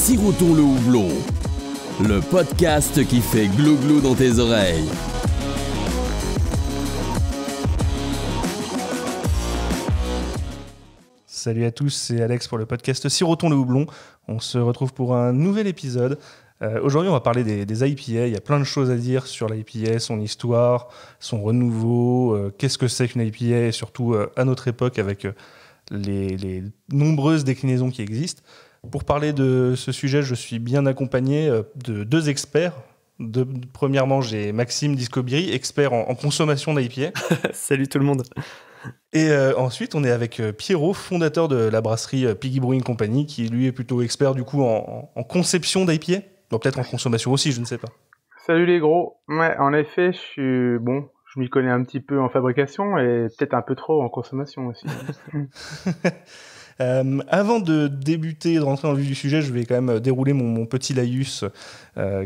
Sirotons le houblon, le podcast qui fait glou-glou dans tes oreilles. Salut à tous, c'est Alex pour le podcast Sirotons le houblon. On se retrouve pour un nouvel épisode. Aujourd'hui, on va parler des IPA. Il y a plein de choses à dire sur l'IPA, son histoire, son renouveau, qu'est-ce que c'est qu'une IPA et surtout à notre époque avec les nombreuses déclinaisons qui existent. Pour parler de ce sujet, je suis bien accompagné de deux experts. Premièrement, j'ai Maxime Discobiri, expert en consommation d'IPA. Salut tout le monde. Et ensuite, on est avec Pierrot, fondateur de la brasserie Piggy Brewing Company, qui lui est plutôt expert du coup en conception d'IPA. Bon, peut-être en consommation aussi, je ne sais pas. Salut les gros. Ouais, en effet, je m'y connais un petit peu en fabrication et peut-être un peu trop en consommation aussi. Avant de débuter et de rentrer dans le vif du sujet, je vais quand même dérouler mon petit laïus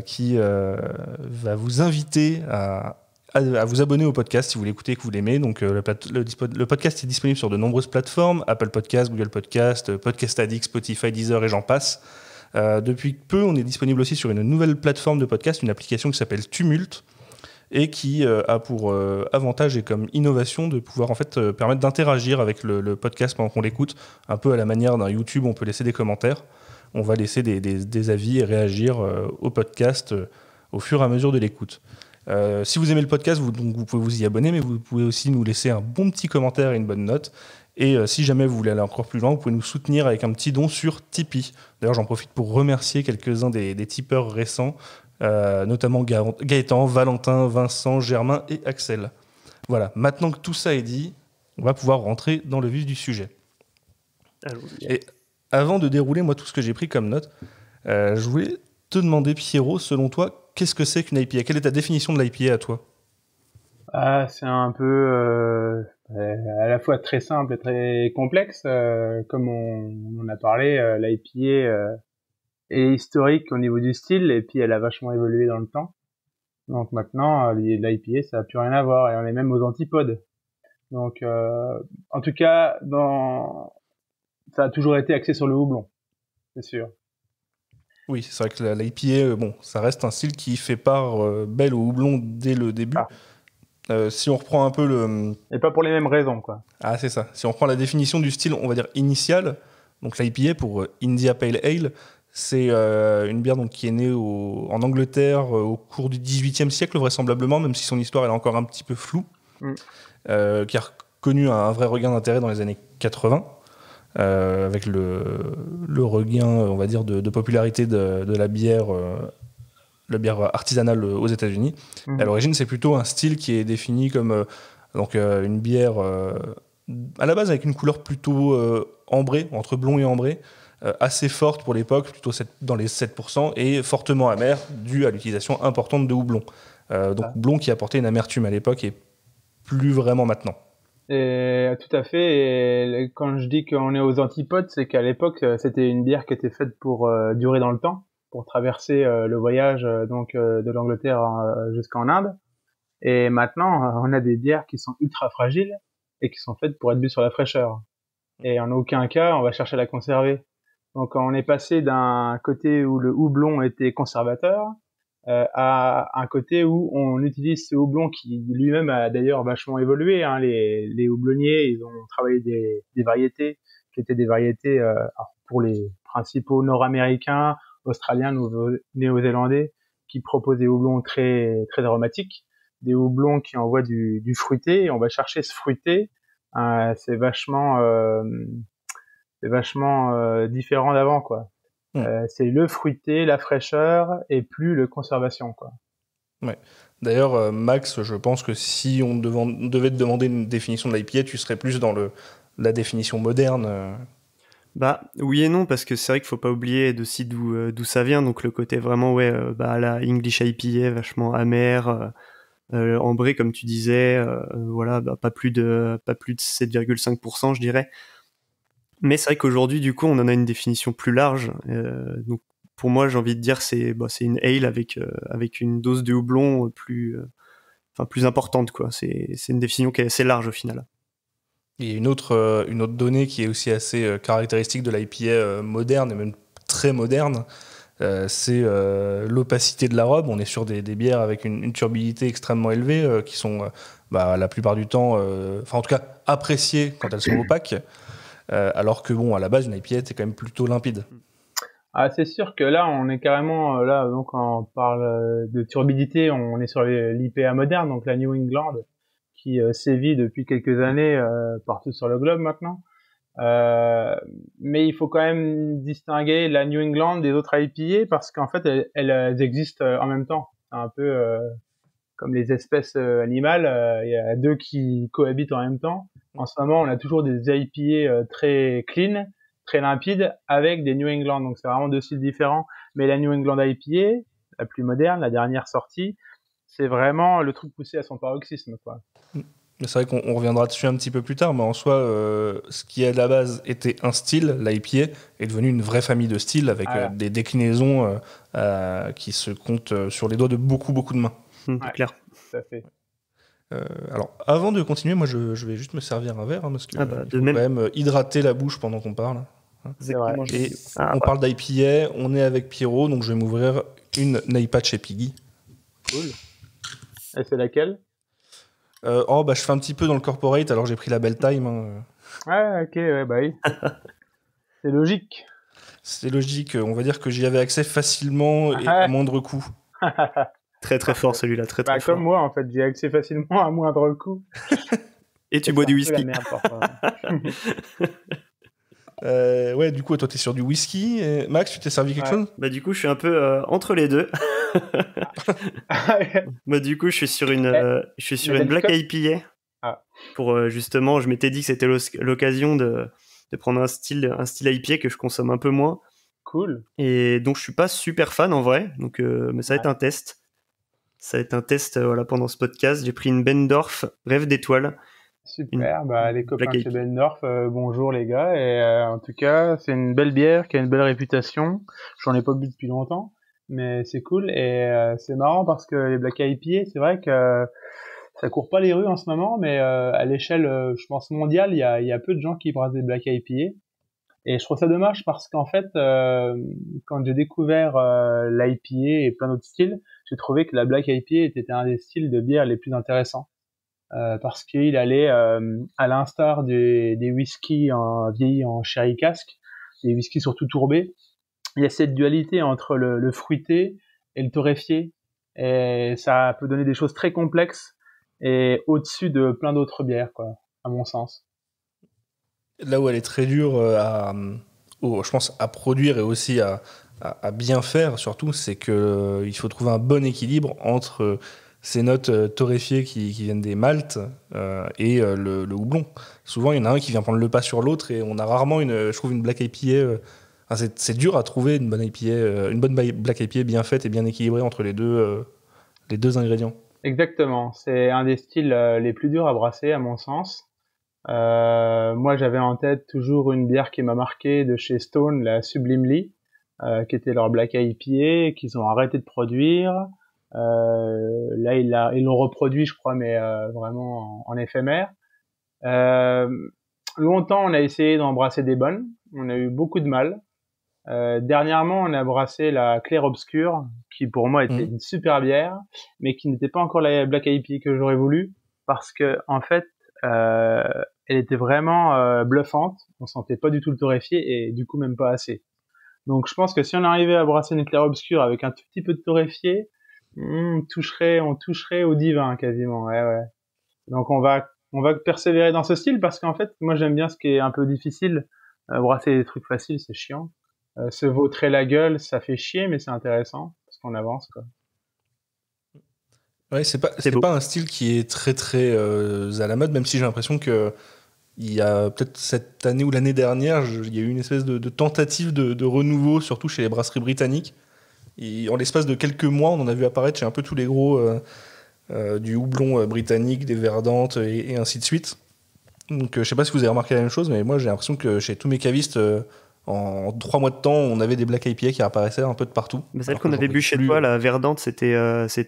qui va vous inviter à vous abonner au podcast si vous l'écoutez et que vous l'aimez. Donc, le podcast est disponible sur de nombreuses plateformes, Apple Podcast, Google Podcast, Podcast Addict, Spotify, Deezer et j'en passe. Depuis peu, on est disponible aussi sur une nouvelle plateforme de podcast, une application qui s'appelle Tumult et qui a pour avantage et comme innovation de pouvoir en fait permettre d'interagir avec le podcast pendant qu'on l'écoute, un peu à la manière d'un YouTube, on peut laisser des commentaires. On va laisser des avis et réagir au podcast au fur et à mesure de l'écoute. Si vous aimez le podcast, vous pouvez vous y abonner, mais vous pouvez aussi nous laisser un bon petit commentaire et une bonne note. Et si jamais vous voulez aller encore plus loin, vous pouvez nous soutenir avec un petit don sur Tipeee. D'ailleurs, j'en profite pour remercier quelques-uns des tipeurs récents, notamment Gaëtan, Valentin, Vincent, Germain et Axel. Voilà, maintenant que tout ça est dit, on va pouvoir rentrer dans le vif du sujet. Et avant de dérouler moi tout ce que j'ai pris comme note, je voulais te demander, Pierrot, selon toi, qu'est-ce que c'est qu'une IPA ? Quelle est ta définition de l'IPA à toi ? C'est un peu à la fois très simple et très complexe. Comme on en a parlé, l'IPA est historique au niveau du style et puis elle a vachement évolué dans le temps. Donc maintenant, l'IPA, ça n'a plus rien à voir et on est même aux antipodes. Donc, en tout cas, ça a toujours été axé sur le houblon, c'est sûr. Oui, c'est vrai que l'IPA, ça reste un style qui fait part belle au houblon dès le début. Si on reprend un peu le... Et pas pour les mêmes raisons, quoi. Ah, c'est ça. Si on reprend la définition du style, on va dire initial, donc l'IPA pour India Pale Ale, c'est une bière donc, qui est née en Angleterre au cours du XVIIIe siècle, vraisemblablement, même si son histoire elle est encore un petit peu floue, qui a connu un vrai regain d'intérêt dans les années 80. Avec le regain, on va dire, de popularité de la bière artisanale aux États-Unis. À l'origine, c'est plutôt un style qui est défini comme une bière à la base avec une couleur plutôt ambrée, entre blond et ambré, assez forte pour l'époque, plutôt dans les 7%, et fortement amère, due à l'utilisation importante de houblon. Houblon qui apportait une amertume à l'époque et plus vraiment maintenant. Et tout à fait. Et quand je dis qu'on est aux antipodes, c'est qu'à l'époque, c'était une bière qui était faite pour durer dans le temps, pour traverser le voyage de l'Angleterre jusqu'en Inde. Et maintenant, on a des bières qui sont ultra fragiles et qui sont faites pour être bues sur la fraîcheur. Et en aucun cas, on va chercher à la conserver. Donc, on est passé d'un côté où le houblon était conservateur à un côté où on utilise ce houblon qui lui-même a d'ailleurs vachement évolué. Hein. Les houblonniers, ils ont travaillé des variétés qui étaient des variétés pour les principaux nord-américains, australiens, néo-zélandais, qui proposent des houblons très très aromatiques, des houblons qui envoient du fruité. Et on va chercher ce fruité. C'est vachement différent d'avant, quoi. C'est le fruité, la fraîcheur et plus le conservation, quoi. Ouais. D'ailleurs, Max, je pense que si on devait te demander une définition de l'IPA, tu serais plus dans la définition moderne. Bah oui et non, parce que c'est vrai qu'il faut pas oublier aussi d'où ça vient. Donc le côté vraiment la English IPA vachement amère, ambré comme tu disais, pas plus de 7,5%, je dirais. Mais c'est vrai qu'aujourd'hui, du coup, on en a une définition plus large. Donc, pour moi, j'ai envie de dire c'est une ale avec une dose de houblon plus importante, quoi. C'est une définition qui est assez large au final. Il y a une autre donnée qui est aussi assez caractéristique de l'IPA moderne et même très moderne, c'est l'opacité de la robe. On est sur des bières avec une turbidité extrêmement élevée qui sont la plupart du temps, en tout cas appréciées quand elles sont opaques, alors que à la base une IPA c'est quand même plutôt limpide. Ah, c'est sûr que là, on est carrément là, donc quand on parle de turbidité, on est sur l'IPA moderne, donc la New England, qui sévit depuis quelques années partout sur le globe maintenant. Mais il faut quand même distinguer la New England des autres IPA parce qu'en fait, elles existent en même temps. C'est un peu comme les espèces animales, il y a deux qui cohabitent en même temps. En ce moment, on a toujours des IPA très clean, très limpide avec des New England, donc c'est vraiment deux styles différents. Mais la New England IPA, la plus moderne, la dernière sortie, c'est vraiment le truc poussé à son paroxysme, quoi. C'est vrai qu'on reviendra dessus un petit peu plus tard, mais en soi, ce qui à la base était un style, l'IPA, est devenu une vraie famille de styles avec des déclinaisons qui se comptent sur les doigts de beaucoup de mains. C'est clair. Tout à fait. Alors, avant de continuer, moi je vais juste me servir un verre parce que de faut même. quand même hydrater la bouche pendant qu'on parle. C'est vrai. Et on parle d'IPA, on est avec Pierrot, donc je vais m'ouvrir une Naipa chez Piggy. Cool. Et c'est laquelle? Je fais un petit peu dans le corporate, alors j'ai pris la Belle Time. Ouais, ok, ouais, bah oui. C'est logique. C'est logique, on va dire que j'y avais accès facilement et à moindre coût. Très très fort celui-là, très très fort. Comme moi en fait, j'ai accès facilement à moindre coût. Et tu bois du whisky. La merde, parfois. Ouais, du coup, toi, t'es sur du whisky. Et Max, tu t'es servi quelque chose? Bah, du coup, je suis un peu entre les deux. Bah, du coup, je suis sur une Black IPA. Pour justement, je m'étais dit que c'était l'occasion de prendre un style IPA que je consomme un peu moins. Cool. Et donc, je suis pas super fan en vrai. Donc, mais ça va être un test. Ça va être un test pendant ce podcast. J'ai pris une Bendorf Rêve d'étoiles. Super, les copains chez Bendorf, bonjour les gars. Et en tout cas, c'est une belle bière qui a une belle réputation. J'en ai pas bu depuis longtemps, mais c'est cool. Et c'est marrant parce que les Black IPA, c'est vrai que ça court pas les rues en ce moment, mais à l'échelle, je pense mondiale, il y a peu de gens qui brassent des Black IPA. Et je trouve ça dommage parce qu'en fait, quand j'ai découvert l'IPA et plein d'autres styles, j'ai trouvé que la Black IPA était un des styles de bière les plus intéressants. Parce qu'il allait, à l'instar des whiskies vieillis en sherry cask, des whiskies surtout tourbés, il y a cette dualité entre le fruité et le torréfié. Et ça peut donner des choses très complexes et au-dessus de plein d'autres bières, quoi, à mon sens. Là où elle est très dure je pense, à produire et aussi à bien faire, surtout, c'est qu'il faut trouver un bon équilibre entre ces notes torréfiées qui viennent des maltes et le houblon. Souvent, il y en a un qui vient prendre le pas sur l'autre et on a rarement, je trouve, une Black IPA. C'est dur à trouver une bonne IPA, une bonne Black IPA bien faite et bien équilibrée entre les deux ingrédients. Exactement. C'est un des styles les plus durs à brasser, à mon sens. Moi, j'avais en tête toujours une bière qui m'a marqué de chez Stone, la Sublimely, qui était leur Black IPA, qu'ils ont arrêté de produire. Là, ils l'ont reproduit, je crois, mais vraiment en éphémère. Longtemps, on a essayé d'embrasser des bonnes. On a eu beaucoup de mal. Dernièrement, on a brassé la Claire Obscure, qui pour moi était une super bière, mais qui n'était pas encore la Black IPA que j'aurais voulu, parce que en fait, elle était vraiment bluffante. On sentait pas du tout le torréfié et du coup même pas assez. Donc je pense que si on arrivait à brasser une Claire Obscure avec un tout petit peu de torréfié, on toucherait au divin quasiment. Ouais. Donc on va persévérer dans ce style parce qu'en fait, moi j'aime bien ce qui est un peu difficile. Brasser des trucs faciles, c'est chiant. Se vautrer la gueule, ça fait chier, mais c'est intéressant parce qu'on avance, quoi. Ouais, c'est pas un style qui est très très à la mode, même si j'ai l'impression que il y a peut-être cette année ou l'année dernière, il y a eu une espèce de tentative de renouveau, surtout chez les brasseries britanniques. Et en l'espace de quelques mois, on en a vu apparaître chez un peu tous les gros du houblon britannique, des verdantes et ainsi de suite. Donc je sais pas si vous avez remarqué la même chose, mais moi j'ai l'impression que chez tous mes cavistes, en 3 mois de temps, on avait des Black IPA qui apparaissaient un peu de partout. Mais celle qu'on avait bu chez toi, la verdante, c'était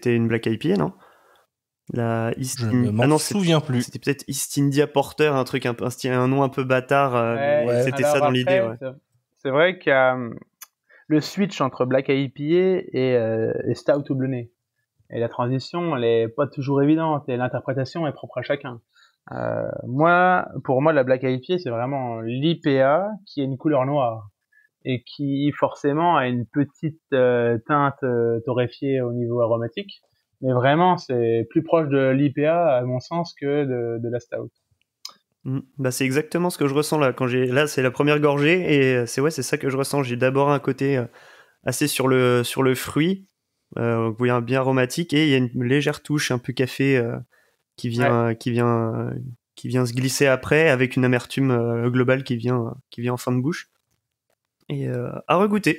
une Black IPA, non? Je ne m'en souviens plus. C'était peut-être East India Porter, un nom un peu bâtard. C'était ça dans l'idée. Ouais. C'est vrai qu'il y a... le switch entre Black IPA et Stout houblonné. Et la transition, elle est pas toujours évidente et l'interprétation est propre à chacun. Pour moi, la Black IPA, c'est vraiment l'IPA qui a une couleur noire et qui forcément a une petite teinte torréfiée au niveau aromatique. Mais vraiment, c'est plus proche de l'IPA, à mon sens, que de la Stout. Bah c'est exactement ce que je ressens là. Là, c'est la première gorgée et c'est ça que je ressens. J'ai d'abord un côté assez sur le fruit, bien aromatique, et il y a une légère touche un peu café qui vient se glisser après, avec une amertume globale qui vient en fin de bouche. Et à regoûter.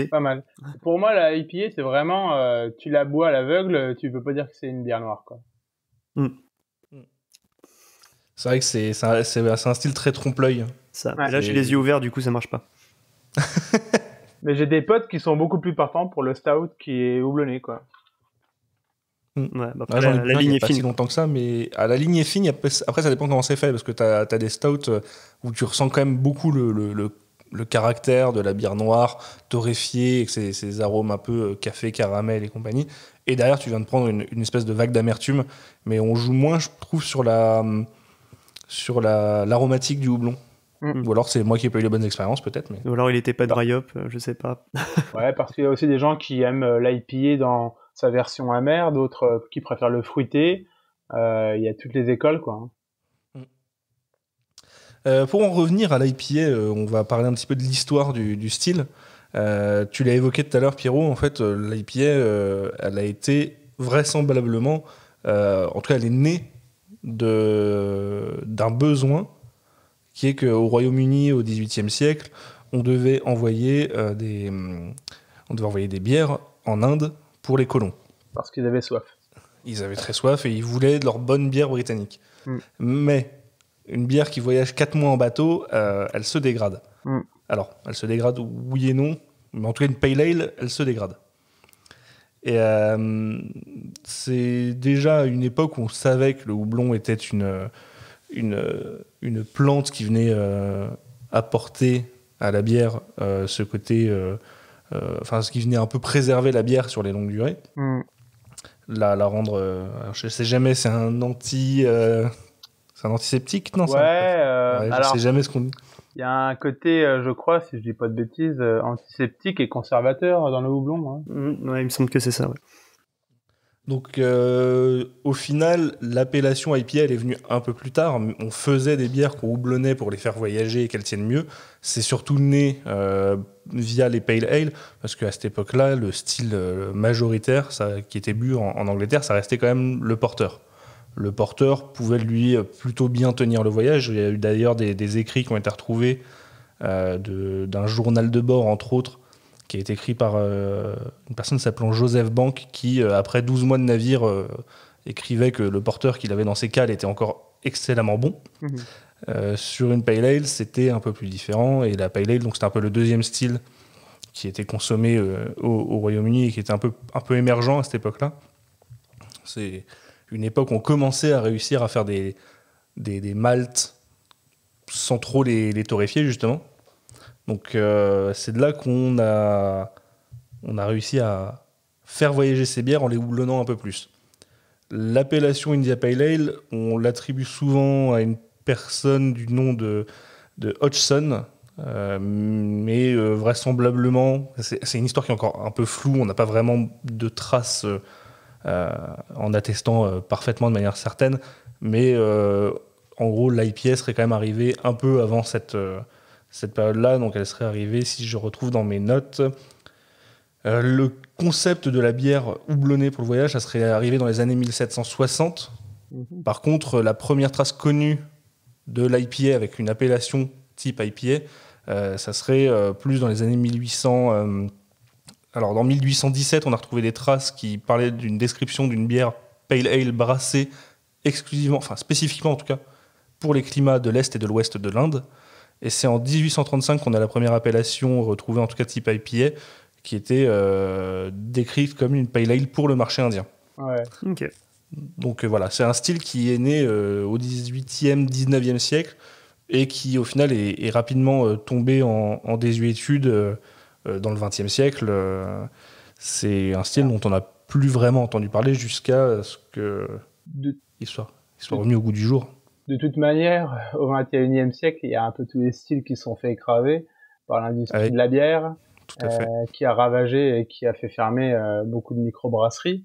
Pas mal. Pour moi, la IPA, c'est vraiment, tu la bois à l'aveugle, tu peux pas dire que c'est une bière noire, quoi. C'est vrai que c'est un style très trompe-l'œil. Ouais. Là, j'ai les yeux ouverts, du coup, ça marche pas. Mais j'ai des potes qui sont beaucoup plus partants pour le Stout qui est houblonné, quoi. Ouais, bah après, j'en ai la ligne est pas fine. si longtemps que ça, mais la ligne est fine. Après, ça dépend comment c'est fait, parce que t'as des stouts où tu ressens quand même beaucoup le caractère de la bière noire, torréfiée, avec ces arômes un peu café, caramel et compagnie. Et derrière, tu viens de prendre une espèce de vague d'amertume, mais on joue moins, je trouve, sur l'aromatique du houblon. Ou alors c'est moi qui ai pas eu les bonnes expériences, peut-être. Mais... Ou alors il était pas dry up, je sais pas. Ouais, parce qu'il y a aussi des gens qui aiment l'IPA dans sa version amère, d'autres qui préfèrent le fruité. Il y a toutes les écoles, quoi. Pour en revenir à l'IPA, on va parler un petit peu de l'histoire du style. Tu l'as évoqué tout à l'heure, Pierrot. En fait, l'IPA, elle a été vraisemblablement, en tout cas, elle est née d'un besoin qui est qu'au Royaume-Uni, au XVIIIe siècle, on devait envoyer des bières en Inde pour les colons. Parce qu'ils avaient soif. Ils avaient très soif et ils voulaient de leur bonne bière britannique. Mais une bière qui voyage 4 mois en bateau, elle se dégrade. Alors, elle se dégrade oui et non, mais en tout cas, une pale ale, elle se dégrade. Et c'est déjà une époque où on savait que le houblon était une plante qui venait apporter à la bière ce côté... ce qui venait un peu préserver la bière sur les longues durées. La rendre... je sais jamais, c'est un antiseptique, non? Alors, je sais jamais ce qu'on dit. Il y a un côté, je crois, si je dis pas de bêtises, antiseptique et conservateur dans le houblon. Hein. Ouais, il me semble que c'est ça, ouais. Donc, au final, l'appellation IPA, elle est venue un peu plus tard. On faisait des bières qu'on houblonnait pour les faire voyager et qu'elles tiennent mieux. C'est surtout né via les pale ale, parce qu'à cette époque-là, le style majoritaire, qui était bu en Angleterre, ça restait quand même le porter. Le porter pouvait, lui, plutôt bien tenir le voyage. Il y a eu d'ailleurs des écrits qui ont été retrouvés d'un journal de bord, entre autres, qui a été écrit par une personne s'appelant Joseph Bank, qui, après 12 mois de navire, écrivait que le porteur qu'il avait dans ses cales était encore excellemment bon. Sur une pale ale, c'était un peu plus différent, et la pale ale, donc c'était un peu le deuxième style qui était consommé au Royaume-Uni et qui était un peu émergent à cette époque-là. C'est une époque où on commençait à réussir à faire des maltes sans trop les torréfier, justement. Donc c'est de là qu'on a réussi à faire voyager ces bières en les houblonnant un peu plus. L'appellation India Pale Ale, on l'attribue souvent à une personne du nom de Hodgson, mais vraisemblablement, c'est une histoire qui est encore un peu floue, on n'a pas vraiment de traces en attestant parfaitement de manière certaine, mais en gros l'IPA serait quand même arrivée un peu avant cette période-là, donc elle serait arrivée, si je retrouve dans mes notes, le concept de la bière houblonnée pour le voyage, ça serait arrivé dans les années 1760. Par contre, la première trace connue de l'IPA avec une appellation type IPA, ça serait plus dans les années 1800. Alors dans 1817, on a retrouvé des traces qui parlaient d'une description d'une bière pale ale brassée exclusivement, enfin spécifiquement en tout cas, pour les climats de l'Est et de l'Ouest de l'Inde. Et c'est en 1835 qu'on a la première appellation retrouvée, en tout cas type IPA, qui était décrite comme une pale ale pour le marché indien. Ouais. Ok. Donc voilà, c'est un style qui est né au 18e, 19e siècle et qui au final est rapidement tombé en désuétude dans le XXe siècle. C'est un style dont on n'a plus vraiment entendu parler jusqu'à ce qu'il soit remis au goût du jour. De toute manière, au XXIe siècle, il y a un peu tous les styles qui sont fait écraser par l'industrie de la bière, qui a ravagé et qui a fait fermer beaucoup de microbrasseries.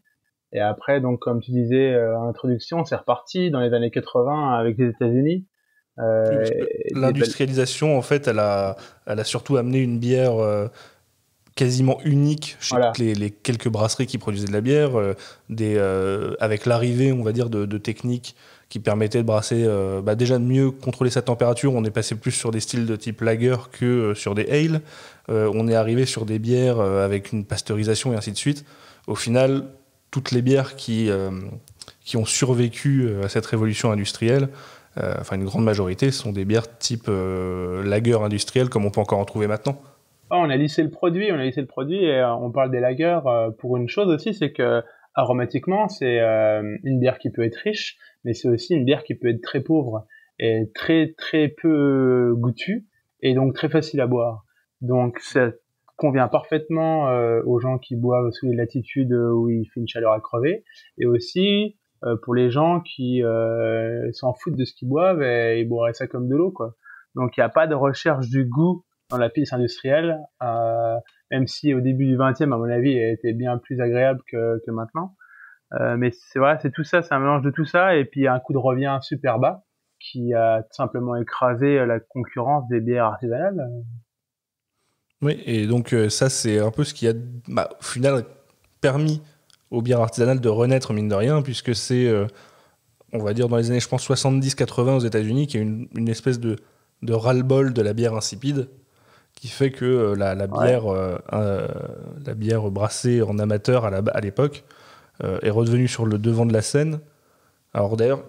Et après, donc comme tu disais en introduction, c'est reparti dans les années 80 avec les États-Unis. L'industrialisation, en fait, elle a surtout amené une bière quasiment unique chez toutes les quelques brasseries qui produisaient de la bière, avec l'arrivée, on va dire, de techniques qui permettaient de brasser, déjà de mieux contrôler sa température. On est passé plus sur des styles de type lager que sur des ale. On est arrivé sur des bières avec une pasteurisation et ainsi de suite. Au final, toutes les bières qui ont survécu à cette révolution industrielle, une grande majorité, sont des bières type lager industriel, comme on peut encore en trouver maintenant. On a lissé le produit et on parle des lagers pour une chose aussi, c'est que aromatiquement, c'est une bière qui peut être riche, mais c'est aussi une bière qui peut être très pauvre et très très peu goûtue et donc très facile à boire. Donc ça convient parfaitement aux gens qui boivent sous les latitudes où il fait une chaleur à crever, et aussi pour les gens qui s'en foutent de ce qu'ils boivent et ils boiraient ça comme de l'eau, quoi. Donc il n'y a pas de recherche du goût dans la pils industrielle, même si au début du 20e, à mon avis, elle était bien plus agréable que maintenant. Mais c'est vrai, c'est tout ça, c'est un mélange de tout ça, et puis un coup de revient super bas qui a tout simplement écrasé la concurrence des bières artisanales. Oui, et donc ça, c'est un peu ce qui a, au final, permis aux bières artisanales de renaître, mine de rien, puisque c'est, on va dire, dans les années, je pense, 70-80 aux États-Unis, qu'il y a une espèce de ras-le-bol de la bière insipide, qui fait que la bière brassée en amateur à l'époque est redevenue sur le devant de la scène. Alors d'ailleurs,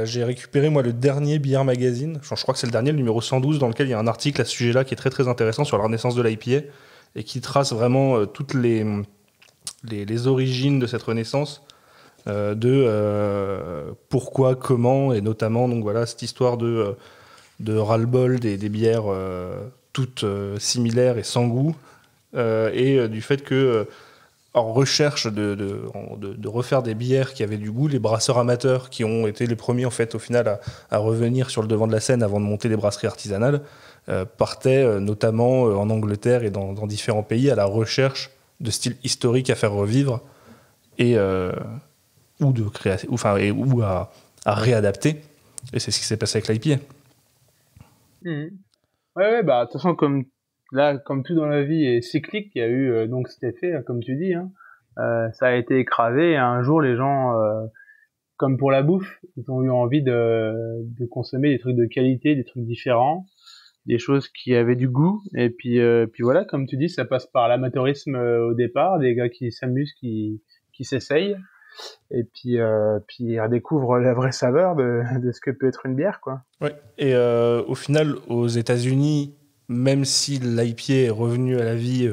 j'ai récupéré moi le dernier Beer Magazine, je crois que c'est le dernier, le numéro 112, dans lequel il y a un article à ce sujet-là qui est très très intéressant sur la renaissance de l'IPA et qui trace vraiment toutes les origines de cette renaissance, pourquoi, comment, et notamment donc voilà cette histoire de ras-le-bol des bières toutes similaires et sans goût, et du fait que en recherche de refaire des bières qui avaient du goût, les brasseurs amateurs qui ont été les premiers en fait au final à revenir sur le devant de la scène avant de monter des brasseries artisanales partaient notamment en Angleterre et dans différents pays à la recherche de styles historiques à faire revivre et ou de créer ou à réadapter, et c'est ce qui s'est passé avec l'IPA. Ouais, de toute façon, comme tout dans la vie est cyclique, il y a eu donc cet effet, comme tu dis, ça a été écrasé, et un jour les gens, comme pour la bouffe, ils ont eu envie de consommer des trucs de qualité, des trucs différents, des choses qui avaient du goût, et puis voilà, comme tu dis, ça passe par l'amateurisme au départ, des gars qui s'amusent, qui s'essayent, et puis ils redécouvrent la vraie saveur de ce que peut être une bière, quoi. Ouais. Et au final, aux États-Unis, même si l'IPA est revenue à la vie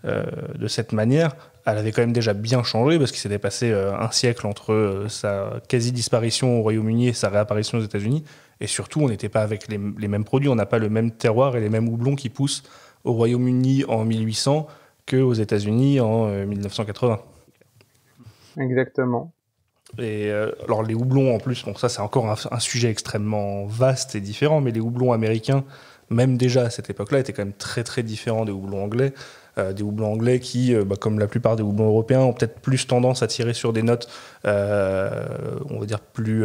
de cette manière, elle avait quand même déjà bien changé, parce qu'il s'était passé un siècle entre sa quasi-disparition au Royaume-Uni et sa réapparition aux États-Unis. Et surtout, on n'était pas avec les mêmes produits, on n'a pas le même terroir et les mêmes houblons qui poussent au Royaume-Uni en 1800 qu'aux États-Unis en 1980. Exactement. Et alors les houblons en plus, bon ça c'est encore un sujet extrêmement vaste et différent, mais les houblons américains, même déjà à cette époque-là, étaient quand même très très différents des houblons anglais. Des houblons anglais qui, comme la plupart des houblons européens, ont peut-être plus tendance à tirer sur des notes, on va dire, plus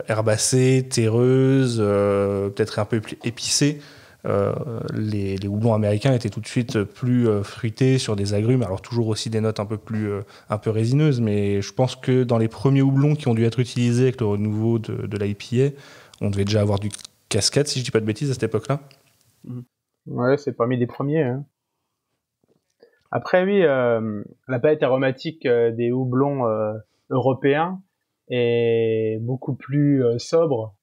herbacées, terreuses, peut-être un peu plus épicées. Les houblons américains étaient tout de suite plus fruités sur des agrumes, alors toujours aussi des notes un peu résineuses, mais je pense que dans les premiers houblons qui ont dû être utilisés avec le renouveau de l'IPA, on devait déjà avoir du cascade, si je dis pas de bêtises, à cette époque-là. Ouais, c'est parmi les premiers, hein. Après, oui, la palette aromatique des houblons européens est beaucoup plus sobre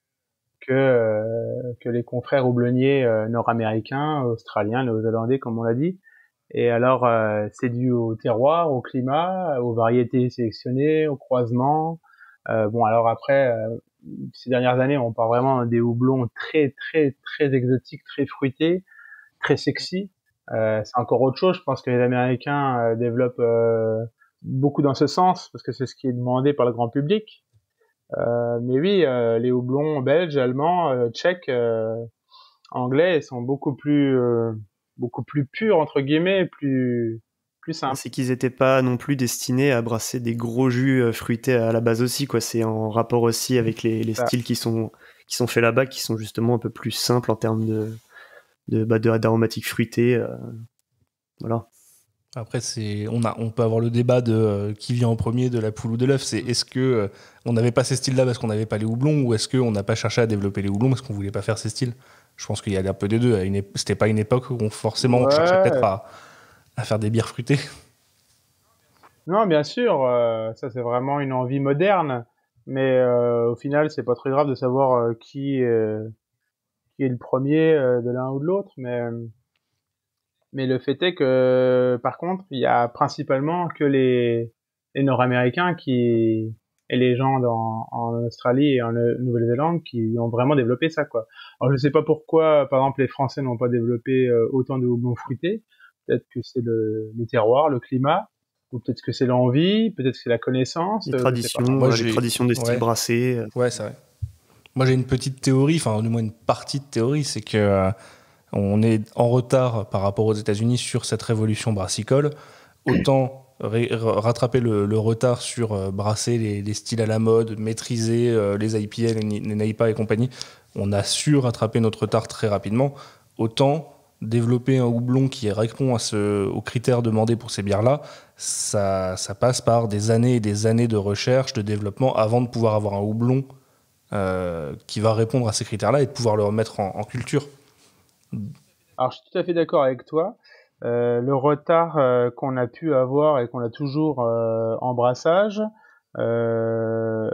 que les confrères houblonniers nord-américains, australiens, néo-zélandais, comme on l'a dit. Et alors, c'est dû au terroir, au climat, aux variétés sélectionnées, au croisement. Bon, alors après, ces dernières années, on parle vraiment des houblons très, très, très exotiques, très fruités, très sexy. C'est encore autre chose. Je pense que les Américains développent beaucoup dans ce sens parce que c'est ce qui est demandé par le grand public. Mais oui, les houblons belges, allemands, tchèques, anglais, ils sont beaucoup plus purs entre guillemets, plus simples. C'est qu'ils étaient pas non plus destinés à brasser des gros jus fruités à la base aussi, quoi. C'est en rapport aussi avec les styles qui sont faits là-bas, qui sont justement un peu plus simples en termes d'aromatiques fruitées. Voilà. Après, on peut avoir le débat de qui vient en premier, de la poule ou de l'œuf. C'est est-ce que on n'avait pas ces styles-là parce qu'on n'avait pas les houblons, ou est-ce qu'on n'a pas cherché à développer les houblons parce qu'on voulait pas faire ces styles? Je pense qu'il y a un peu des deux. C'était pas une époque où on cherchait peut-être à faire des bières fruitées. Non, bien sûr, ça c'est vraiment une envie moderne, mais au final c'est pas très grave de savoir qui est le premier de l'un ou de l'autre, mais le fait est que par contre il y a principalement que les Nord-Américains et les gens en Australie et en Nouvelle-Zélande qui ont vraiment développé ça, quoi. Alors je sais pas pourquoi par exemple les Français n'ont pas développé autant de houblons fruités. Peut-être que c'est le terroir, le climat, ou peut-être que c'est l'envie, peut-être que c'est la connaissance. Les traditions, les traditions des styles brassés. Ouais, c'est vrai. Moi, j'ai une petite théorie, enfin, du moins une partie de théorie, c'est que on est en retard par rapport aux États-Unis sur cette révolution brassicole. Autant rattraper le retard sur brasser les styles à la mode, maîtriser les IPA, les NAIPA et compagnie. On a su rattraper notre retard très rapidement. Autant développer un houblon qui répond aux critères demandés pour ces bières-là, ça passe par des années et des années de recherche, de développement, avant de pouvoir avoir un houblon qui va répondre à ces critères-là et de pouvoir le remettre en culture. Alors, je suis tout à fait d'accord avec toi. Le retard qu'on a pu avoir et qu'on a toujours en brassage, il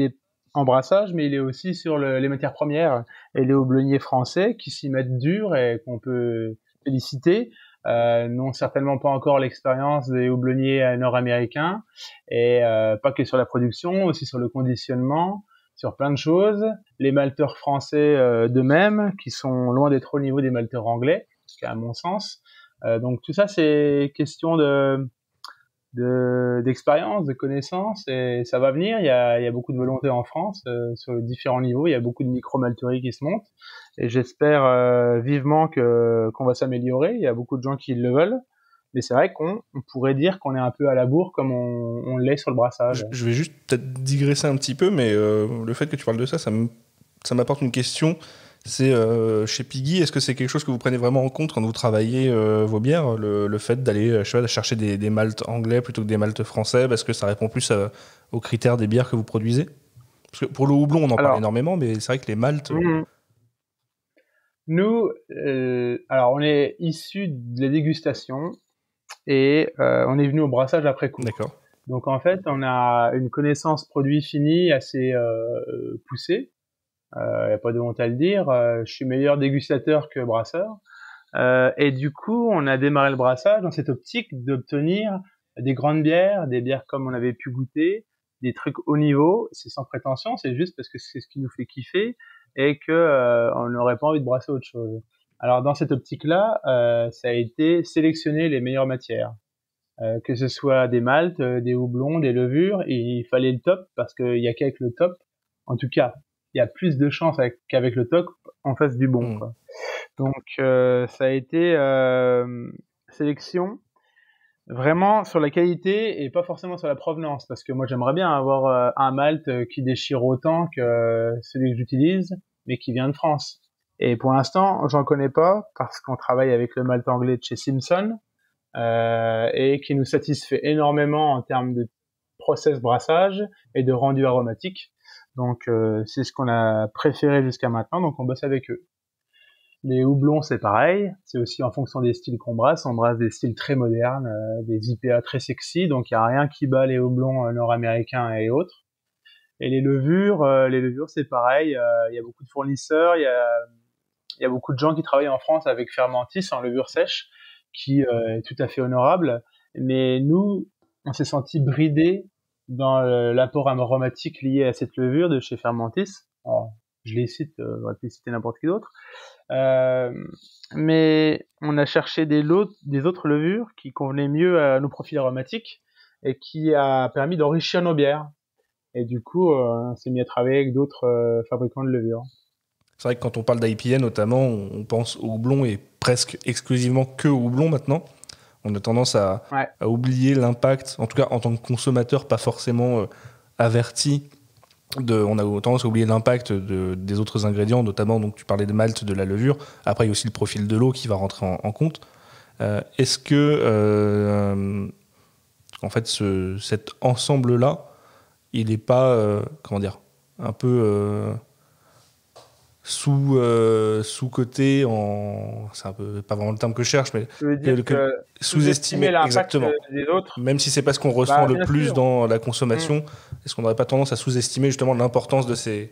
est en brassage, mais il est aussi sur les matières premières et les houblonniers français qui s'y mettent dur et qu'on peut féliciter. N'ont certainement pas encore l'expérience des houblonniers nord-américains et pas que sur la production, aussi sur le conditionnement, sur plein de choses. Les malteurs français de même, qui sont loin d'être au niveau des malteurs anglais, à mon sens. Donc tout ça, c'est question d'expérience, de connaissances, et ça va venir. Il y a beaucoup de volonté en France sur les différents niveaux. Il y a beaucoup de micro-malteries qui se montent, et j'espère vivement qu'on va s'améliorer. Il y a beaucoup de gens qui le veulent, mais c'est vrai qu'on pourrait dire qu'on est un peu à la bourre comme on l'est sur le brassage. Je vais juste peut-être digresser un petit peu, mais le fait que tu parles de ça m'apporte une question. C'est chez Piggy, est-ce que c'est quelque chose que vous prenez vraiment en compte quand vous travaillez vos bières, le fait d'aller chercher des maltes anglais plutôt que des maltes français, parce que ça répond plus aux critères des bières que vous produisez? Parce que pour le houblon, on en parle énormément, mais c'est vrai que les maltes... Nous, alors on est issus de la dégustation et on est venu au brassage après coup. D'accord. Donc en fait, on a une connaissance produit fini assez poussée. Y a pas de honte à le dire. Je suis meilleur dégustateur que brasseur. Et du coup, on a démarré le brassage dans cette optique d'obtenir des grandes bières, des bières comme on avait pu goûter, des trucs haut niveau. C'est sans prétention, c'est juste parce que c'est ce qui nous fait kiffer et que on n'aurait pas envie de brasser autre chose. Alors dans cette optique-là, ça a été sélectionner les meilleures matières. Que ce soit des maltes, des houblons, des levures, et il fallait le top parce qu'il y a qu'avec le top, en tout cas, il y a plus de chances qu'avec le top en face du bon, quoi. Donc ça a été sélection vraiment sur la qualité et pas forcément sur la provenance, parce que moi j'aimerais bien avoir un malt qui déchire autant que celui que j'utilise, mais qui vient de France. Et pour l'instant, j'en connais pas parce qu'on travaille avec le malt anglais de chez Simpson. Et qui nous satisfait énormément en termes de process brassage et de rendu aromatique. Donc c'est ce qu'on a préféré jusqu'à maintenant, donc on bosse avec eux. Les houblons, c'est pareil, c'est aussi en fonction des styles qu'on brasse. On brasse des styles très modernes, des IPA très sexy, donc il n'y a rien qui bat les houblons nord-américains et autres. Et les levures, c'est pareil, il y a beaucoup de fournisseurs, il y a beaucoup de gens qui travaillent en France avec Fermentis en levure sèche, qui est tout à fait honorable, mais nous, on s'est senti bridé dans l'apport aromatique lié à cette levure de chez Fermentis. Alors, je les cite, j'aurais pu citer n'importe qui d'autre. Mais on a cherché des autres levures qui convenaient mieux à nos profils aromatiques et qui a permis d'enrichir nos bières. Et du coup, on s'est mis à travailler avec d'autres fabricants de levures. C'est vrai que quand on parle d'IPA notamment, on pense au houblon et presque exclusivement que au houblon maintenant. On a tendance à oublier l'impact, en tout cas en tant que consommateur, pas forcément averti. On a tendance à oublier l'impact des autres ingrédients, notamment donc tu parlais de malt, de la levure. Après, il y a aussi le profil de l'eau qui va rentrer en compte. Est-ce que en fait cet ensemble-là, il n'est pas un peu sous-coté c'est un peu pas vraiment le terme que je cherche, mais sous-estimé exactement des autres, même si c'est pas ce qu'on ressent le plus dans la consommation. Est-ce qu'on n'aurait pas tendance à sous-estimer justement l'importance de ces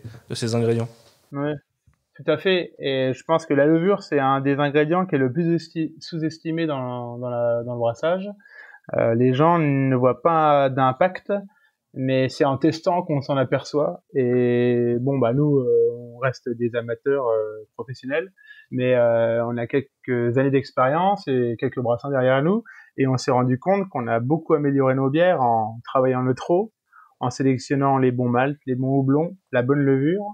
ingrédients? Oui, tout à fait. Et je pense que la levure, c'est un des ingrédients qui est le plus sous-estimé dans le brassage. Les gens ne voient pas d'impact, mais c'est en testant qu'on s'en aperçoit. Et bon, nous, on reste des amateurs professionnels, mais on a quelques années d'expérience et quelques brassins derrière nous, et on s'est rendu compte qu'on a beaucoup amélioré nos bières en travaillant le trot, en sélectionnant les bons malts, les bons houblons, la bonne levure,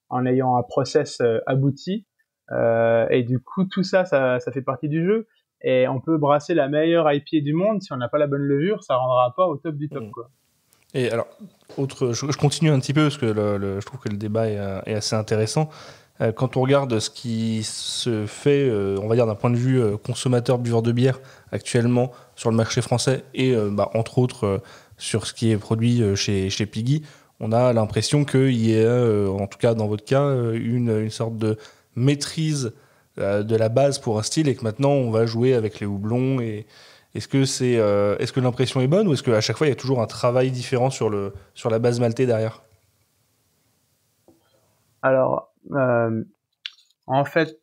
en ayant un process abouti. Et du coup, tout ça fait partie du jeu. Et on peut brasser la meilleure IPA du monde, si on n'a pas la bonne levure, ça rendra pas au top du top, quoi. Et alors, je continue un petit peu parce que je trouve que le débat est assez intéressant. Quand on regarde ce qui se fait, on va dire d'un point de vue consommateur, buveur de bière actuellement sur le marché français et entre autres sur ce qui est produit chez Piggy, on a l'impression qu'il y a, en tout cas dans votre cas, une sorte de maîtrise de la base pour un style et que maintenant on va jouer avec les houblons. Et est-ce que l'impression est bonne ou est-ce qu'à chaque fois il y a toujours un travail différent sur la base maltée derrière? Alors, en fait,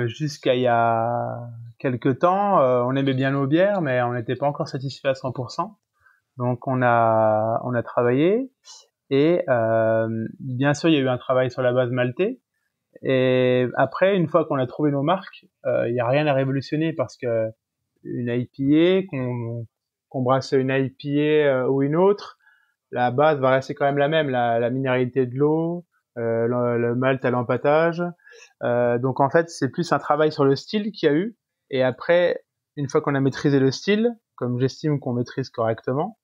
jusqu'à il y a quelques temps, on aimait bien nos bières, mais on n'était pas encore satisfait à 100%. Donc on a travaillé et bien sûr il y a eu un travail sur la base maltée. Et après, une fois qu'on a trouvé nos marques, il y a rien à révolutionner parce que une IPA, qu'on brasse une IPA ou une autre, la base va rester quand même la même, la minéralité de l'eau, le malt à l'empâtage. Donc en fait, c'est plus un travail sur le style qu'il y a eu. Et après, une fois qu'on a maîtrisé le style, comme j'estime qu'on maîtrise correctement,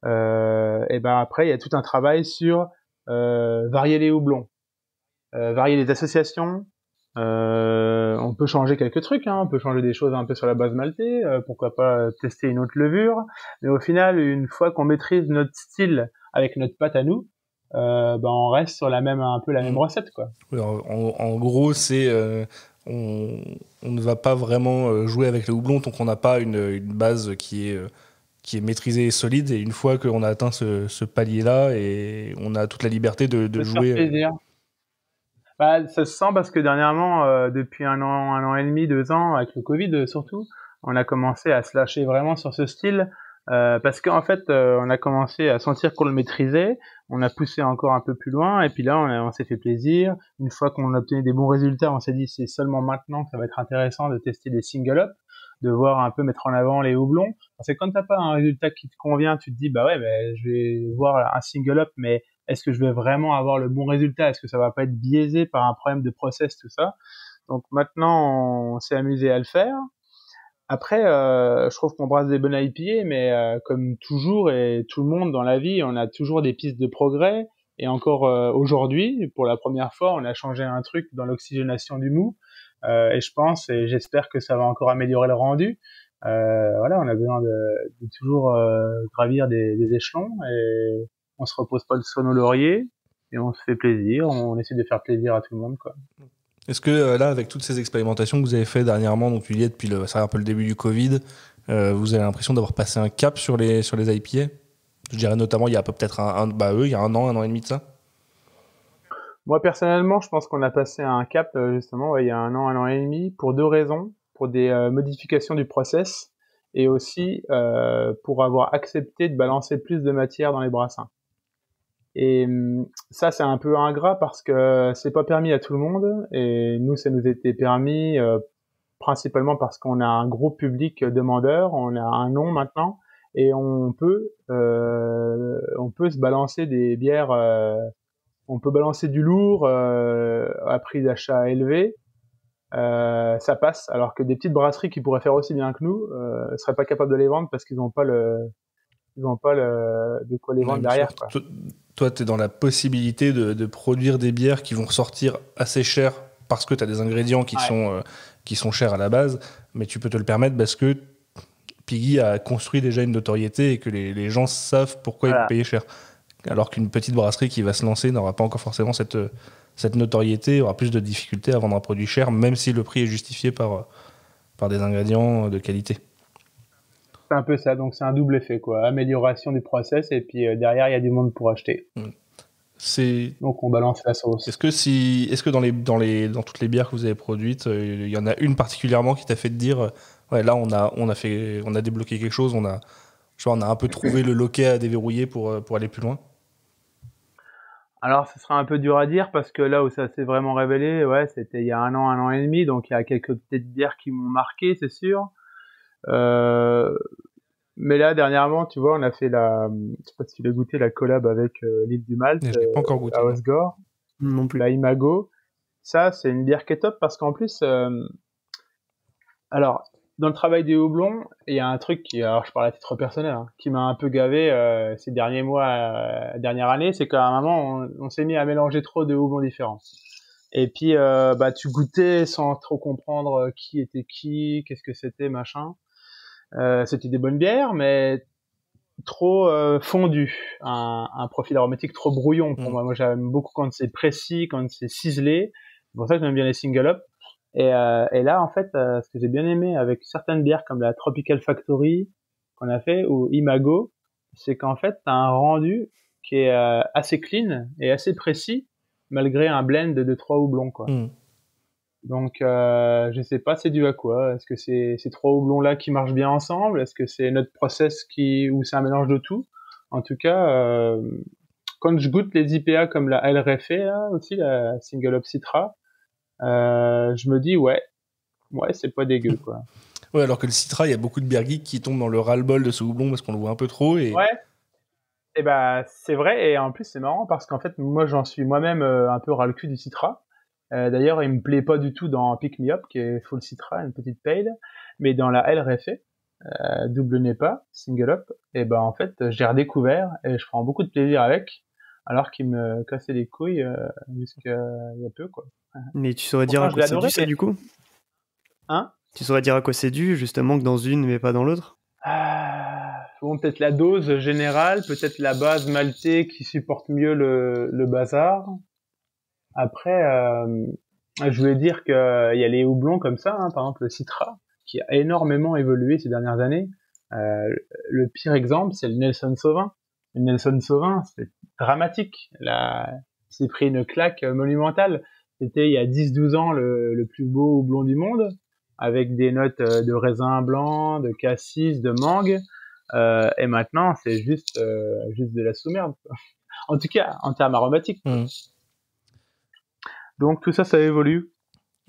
et après, il y a tout un travail sur varier les houblons, varier les associations. On peut changer quelques trucs, on peut changer des choses un peu sur la base maltée, pourquoi pas tester une autre levure, mais au final, une fois qu'on maîtrise notre style avec notre pâte à nous, on reste sur un peu la même recette, quoi. Oui, en gros, c'est on ne va pas vraiment jouer avec les houblons tant qu'on n'a pas une base qui est maîtrisée et solide, et une fois qu'on a atteint ce palier-là, et on a toute la liberté de jouer. Faire plaisir. Ça se sent parce que dernièrement, depuis un an et demi, 2 ans, avec le Covid surtout, on a commencé à se lâcher vraiment sur ce style, parce qu'en fait, on a commencé à sentir qu'on le maîtrisait, on a poussé encore un peu plus loin, et puis là, on s'est fait plaisir. Une fois qu'on a obtenu des bons résultats, on s'est dit c'est seulement maintenant que ça va être intéressant de tester des single up, de voir un peu mettre en avant les houblons. Parce que quand t'as pas un résultat qui te convient, tu te dis je vais voir un single up, mais est-ce que je vais vraiment avoir le bon résultat? Est-ce que ça va pas être biaisé par un problème de process, tout ça? Donc maintenant, on s'est amusé à le faire. Après, je trouve qu'on brasse des bonnes IPA, mais comme toujours et tout le monde dans la vie, on a toujours des pistes de progrès. Et encore aujourd'hui, pour la première fois, on a changé un truc dans l'oxygénation du mou. Et je pense et j'espère que ça va encore améliorer le rendu. On a besoin de toujours gravir des échelons et on se repose pas sur nos lauriers et on se fait plaisir. On essaie de faire plaisir à tout le monde, quoi. Est-ce que là, avec toutes ces expérimentations que vous avez fait dernièrement, donc tu y es depuis un peu le début du Covid, vous avez l'impression d'avoir passé un cap sur les IPA? Je dirais notamment il y a peut-être il y a un an et demi de ça. Moi personnellement, je pense qu'on a passé un cap justement il y a un an et demi pour 2 raisons, pour des modifications du process et aussi pour avoir accepté de balancer plus de matière dans les brassins. Et ça, c'est un peu ingrat parce que c'est pas permis à tout le monde. Et nous, ça nous était permis principalement parce qu'on a un gros public demandeur, on a un nom maintenant, et on peut se balancer des bières, on peut balancer du lourd à prix d'achat élevé. Ça passe, alors que des petites brasseries qui pourraient faire aussi bien que nous seraient pas capables de les vendre parce qu'ils n'ont pas de quoi les vendre derrière, quoi. Toi, tu es dans la possibilité de produire des bières qui vont ressortir assez chères parce que tu as des ingrédients qui sont chers à la base, mais tu peux te le permettre parce que Piggy a construit déjà une notoriété et que les gens savent pourquoi ils payer cher. Alors qu'une petite brasserie qui va se lancer n'aura pas encore forcément cette notoriété, aura plus de difficultés à vendre un produit cher, même si le prix est justifié par des ingrédients de qualité. C'est un peu ça, donc c'est un double effet, quoi. Amélioration du process, et puis derrière, il y a du monde pour acheter. Donc on balance la sauce. Est-ce que dans toutes les bières que vous avez produites, il y en a une particulièrement qui t'a fait te dire ouais, là on a débloqué quelque chose, on a un peu trouvé le loquet à déverrouiller pour aller plus loin? Alors, ce sera un peu dur à dire parce que là où ça s'est vraiment révélé, ouais, c'était il y a un an et demi, donc il y a quelques petites bières qui m'ont marqué, c'est sûr. Mais là, dernièrement, tu vois, on a fait je sais pas si tu l'as goûté, la collab avec l'île du Malte, je l'ai pas encore goûté, à Osgore. Non plus. La Imago. Ça, c'est une bière qui est top parce qu'en plus, alors, dans le travail des houblons, il y a un truc alors je parle à titre personnel, hein, qui m'a un peu gavé ces derniers mois, dernière année, c'est qu'à un moment, on s'est mis à mélanger trop de houblons différents. Et puis, tu goûtais sans trop comprendre qui était qui, qu'est-ce que c'était, machin. C'était des bonnes bières, mais trop fondues, un profil aromatique trop brouillon pour moi. Moi, j'aime beaucoup quand c'est précis, quand c'est ciselé. C'est pour ça que j'aime bien les single up. Et là, en fait, ce que j'ai bien aimé avec certaines bières comme la Tropical Factory qu'on a fait, ou Imago, c'est qu'en fait, t'as un rendu qui est assez clean et assez précis, malgré un blend de 3 houblons, quoi. Donc, je sais pas, c'est dû à quoi? Est-ce que c'est ces 3 houblons-là qui marchent bien ensemble? Est-ce que c'est notre process où c'est un mélange de tout? En tout cas, quand je goûte les IPA comme la El Refe, là, aussi, la Single Hop Citra, je me dis, ouais, c'est pas dégueu, quoi. Ouais, alors que le Citra, il y a beaucoup de bières geeks qui tombent dans le ras-le-bol de ce houblon parce qu'on le voit un peu trop. Et... Ouais. Et c'est vrai, et en plus, c'est marrant parce qu'en fait, moi, j'en suis moi-même un peu ras-le-cul du Citra. D'ailleurs, il me plaît pas du tout dans Pick Me Up, qui est full Citra, une petite pale, mais dans la El Refe, double NEPA, single up, et en fait, j'ai redécouvert et je prends beaucoup de plaisir avec, alors qu'il me cassait les couilles jusqu'à il y a peu, quoi. Mais tu saurais dire à quoi c'est dû, ça, du coup? Hein? Tu saurais dire à quoi c'est dû, justement, que dans une mais pas dans l'autre? Bon, peut-être la dose générale, peut-être la base maltais qui supporte mieux le bazar. Après, je voulais dire qu'il y a les houblons comme ça, hein, par exemple le Citra, qui a énormément évolué ces dernières années. Le pire exemple, c'est le Nelson Sauvin. Le Nelson Sauvin, c'est dramatique. Là, il s'est pris une claque monumentale. C'était il y a 10-12 ans le plus beau houblon du monde, avec des notes de raisin blanc, de cassis, de mangue. Et maintenant, c'est juste de la sous-merde, quoi. En tout cas, en termes aromatiques. Donc tout ça évolue.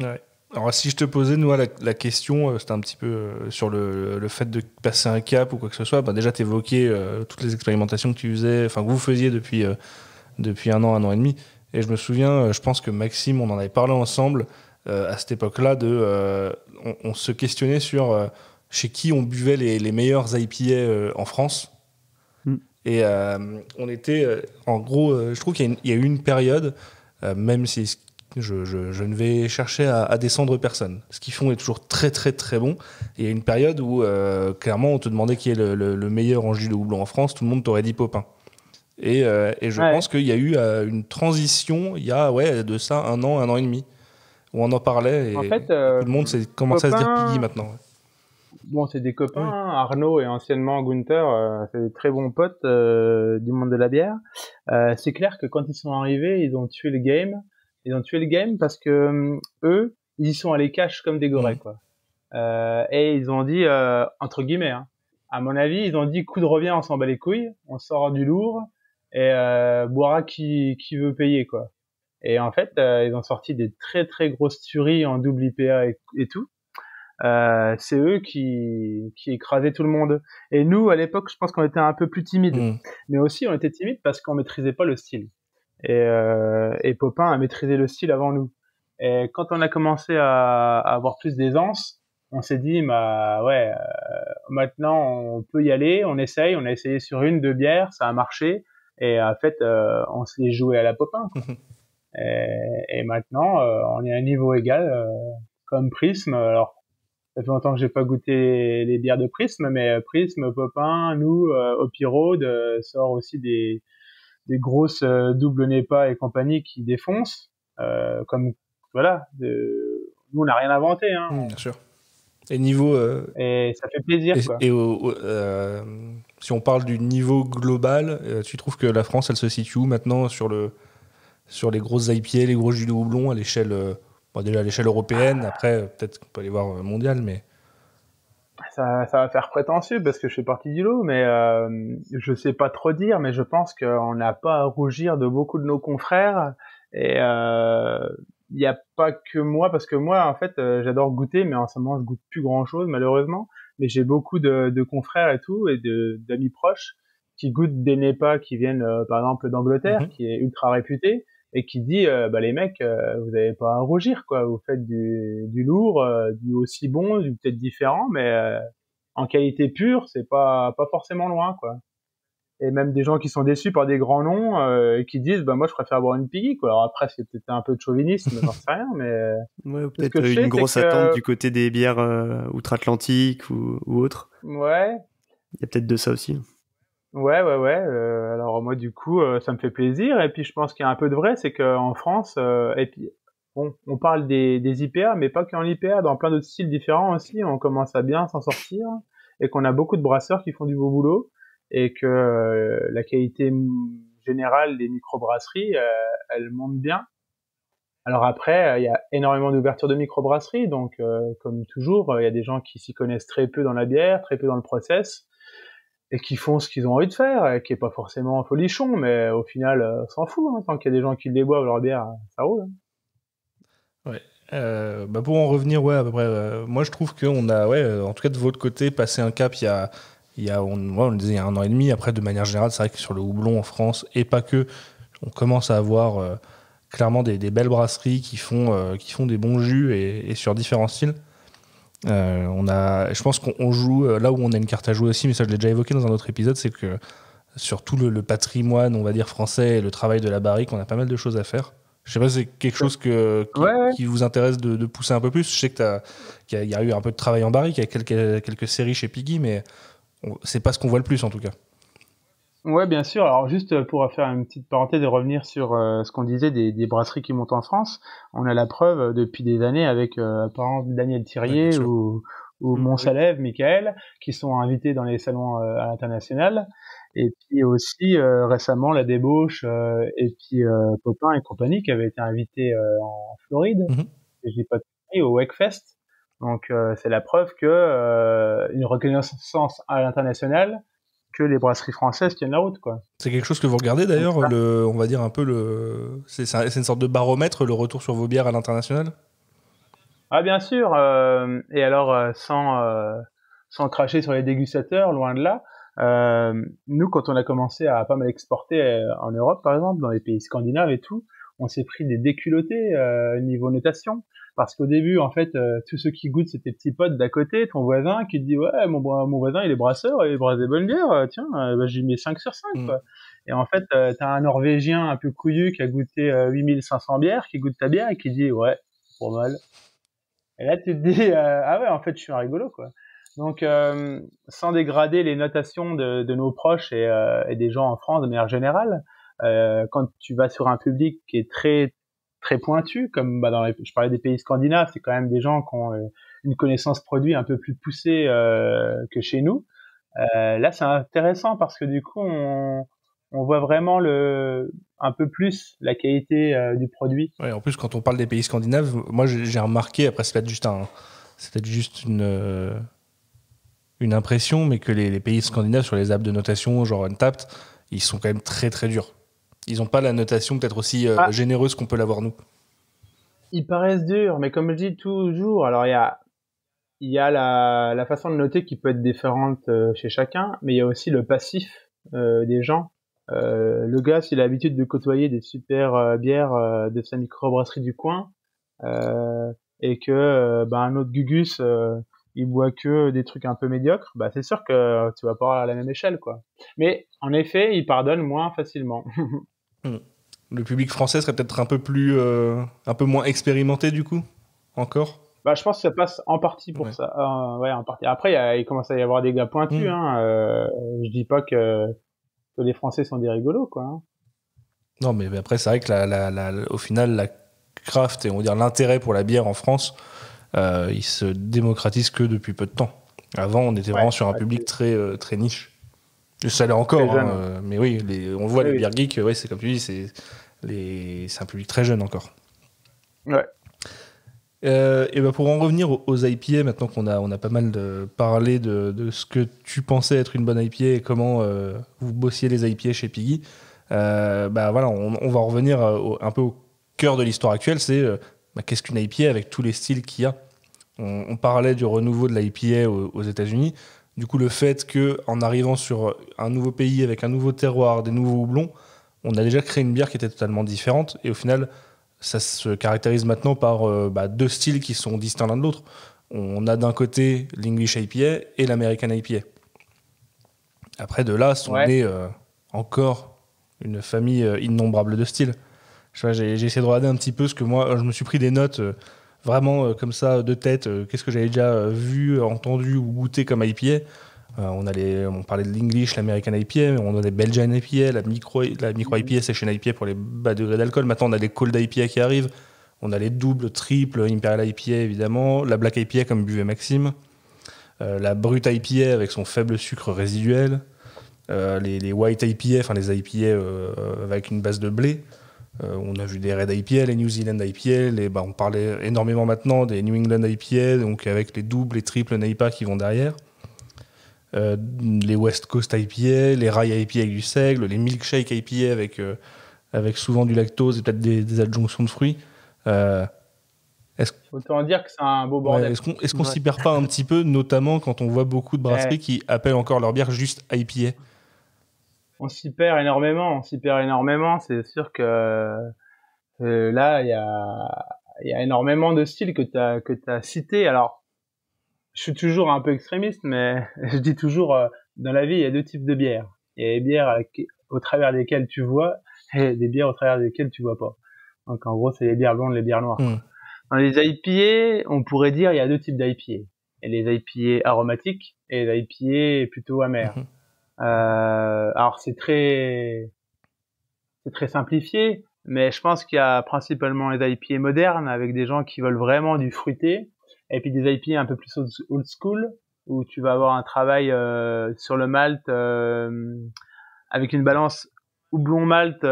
Ouais. Alors si je te posais, nous, la question, c'était un petit peu sur le fait de passer un cap ou quoi que ce soit. Déjà, tu évoquais toutes les expérimentations que tu faisais, que vous faisiez depuis un an et demi. Et je me souviens, je pense que Maxime, on en avait parlé ensemble à cette époque-là, on se questionnait sur chez qui on buvait les meilleurs IPA en France. Et on était, en gros, je trouve qu'il y a eu une période, même si je ne vais chercher à descendre personne. Ce qu'ils font est toujours très très très bon. Et il y a une période où clairement on te demandait qui est le meilleur en jus de houblon en France, tout le monde t'aurait dit Popin. Et je pense qu'il y a eu une transition il y a de ça un an et demi, où on en parlait et en fait, tout le monde s'est commencé à se dire Piggy maintenant. Bon, c'est des copains, hein. Arnaud et anciennement Gunther, c'est des très bons potes du monde de la bière. C'est clair que quand ils sont arrivés, ils ont tué le game. Ils ont tué le game parce que eux, ils y sont allés cash comme des gorées, quoi. Et ils ont dit, entre guillemets, hein, à mon avis, ils ont dit coup de revient, on s'en bat les couilles, on sort du lourd et boira qui veut payer, quoi. Et en fait, ils ont sorti des très très grosses tueries en double IPA et tout. C'est eux qui écrasaient tout le monde. Et nous, à l'époque, je pense qu'on était un peu plus timides. Mais aussi, on était timides parce qu'on maîtrisait pas le style. Et Popin a maîtrisé le style avant nous. Et quand on a commencé à avoir plus d'aisance, on s'est dit, bah ouais, maintenant on peut y aller, on essaye. On a essayé sur 1-2 bières, ça a marché. Et en fait, on s'est joué à la Popin, quoi. Et maintenant, on est à un niveau égal, comme Prism. Alors, ça fait longtemps que j'ai pas goûté les bières de Prism, mais Prism, Popin, nous, Hopi Road sort aussi des grosses double NEPA et compagnie qui défoncent. Comme voilà, nous on n'a rien inventé, hein. Bien sûr. Et niveau et ça fait plaisir, quoi. Et si on parle du niveau global, tu trouves que la France, elle se situe où maintenant sur les grosses IPA, les gros jus de houblon à l'échelle déjà à l'échelle européenne, après peut-être qu'on peut aller voir mondial, mais ça va faire prétentieux parce que je fais partie du lot, mais je sais pas trop dire, mais je pense qu'on n'a pas à rougir de beaucoup de nos confrères. Et il y a pas que moi, parce que moi en fait j'adore goûter, mais en ce moment je goûte plus grand chose malheureusement, mais j'ai beaucoup de confrères et tout, et d'amis proches qui goûtent des NEPA qui viennent par exemple d'Angleterre, qui est ultra réputé, et qui dit bah les mecs, vous avez pas à rougir, quoi, vous faites du lourd, du aussi bon, du peut-être différent, mais en qualité pure c'est pas forcément loin, quoi. Et même des gens qui sont déçus par des grands noms et qui disent bah moi je préfère avoir une Piggy, quoi. Alors après c'est peut-être un peu de chauvinisme, j'en sais rien, mais ouais, ou peut-être une grosse attente du côté des bières outre-Atlantique ou autres. Ouais, il y a peut-être de ça aussi. Ouais. Alors moi du coup ça me fait plaisir, et puis je pense qu'il y a un peu de vrai, c'est qu'en France et puis bon, on parle des IPA, mais pas qu'en IPA, dans plein d'autres styles différents aussi, on commence à bien s'en sortir, et qu'on a beaucoup de brasseurs qui font du beau boulot, et que la qualité générale des microbrasseries elle monte bien. Alors après il y a énormément d'ouverture de microbrasseries, donc comme toujours il y a des gens qui s'y connaissent très peu dans la bière, très peu dans le process, et qui font ce qu'ils ont envie de faire, et qui est pas forcément folichon, mais au final s'en fout, hein, tant qu'il y a des gens qui les boivent leur bière, ça roule, hein. Ouais. Bah pour en revenir, ouais, à peu près, moi je trouve qu'on a, en tout cas de votre côté, passé un cap on le disait, il y a 1 an et demi. Après, de manière générale, c'est vrai que sur le houblon en France, et pas que, on commence à avoir clairement des belles brasseries qui font des bons jus, et sur différents styles. Je pense qu'on joue là où on a une carte à jouer aussi, mais ça je l'ai déjà évoqué dans un autre épisode, c'est que sur tout le patrimoine, on va dire, français, et le travail de la barrique, on a pas mal de choses à faire. Je sais pas si c'est quelque chose qui vous intéresse de pousser un peu plus. Je sais qu'il y a eu un peu de travail en barrique, il y a quelques séries chez Piggy, mais c'est pas ce qu'on voit le plus en tout cas. Ouais, bien sûr. Alors juste pour faire une petite parenthèse et revenir sur ce qu'on disait des brasseries qui montent en France, on a la preuve depuis des années avec par exemple Daniel Thirier ou Montsalève, Michael, qui sont invités dans les salons à l'international. Et puis aussi récemment la Débauche et puis Popin et compagnie qui avaient été invités en Floride, je dis pas de conneries, au Wakefest. Donc c'est la preuve que une reconnaissance à l'international, que les brasseries françaises tiennent la route, quoi. C'est quelque chose que vous regardez d'ailleurs, on va dire un peu c'est une sorte de baromètre, le retour sur vos bières à l'international. Ah bien sûr, et alors sans cracher sur les dégustateurs, loin de là. Nous, quand on a commencé à pas mal exporter en Europe, par exemple, dans les pays scandinaves et tout, on s'est pris des déculottés niveau notation, parce qu'au début, en fait, tous ceux qui goûtent, c'est tes petits potes d'à côté, ton voisin qui te dit ouais, mon voisin il est brasseur, il brasse des bonnes bières, tiens, bah, je lui mets 5 sur 5, quoi. Et en fait, t'as un Norvégien un peu couillu qui a goûté 8500 bières, qui goûte ta bière et qui dit ouais, pas mal. Et là, tu te dis ah ouais, en fait, je suis un rigolo, quoi. Donc, sans dégrader les notations de nos proches et des gens en France de manière générale, quand tu vas sur un public qui est très très pointu, comme je parlais des pays scandinaves, c'est quand même des gens qui ont une connaissance produit un peu plus poussée que chez nous. Là, c'est intéressant parce que du coup, on voit vraiment un peu plus la qualité du produit. Ouais, en plus, quand on parle des pays scandinaves, moi j'ai remarqué, après c'est peut-être juste une impression, mais que les pays scandinaves sur les apps de notation, genre Untappd, ils sont quand même très très durs. Ils n'ont pas la notation peut-être aussi généreuse qu'on peut l'avoir nous. Ils paraissent durs, mais comme je dis toujours, alors il y a la façon de noter qui peut être différente chez chacun, mais il y a aussi le passif des gens. Le gars, s'il a l'habitude de côtoyer des super bières de sa microbrasserie du coin, et que un autre Gugus il boit que des trucs un peu médiocres, c'est sûr que tu vas pas avoir à la même échelle, quoi. Mais en effet, il pardonne moins facilement. Le public français serait peut-être un peu moins expérimenté du coup, encore. Je pense que ça passe en partie pour ça. Ouais, en partie. Après, il commence à y avoir des gars pointus. Je dis pas que les Français sont des rigolos, quoi. Hein. Non, mais après, c'est vrai que au final, la craft et on va dire l'intérêt pour la bière en France, il se démocratise que depuis peu de temps. Avant, on était vraiment sur un public très très niche. Ça l'est encore, mais oui, on voit les bières geeks, c'est comme tu dis, c'est un public très jeune encore. Ouais. Et pour en revenir aux IPA, maintenant qu'on a pas mal parlé de ce que tu pensais être une bonne IPA et comment vous bossiez les IPA chez Piggy, voilà, on va revenir un peu au cœur de l'histoire actuelle, c'est qu'est-ce qu'une IPA avec tous les styles qu'il y a. On parlait du renouveau de l'IPA aux États-Unis. Du coup, le fait qu'en arrivant sur un nouveau pays avec un nouveau terroir, des nouveaux houblons, on a déjà créé une bière qui était totalement différente. Et au final, ça se caractérise maintenant par deux styles qui sont distincts l'un de l'autre. On a d'un côté l'English IPA et l'American IPA. Après, de là, sont nés encore une famille innombrable de styles. J'ai essayé de regarder un petit peu ce que moi, je me suis pris des notes vraiment comme ça de tête. Qu'est-ce que j'avais déjà vu, entendu ou goûté comme IPA. On parlait de l'English, l'American IPA, mais on a des Belgian IPA, la micro IPA, Session IPA pour les bas degrés d'alcool. Maintenant, on a les cold IPA qui arrivent. On a les doubles, triples, Imperial IPA évidemment, la Black IPA comme buvait Maxime, la Brut IPA avec son faible sucre résiduel, les White IPA, enfin les IPA avec une base de blé. On a vu des Red IPA, les New Zealand IPA, on parlait énormément maintenant des New England IPA, donc avec les doubles, les triples NEIPA qui vont derrière. Les West Coast IPA, les Rye IPA avec du seigle, les Milkshake IPA avec souvent du lactose et peut-être des adjonctions de fruits. Autant dire que c'est un beau bordel. Est-ce qu'on s'y perd pas un petit peu, notamment quand on voit beaucoup de brasseries qui appellent encore leur bière juste IPA? On s'y perd énormément. C'est sûr que là, il y a énormément de styles que t'as cités. Alors, je suis toujours un peu extrémiste, mais je dis toujours, dans la vie, il y a deux types de bières. Il y a les bières au travers desquelles tu vois, et des bières au travers desquelles tu vois pas. Donc, en gros, c'est les bières blondes, les bières noires. Dans les IPA, on pourrait dire il y a deux types d'IPA. Il y a les IPA aromatiques et les IPA plutôt amers. Alors, c'est très simplifié, mais je pense qu'il y a principalement les IPA modernes avec des gens qui veulent vraiment du fruité. Et puis des IPA un peu plus old school, où tu vas avoir un travail sur le malt avec une balance houblon-malt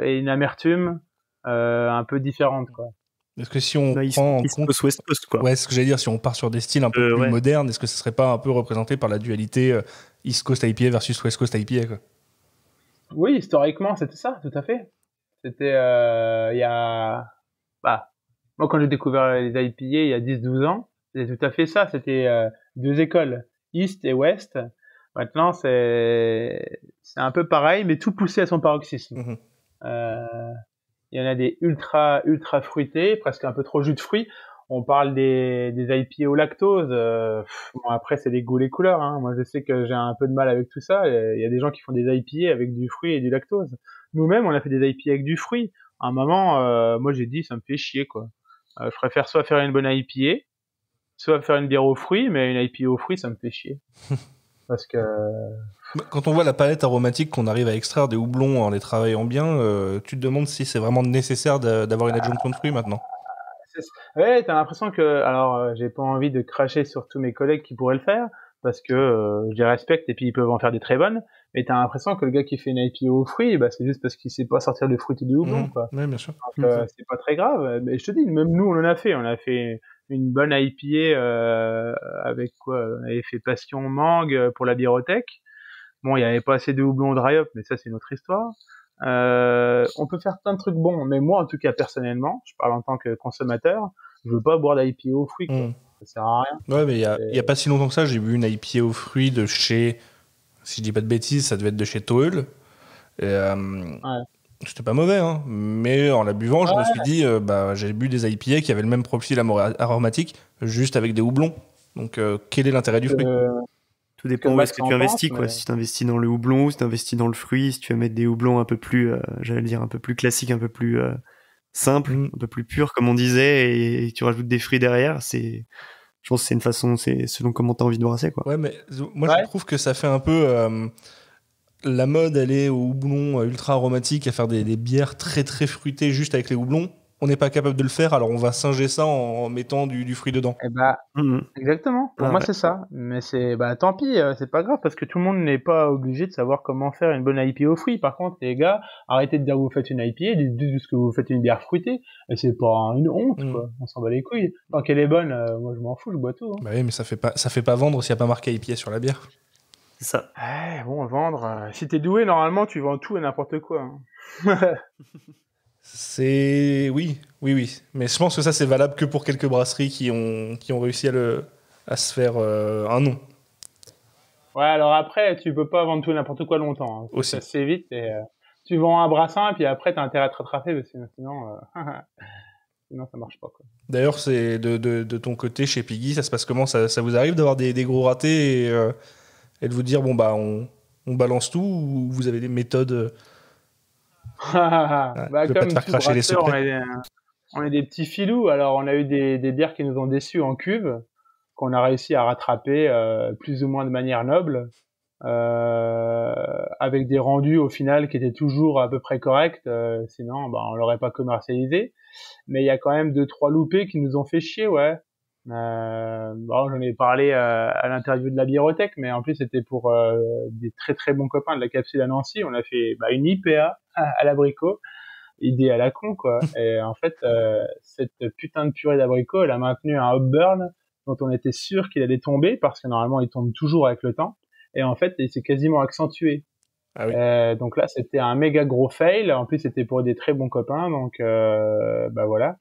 et une amertume un peu différente, quoi. Est-ce que si on prend en compte West Coast, quoi. Ouais, ce que j'allais dire, si on part sur des styles un peu plus modernes, est-ce que ce serait pas un peu représenté par la dualité East Coast IPA versus West Coast IPA, quoi? Oui, historiquement, c'était ça, tout à fait. C'était il y a moi, quand j'ai découvert les IPA il y a 10-12 ans, c'était tout à fait ça. C'était deux écoles, East et West. Maintenant, c'est un peu pareil, mais tout poussé à son paroxysme. Il y en a des ultra fruités, presque un peu trop jus de fruits. On parle des IPA au lactose. Après, c'est les goûts, les couleurs. Hein. Moi, je sais que j'ai un peu de mal avec tout ça. Il y a des gens qui font des IPA avec du fruit et du lactose. Nous-mêmes, on a fait des IPA avec du fruit. À un moment, moi, j'ai dit, ça me fait chier, quoi. Je préfère soit faire une bonne IPA, soit faire une bière aux fruits, mais une IPA aux fruits, ça me fait chier. Parce que... Quand on voit la palette aromatique qu'on arrive à extraire des houblons en les travaillant bien, tu te demandes si c'est vraiment nécessaire d'avoir une adjonction de fruits maintenant. Ouais, t'as l'impression que... Alors, j'ai pas envie de cracher sur tous mes collègues qui pourraient le faire, parce que je les respecte et puis ils peuvent en faire des très bonnes, mais t'as l'impression que le gars qui fait une IPA aux fruits, c'est juste parce qu'il sait pas sortir le fruit et du houblon, quoi. Ouais, bien sûr. Donc, c'est pas très grave. Mais je te dis, même nous, on en a fait. On a fait une bonne IPA avec quoi? On avait fait Passion Mangue pour la bibliothèque. Bon, il y avait pas assez de houblon dry hop, mais ça c'est une autre histoire. On peut faire plein de trucs bons, mais moi en tout cas personnellement, je parle en tant que consommateur, je veux pas boire d'IPA aux fruits, quoi. Ça sert à rien. Ouais, mais il y a pas si longtemps que ça, j'ai bu une IPA aux fruits de chez, si je dis pas de bêtises, ça devait être de chez Toeul. C'était pas mauvais, hein, mais en la buvant, je me suis dit, j'ai bu des IPA qui avaient le même profil aromatique, juste avec des houblons. Donc, quel est l'intérêt du fruit? Tout dépend où est-ce que tu investis, quoi. Si tu investis dans le houblon, si tu investis dans le fruit, si tu veux mettre des houblons un peu plus, un peu plus classiques, un peu plus simples, un peu plus purs, comme on disait, et tu rajoutes des fruits derrière, je pense que c'est une façon, c'est selon comment tu as envie de brasser, quoi. Ouais, mais moi, je trouve que ça fait un peu... la mode, elle est au houblon ultra aromatique, à faire des bières très très fruitées juste avec les houblons. On n'est pas capable de le faire, alors on va singer ça en mettant du fruit dedans. Exactement. Pour moi, c'est ça. Mais tant pis, c'est pas grave parce que tout le monde n'est pas obligé de savoir comment faire une bonne IPA aux fruits. Par contre, les gars, arrêtez de dire que vous faites une IPA, dites que vous faites une bière fruitée. Et c'est pas une honte, quoi. On s'en bat les couilles. Tant qu'elle est bonne, moi je m'en fous, je bois tout. Bah oui, mais ça fait pas vendre s'il n'y a pas marqué IPA sur la bière. C'est ça. Bon, vendre. Si t'es doué, normalement, tu vends tout et n'importe quoi. Oui. Mais je pense que ça, c'est valable que pour quelques brasseries qui ont réussi à se faire un nom. Ouais, alors après, tu peux pas vendre tout et n'importe quoi longtemps. Hein. Aussi. Ça se fait vite et tu vends un brassin et puis après, t'as intérêt à te rattraper parce que sinon ça marche pas, quoi. D'ailleurs, c'est de ton côté, chez Piggy, ça se passe comment? Ça vous arrive d'avoir des gros ratés et de vous dire, on balance tout, ou vous avez des méthodes Je vais pas te faire cracher les secrets. On est des petits filous, alors on a eu des bières qui nous ont déçus en cuve, qu'on a réussi à rattraper plus ou moins de manière noble, avec des rendus au final qui étaient toujours à peu près corrects, sinon on l'aurait pas commercialisé. Mais il y a quand même 2-3 loupés qui nous ont fait chier, ouais. J'en ai parlé à l'interview de la biérothèque, mais en plus c'était pour des très très bons copains de la capsule à Nancy. On a fait une IPA à l'abricot, idée à la con, quoi. Et en fait, cette putain de purée d'abricot, elle a maintenu un hop burn dont on était sûr qu'il allait tomber, parce que normalement il tombe toujours avec le temps. Et en fait, il s'est quasiment accentué. Ah oui. Donc là, c'était un méga gros fail. En plus, c'était pour des très bons copains, donc voilà.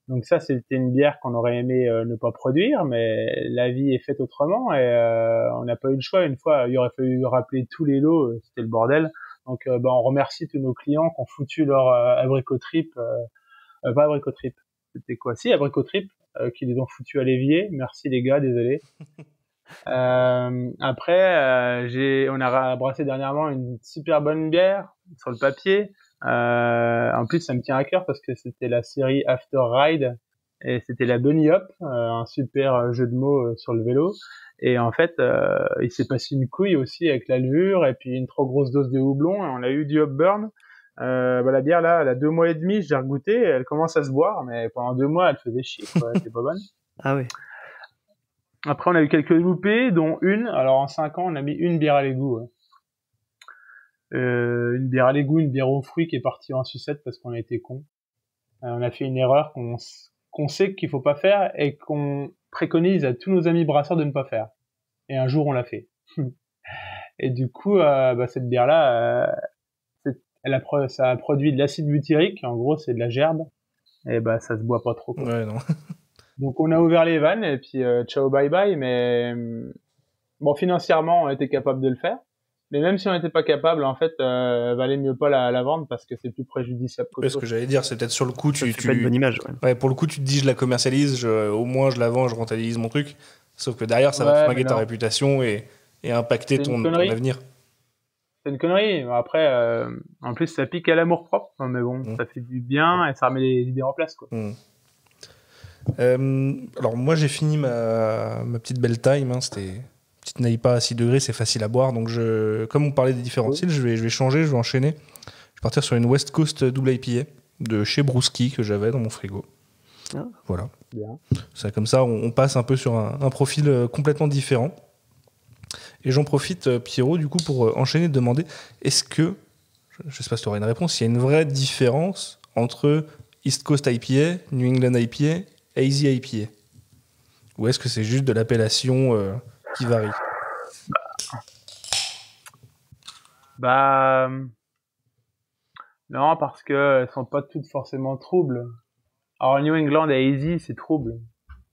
Donc ça, c'était une bière qu'on aurait aimé ne pas produire, mais la vie est faite autrement et on n'a pas eu le choix. Une fois, il aurait fallu rappeler tous les lots, c'était le bordel. Donc on remercie tous nos clients qui ont foutu leur abricot trip, pas abricot trip, c'était quoi? Si, abricot trip, qui les ont foutus à l'évier. Merci les gars, désolé. Après, on a brassé dernièrement une super bonne bière sur le papier. En plus, ça me tient à cœur parce que c'était la série After Ride et c'était la Bunny Hop, un super jeu de mots sur le vélo. Et en fait, il s'est passé une couille aussi avec la levure et puis une trop grosse dose de houblon et on a eu du hop burn. La bière là, elle a 2 mois et demi, j'ai regoûté, elle commence à se boire, mais pendant 2 mois, elle faisait chier, quoi. Elle était pas bonne. Ah ouais. Après, on a eu quelques loupés, dont une. Alors, en 5 ans, on a mis une bière à l'égout. Ouais. Une bière à l'égout, une bière aux fruits qui est partie en sucette parce qu'on a été cons. On a fait une erreur qu'on sait qu'il faut pas faire et qu'on préconise à tous nos amis brasseurs de ne pas faire. Et un jour, on l'a fait. Et du coup, cette bière-là, ça a produit de l'acide butyrique. En gros, c'est de la gerbe. Et ça se boit pas trop, quoi. Ouais, non. Donc on a ouvert les vannes et puis ciao bye bye, mais bon, financièrement on était capable de le faire, mais même si on n'était pas capable, en fait valait mieux pas la vendre parce que c'est plus préjudiciable qu'autre chose. Ce que j'allais dire, c'est peut-être sur le coup tu pas de bonne image, ouais, pour le coup tu te dis je la commercialise, au moins je la vends, je rentabilise mon truc, sauf que derrière ça va flinguer ta réputation et impacter ton avenir. C'est une connerie. Après en plus ça pique à l'amour propre, mais bon, ça fait du bien et ça remet les idées en place, quoi. Alors moi j'ai fini ma petite belle time, hein, c'était une petite Naipa à 6 degrés, c'est facile à boire, donc comme on parlait des différents styles, je vais changer, je vais enchaîner, je vais partir sur une West Coast double IPA de chez Brewski que j'avais dans mon frigo. Voilà. Bien. C'est comme ça, on passe un peu sur un profil complètement différent. Et j'en profite, Pierrot, du coup, pour enchaîner et te demander, est-ce que, je sais pas si tu auras une réponse, il y a une vraie différence entre East Coast IPA, New England IPA, Hazy IPA, ou est-ce que c'est juste de l'appellation qui varie? Bah, non, parce que elles sont pas toutes forcément troubles. Alors, New England et Easy, c'est trouble,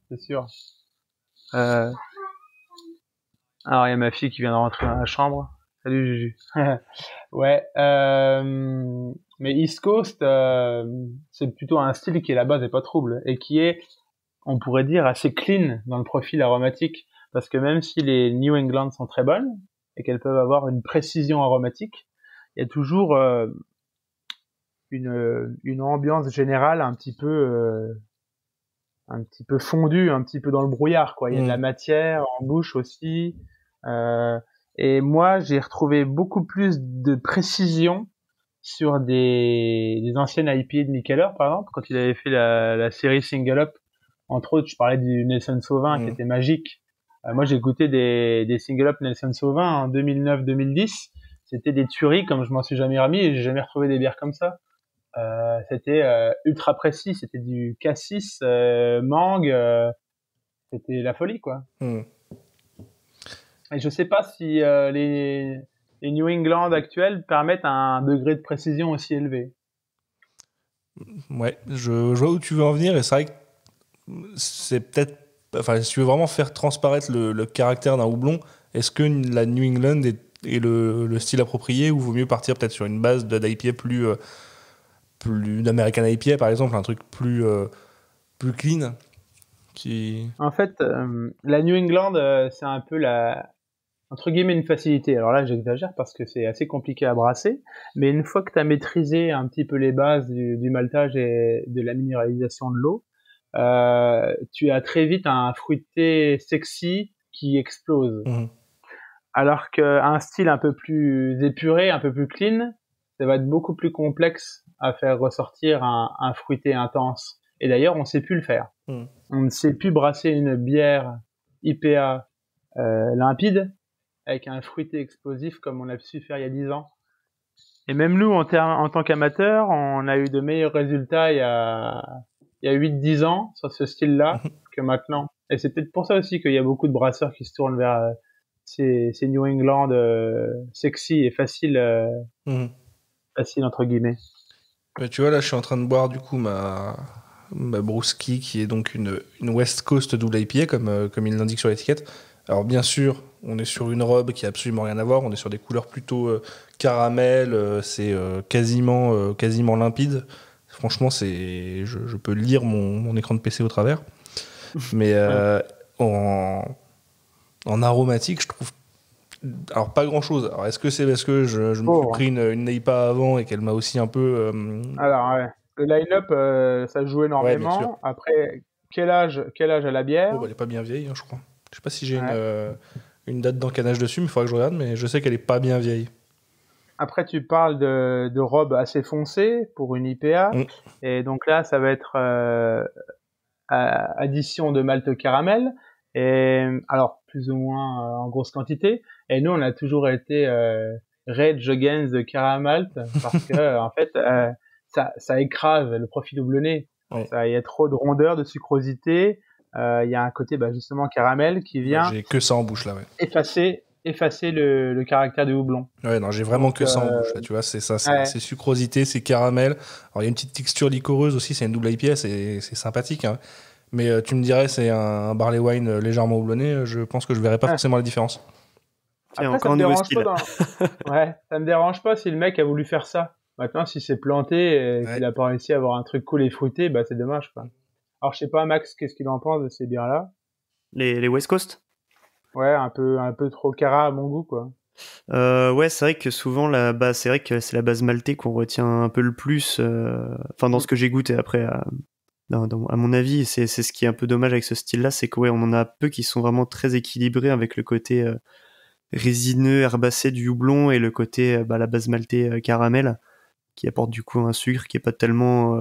c'est sûr. Euh, alors, il y a ma fille qui vient de rentrer dans la chambre. Salut, Juju. Ouais, mais East Coast, c'est plutôt un style qui, à la base, est pas trouble et qui est, on pourrait dire, assez clean dans le profil aromatique. Parce que même si les New England sont très bonnes et qu'elles peuvent avoir une précision aromatique, il y a toujours une ambiance générale un petit peu fondue, un petit peu dans le brouillard, quoi. Il y a de la matière en bouche aussi. Et moi, j'ai retrouvé beaucoup plus de précision sur des anciennes IPA de Mikkeller, par exemple, quand il avait fait la série Single Up. Entre autres, je parlais du Nelson Sauvin qui était magique. Moi, j'ai goûté des Single Up Nelson Sauvin en 2009-2010. C'était des tueries comme je m'en suis jamais remis et j'ai jamais retrouvé des bières comme ça. C'était ultra précis, c'était du cassis, mangue, c'était la folie, quoi. Et je sais pas si les New England actuels permettent un degré de précision aussi élevé. Ouais, je vois où tu veux en venir et c'est vrai que c'est peut-être... Enfin, si tu veux vraiment faire transparaître le caractère d'un houblon, est-ce que la New England est le style approprié ou vaut mieux partir peut-être sur une base d'IPA plus d'American IPA par exemple, un truc plus clean qui... En fait, la New England, c'est un peu entre guillemets une facilité. Alors là, j'exagère parce que c'est assez compliqué à brasser, mais une fois que tu as maîtrisé un petit peu les bases du maltage et de la minéralisation de l'eau, tu as très vite un fruité sexy qui explose. Alors qu'un style un peu plus épuré, un peu plus clean, ça va être beaucoup plus complexe à faire ressortir un fruité intense. Et d'ailleurs, on sait plus le faire. On ne sait plus brasser une bière IPA limpide avec un fruité explosif comme on a su faire il y a 10 ans. Et même nous, en tant qu'amateurs, on a eu de meilleurs résultats il y a 8-10 ans sur ce style-là que maintenant. Et c'est peut-être pour ça aussi qu'il y a beaucoup de brasseurs qui se tournent vers ces New England sexy et facile entre guillemets. Bah, tu vois, là, je suis en train de boire du coup ma Brewski, qui est donc une West Coast double IPA, comme il l'indique sur l'étiquette. Alors, bien sûr, on est sur une robe qui a absolument rien à voir. On est sur des couleurs plutôt caramel. C'est quasiment limpide. Franchement, je peux lire mon écran de PC au travers. Mais en aromatique, je trouve... Alors, pas grand-chose. Alors, est-ce que c'est parce que je me suis pris une IPA avant et qu'elle m'a aussi un peu... Alors, ouais. Le line-up, ça joue énormément. Ouais, après, quel âge a la bière? Elle est pas bien vieille, hein, je crois. Je sais pas si j'ai une date d'encanage dessus, mais il faudrait que je regarde, mais je sais qu'elle est pas bien vieille. Après, tu parles de robe assez foncée pour une IPA. Et donc là, ça va être addition de malt caramel. Et alors, plus ou moins en grosse quantité. Et nous, on a toujours été Rage Against the Caramel parce que, en fait, ça écrase le profil houblonné. Il y a trop de rondeur, de sucrosité. Il y a un côté justement caramel qui vient j'ai que ça en bouche là, effacer le caractère du houblon. Ouais, non, j'ai vraiment que ça en bouche là, tu vois, c'est ça, c'est sucrosité, c'est caramel. Alors il y a une petite texture liquoreuse aussi, c'est une double IPA, c'est sympathique, hein. Mais tu me dirais c'est un barley wine légèrement houblonné, je pense que je verrais pas forcément la différence. Tiens, après, encore un nouveau style. Ça me dérange pas si le mec a voulu faire ça. Maintenant, si c'est planté et qu'il a pas réussi à avoir un truc cool et fruité, c'est dommage, quoi. Alors, je sais pas, Max, qu'est-ce qu'il en pense de ces bières-là? Les West Coast? Ouais, un peu trop cara à mon goût, quoi. Ouais, c'est vrai que souvent c'est vrai que c'est la base maltée qu'on retient un peu le plus. Enfin, dans ce que j'ai goûté après, à mon avis, c'est ce qui est un peu dommage avec ce style-là, c'est que on en a peu qui sont vraiment très équilibrés avec le côté résineux, herbacé du houblon et le côté la base maltée caramel qui apporte du coup un sucre qui est pas tellement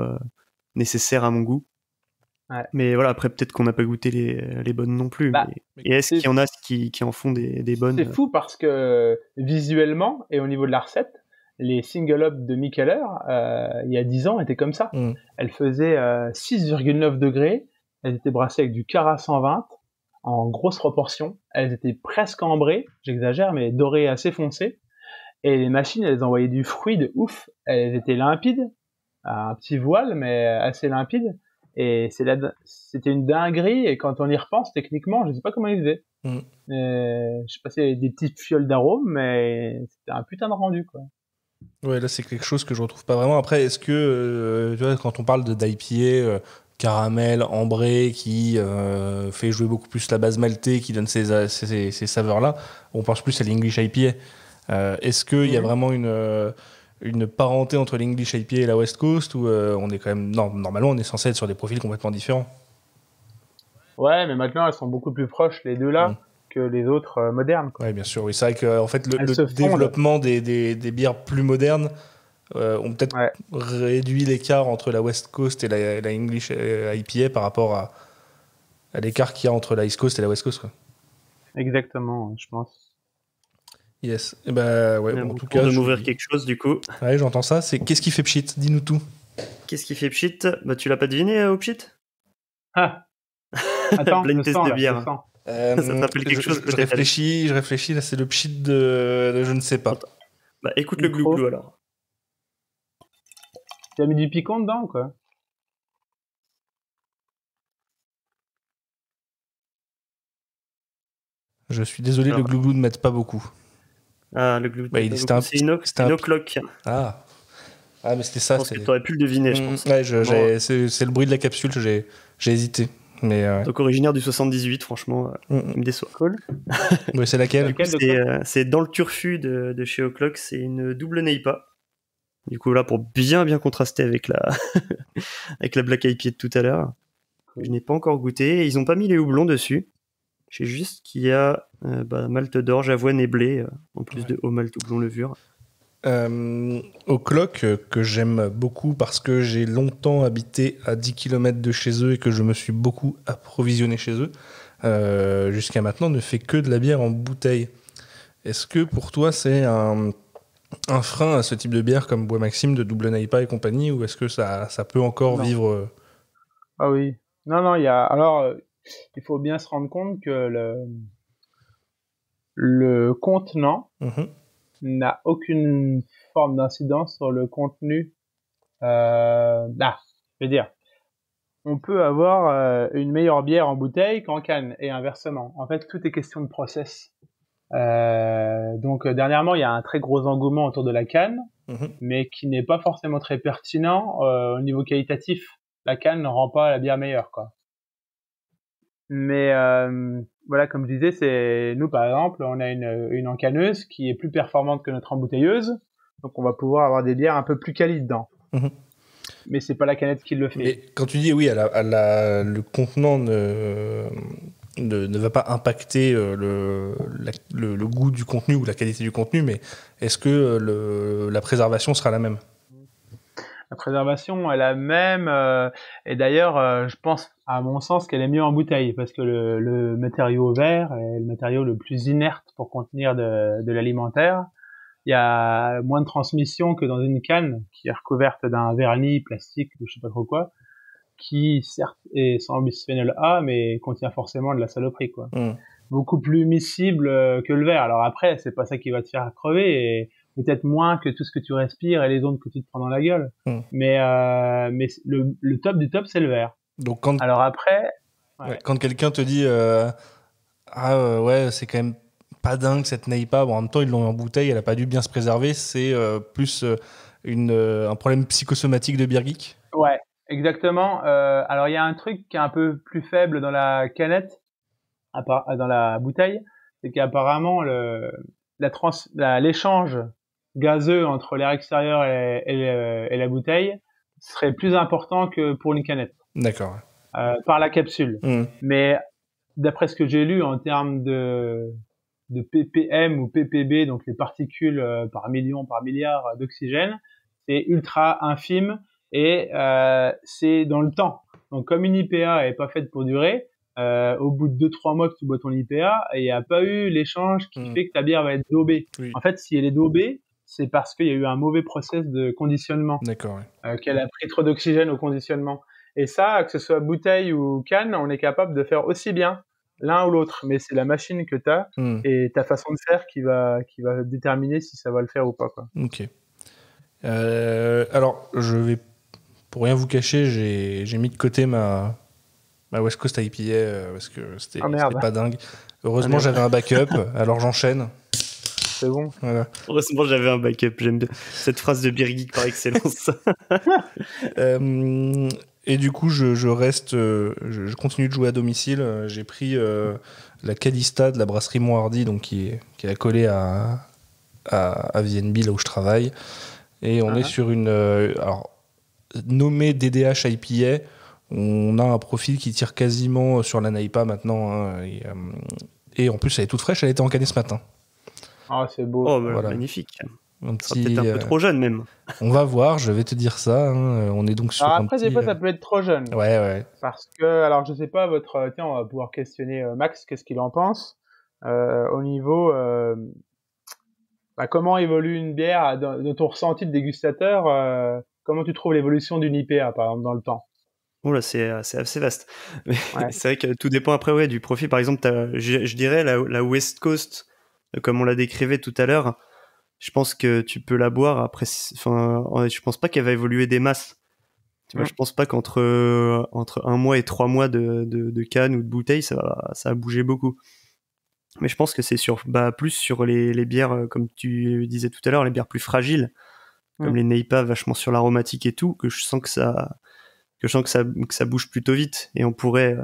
nécessaire à mon goût. Ouais. Mais voilà, après peut-être qu'on n'a pas goûté les bonnes non plus. Et est-ce qu'il y en a qui en font des bonnes? C'est fou parce que visuellement et au niveau de la recette, les single up de Mikkeller, il y a 10 ans, étaient comme ça. Elles faisaient 6,9 degrés. Elles étaient brassées avec du Cara 120 en grosse proportion. Elles étaient presque ambrées, j'exagère, mais dorées assez foncées. Et les machines, elles envoyaient du fruit de ouf. Elles étaient limpides, un petit voile, mais assez limpide. Et c'était une dinguerie. Et quand on y repense, techniquement, je sais pas comment ils faisaient. Je sais pas s'il y avait des petites fioles d'arôme, mais c'était un putain de rendu, quoi. Ouais, là, c'est quelque chose que je retrouve pas vraiment. Après, est-ce que, tu vois, quand on parle d'IPA, caramel, ambré, qui fait jouer beaucoup plus la base maltée, qui donne ces saveurs-là, on pense plus à l'English IPA. Est-ce qu'il y a vraiment une parenté entre l'English IPA et la West Coast, ou on est quand même... Non, normalement, on est censé être sur des profils complètement différents. Ouais, mais maintenant, elles sont beaucoup plus proches, les deux là, que les autres modernes, quoi. Oui, bien sûr. Oui. C'est vrai que en fait, le se développement des bières plus modernes ont peut-être réduit l'écart entre la West Coast et la English IPA par rapport à l'écart qu'il y a entre la East Coast et la West Coast, quoi. Exactement, je pense. Yes. Et ben, ouais, En tout cas, de m'ouvrir quelque chose, du coup. Ouais, j'entends ça. C'est qu'est-ce qui fait pchit? Dis-nous tout. Qu'est-ce qui fait pchit? Bah, tu l'as pas deviné, au pchit? Ah. Attends, blind le test sang, de là, bière. le sang. Ça te rappelle quelque chose, je réfléchis, là, c'est le pchit de je ne sais pas. Attends. Bah, écoute le glouglou, alors. Tu as mis du piquant dedans, quoi? Je suis désolé, Alors. le glouglou ne m'aide pas beaucoup. Ah, le glouglou. Bah, c'est une o'clock. Ah, mais c'était ça. Je pense que tu aurais pu le deviner, je pense. Ouais, c'est le bruit de la capsule, j'ai hésité. Mais, Donc originaire du 78, franchement, il me déçoit. Cool. Ouais, c'est laquelle? C'est dans le turfu de chez O'Clock, c'est une double Neipa. Du coup, là, pour bien contraster avec la, avec la Black IPA de tout à l'heure. Je n'ai pas encore goûté. Ils n'ont pas mis les houblons dessus. Je sais juste qu'il y a malt d'orge, avoine et blé, en plus de haut malt, houblon, levure. O'Clock, que j'aime beaucoup parce que j'ai longtemps habité à 10 km de chez eux et que je me suis beaucoup approvisionné chez eux, jusqu'à maintenant ne fait que de la bière en bouteille. Est-ce que pour toi c'est un frein à ce type de bière comme Bois Maxime, de Double Naipa et compagnie, ou est-ce que ça peut encore vivre? Ah oui. Non, alors, il faut bien se rendre compte que le contenant n'a aucune forme d'incidence sur le contenu. Je veux dire, on peut avoir une meilleure bière en bouteille qu'en canne, et inversement. En fait, tout est question de process. Donc dernièrement, il y a un très gros engouement autour de la canne, mais qui n'est pas forcément très pertinent au niveau qualitatif. La canne ne rend pas la bière meilleure, quoi. Mais voilà, comme je disais, c'est nous par exemple, on a une encanneuse qui est plus performante que notre embouteilleuse, donc on va pouvoir avoir des bières un peu plus quali dedans. Mais c'est pas la canette qui le fait. Mais quand tu dis oui, le contenant ne va pas impacter le goût du contenu ou la qualité du contenu, mais est-ce que la préservation sera la même? La préservation est la même, et d'ailleurs, je pense, à mon sens, qu'elle est mieux en bouteille, parce que le matériau vert est le matériau le plus inerte pour contenir de l'alimentaire. Il y a moins de transmission que dans une canne qui est recouverte d'un vernis plastique ou je sais pas trop quoi, qui certes est sans bisphénol A, mais contient forcément de la saloperie, quoi. Beaucoup plus miscible que le verre. Alors après, c'est pas ça qui va te faire crever, et peut-être moins que tout ce que tu respires et les ondes que tu te prends dans la gueule. Mais le top du top, c'est le verre. Donc alors après, quand quelqu'un te dit ouais, c'est quand même pas dingue cette Neipa, bon, en même temps ils l'ont en bouteille, elle a pas dû bien se préserver, c'est plus un problème psychosomatique de Beer Geek? Ouais, exactement. Alors il y a un truc qui est un peu plus faible dans la canette, dans la bouteille, c'est qu'apparemment l'échange gazeux entre l'air extérieur et la bouteille serait plus important que pour une canette. D'accord. Par la capsule. Mais d'après ce que j'ai lu en termes de ppm ou ppb, donc les particules par million, par milliard d'oxygène, c'est ultra infime, et c'est dans le temps. Donc comme une IPA est pas faite pour durer, au bout de 2-3 mois que tu bois ton IPA, il n'y a pas eu l'échange qui fait que ta bière va être daubée. En fait, si elle est daubée, c'est parce qu'il y a eu un mauvais process de conditionnement. D'accord. Qu'elle a pris trop d'oxygène au conditionnement. Et ça, que ce soit bouteille ou canne, on est capable de faire aussi bien. l'un ou l'autre, mais c'est la machine que tu as et ta façon de faire qui va déterminer si ça va le faire ou pas, quoi. Ok. Alors, pour rien vous cacher, j'ai mis de côté ma West Coast IPA parce que c'était pas dingue. Heureusement, j'avais un backup, alors j'enchaîne. C'est bon. Voilà. Heureusement, j'avais un backup. J'aime bien cette phrase de Beer Geek par excellence. Et du coup, je continue de jouer à domicile. J'ai pris la Calista de la brasserie Monthardy, donc qui est accolée à VNB, là où je travaille. Et on est sur une nommée DDH IPA. On a un profil qui tire quasiment sur la Naipa maintenant. Hein, et en plus, elle est toute fraîche. Elle était encannée ce matin. Ah, c'est beau. Oh, voilà. Magnifique. C'est peut-être un peu trop jeune même. On va voir, je vais te dire ça. Hein. On est donc sur après, des fois, ça peut être trop jeune. Ouais. Parce que, alors, je sais pas, tiens, on va pouvoir questionner Max, qu'est-ce qu'il en pense au niveau... comment évolue une bière de ton ressenti de dégustateur comment tu trouves l'évolution d'une IPA, par exemple, dans le temps? Là, c'est assez vaste. Mais c'est vrai que tout dépend après du profil. Par exemple, je dirais la West Coast, comme on la décrivait tout à l'heure, je pense que tu peux la boire après. Enfin, je pense pas qu'elle va évoluer des masses. Tu vois, je pense pas qu'entre 1 mois et 3 mois de canne ou de bouteille, ça a bougé beaucoup. Mais je pense que c'est plus sur les bières, comme tu disais tout à l'heure, les bières plus fragiles, comme les Neipa, vachement sur l'aromatique et tout, que je sens que ça bouge plutôt vite. Et on pourrait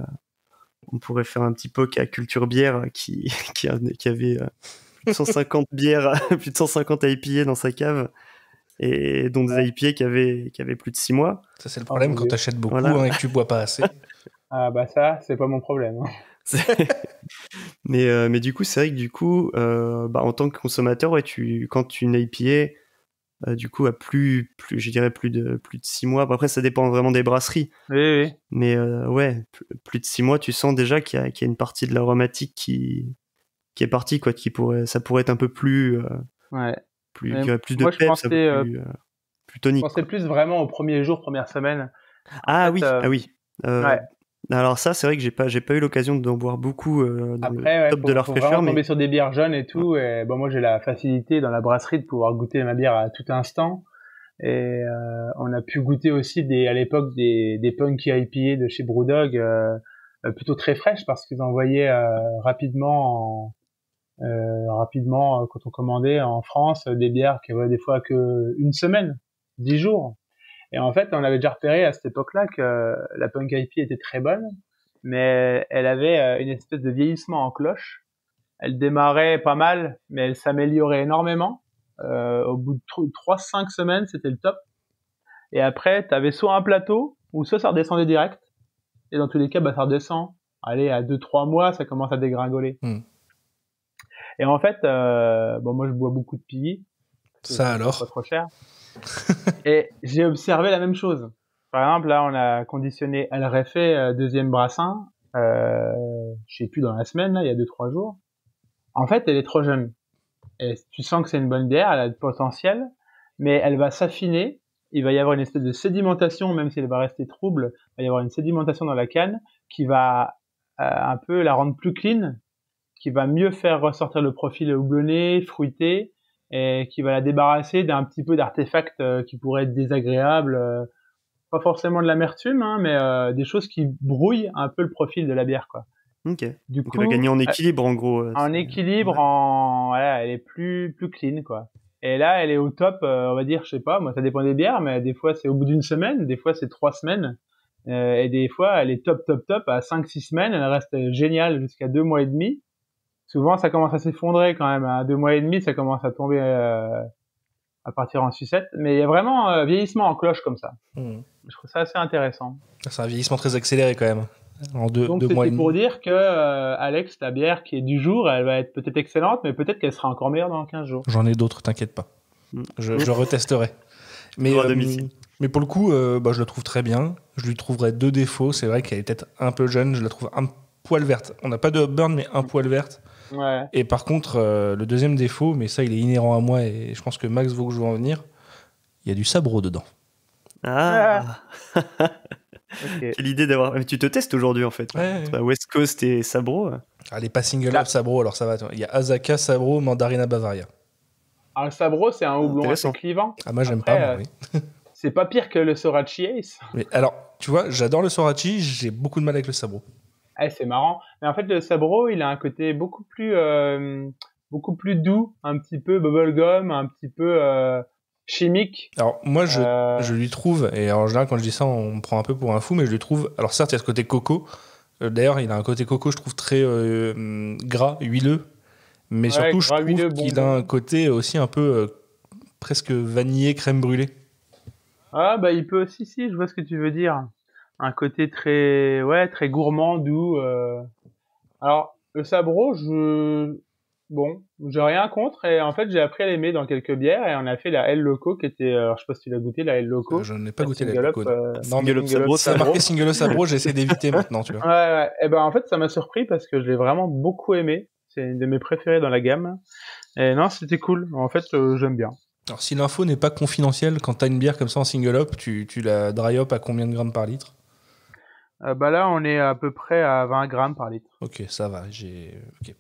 faire un petit POC à Culture Bière qui avait plus de 150 bières, plus de 150 IPA dans sa cave, et dont des IPA qui avaient plus de 6 mois. Ça, c'est le problème quand t'achètes beaucoup et que tu bois pas assez. Ah ça, c'est pas mon problème. Mais du coup, c'est vrai que en tant que consommateur, quand une IPA du coup a plus je dirais plus de 6 mois. Après, ça dépend vraiment des brasseries. Oui. Mais plus de 6 mois, tu sens déjà qu'il y a une partie de l'aromatique qui est partie, quoi, ça pourrait être un peu plus plus de peps, plus tonique. Je pensais plus vraiment au premier jour, première semaine. Oui. Alors ça, c'est vrai que j'ai pas eu l'occasion d'en boire beaucoup dans le top de leur fraîcheur. Vraiment tomber sur des bières jeunes et tout. Et moi, j'ai la facilité dans la brasserie de pouvoir goûter ma bière à tout instant. Et on a pu goûter aussi à l'époque des Punky IPA de chez Brewdog, plutôt très fraîches parce qu'ils envoyaient rapidement quand on commandait en France des bières qui avaient des fois que une semaine, 10 jours. Et en fait, on avait déjà repéré à cette époque-là que la Punk IPA était très bonne, mais elle avait une espèce de vieillissement en cloche. Elle démarrait pas mal, mais elle s'améliorait énormément. Au bout de 3-5 semaines, c'était le top. Et après, t'avais soit un plateau, ou soit ça redescendait direct. Et dans tous les cas, ça redescend. Allez, à 2-3 mois, ça commence à dégringoler. Et en fait, moi, je bois beaucoup de pilly. Ça alors? Pas trop cher. Et j'ai observé la même chose. Par exemple, là, on a conditionné El Refe, deuxième brassin, je sais plus, dans la semaine, là, il y a 2-3 jours. En fait, elle est trop jeune. Et tu sens que c'est une bonne bière, elle a du potentiel, mais elle va s'affiner. Il va y avoir une espèce de sédimentation, même si elle va rester trouble, il va y avoir une sédimentation dans la canne qui va un peu la rendre plus clean, qui va mieux faire ressortir le profil houblonné, fruité, et qui va la débarrasser d'un petit peu d'artefacts qui pourraient être désagréables, pas forcément de l'amertume, mais des choses qui brouillent un peu le profil de la bière, quoi. Ok. Du coup, elle va gagner en équilibre, en gros. En équilibre, elle est plus clean, quoi. Et là, elle est au top, on va dire, je sais pas, moi, ça dépend des bières, mais des fois, c'est au bout d'une semaine, des fois, c'est 3 semaines, et des fois, elle est top, à 5-6 semaines, elle reste géniale jusqu'à 2 mois et demi. Souvent, ça commence à s'effondrer quand même. À 2 mois et demi, ça commence à tomber, à partir en sucette. Mais il y a vraiment vieillissement en cloche comme ça. Je trouve ça assez intéressant. C'est un vieillissement très accéléré quand même. En deux mois et demi. Donc, c'était pour dire que, Alex, ta bière qui est du jour, elle va être peut-être excellente, mais peut-être qu'elle sera encore meilleure dans 15 jours. J'en ai d'autres, t'inquiète pas. Je retesterai. Mais pour le coup, je la trouve très bien. Je lui trouverais 2 défauts. C'est vrai qu'elle est peut-être un peu jeune. Je la trouve un poil verte. On n'a pas de hop burn, mais un poil verte. Ouais. Et par contre, le deuxième défaut, mais ça, il est inhérent à moi et je pense que Max veut que je veux en venir, il y a du sabro dedans. Ah. Ok. Quelle idée d'avoir. Tu te testes aujourd'hui en fait. Ouais. Entre West Coast et Sabro. Allez, pas single Là. up Sabro, alors ça va. Il y a Azaka, Sabro, Mandarina Bavaria. Alors, le Sabro, c'est un houblon assez Intéressant. clivant. Ah, moi, j'aime Après, pas, moi, oui. C'est pas pire que le Sorachi Ace. Mais alors, tu vois, j'adore le Sorachi, j'ai beaucoup de mal avec le Sabro. C'est marrant. Mais en fait, le Sabro, il a un côté beaucoup plus doux, un petit peu bubblegum, un petit peu chimique. Alors, moi, je lui trouve, et en général, quand je dis ça, on me prend un peu pour un fou, mais je lui trouve. Alors, certes, il y a ce côté coco. D'ailleurs, il a un côté coco, je trouve, très gras, huileux. Mais Ouais, surtout, je gras, trouve huileux, qu'il bonbon. a un côté aussi un peu presque vanillé, crème brûlée. Ah, bah, il peut aussi, si, je vois ce que tu veux dire. Un côté très gourmand, doux. Alors, le Sabro, j'ai rien contre, et en fait, j'ai appris à l'aimer dans quelques bières, et on a fait la L Loco, qui était, alors, je sais pas si tu l'as goûté, la L Loco. Je n'ai pas goûté la Single up, coco. Non, Single mais up Sabro, ça a marqué single up Sabro, j'essaie d'éviter maintenant, tu vois. Ouais. Et ben, en fait, ça m'a surpris parce que je l'ai vraiment beaucoup aimé. C'est une de mes préférées dans la gamme. Et non, c'était cool. En fait, j'aime bien. Alors, si l'info n'est pas confidentielle, quand t'as une bière comme ça en single up, tu la dry up à combien de grammes par litre? Bah là, on est à peu près à 20 grammes par litre. Ok, ça va. Ok.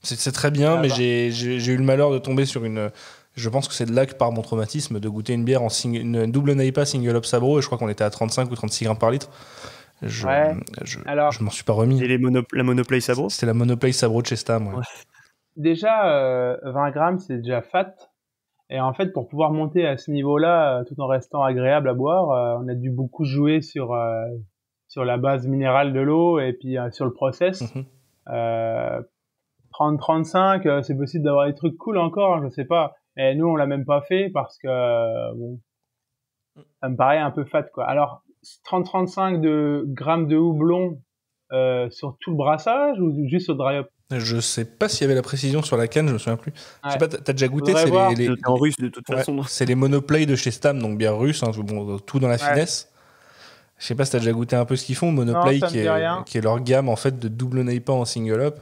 C'est très bien, Ça mais va. j'ai eu le malheur de tomber sur une. Je pense que c'est de là que part mon traumatisme, de goûter une bière en une double Naipa single up Sabro, et je crois qu'on était à 35 ou 36 grammes par litre. Alors- je m'en suis pas remis. Et la monoplay Sabro. C'était la monoplay Sabro de chez Stam. Ouais. Ouais. Déjà, 20 grammes, c'est déjà fat. Et en fait, pour pouvoir monter à ce niveau-là, tout en restant agréable à boire, on a dû beaucoup jouer sur la base minérale de l'eau et puis sur le process. Mhm. 30-35, c'est possible d'avoir des trucs cool encore, hein, je sais pas. Mais nous, on l'a même pas fait parce que bon, ça me paraît un peu fat, quoi. Alors, 30-35 de grammes de houblon sur tout le brassage ou juste sur le dry up? Je sais pas s'il y avait la précision sur la canne, je me souviens plus. Je sais pas, t'as déjà goûté? Faudrait C'est voir. les, C'est en russe de toute ouais, façon. c'est les monoplays de chez Stam, donc bière russe, hein, tout dans la finesse. Je sais pas si t'as déjà goûté un peu ce qu'ils font. Monoplay, Non, ça me dit rien. qui est leur gamme en fait de double Naipa en single up.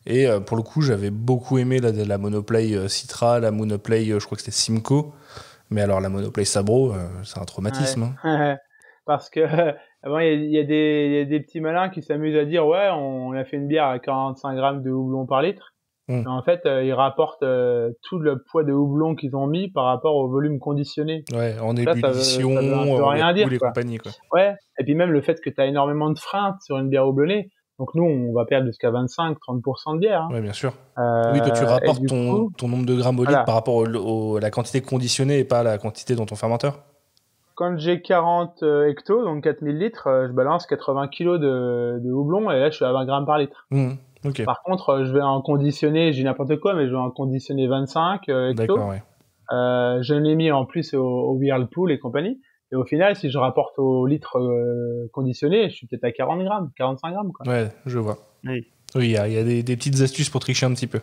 Et pour le coup, j'avais beaucoup aimé la monoplay Citra, la monoplay, je crois que c'était Simcoe. Mais alors la monoplay Sabro, c'est un traumatisme. Hein. Parce que bon, il y a des petits malins qui s'amusent à dire ouais, on a fait une bière à 45 grammes de houblon par litre. Mais en fait, ils rapportent tout le poids de houblon qu'ils ont mis par rapport au volume conditionné. Ouais, en Là, ébullition, ça veut rien dire, les quoi. compagnies, quoi. Ouais. Et puis même le fait que tu as énormément de frein sur une bière houblonnée. Donc nous, on va perdre jusqu'à 25-30% de bière. Hein. Ouais, bien sûr. Oui, toi, tu rapportes ton nombre de grammes au litre voilà. par rapport à la quantité conditionnée et pas à la quantité dans ton fermenteur. Quand j'ai 40 hectos, donc 4000 litres, je balance 80 kilos de houblon et là, je suis à 20 grammes par litre. Okay. Par contre, je vais en conditionner, j'ai n'importe quoi, mais je vais en conditionner 25 hectos. D'accord, ouais. Je l'ai mis en plus au Whirlpool et compagnie. Et au final, si je rapporte au litre conditionné, je suis peut-être à 40 grammes, 45 grammes, quoi. Ouais, je vois. Oui, il y a des petites astuces pour tricher un petit peu.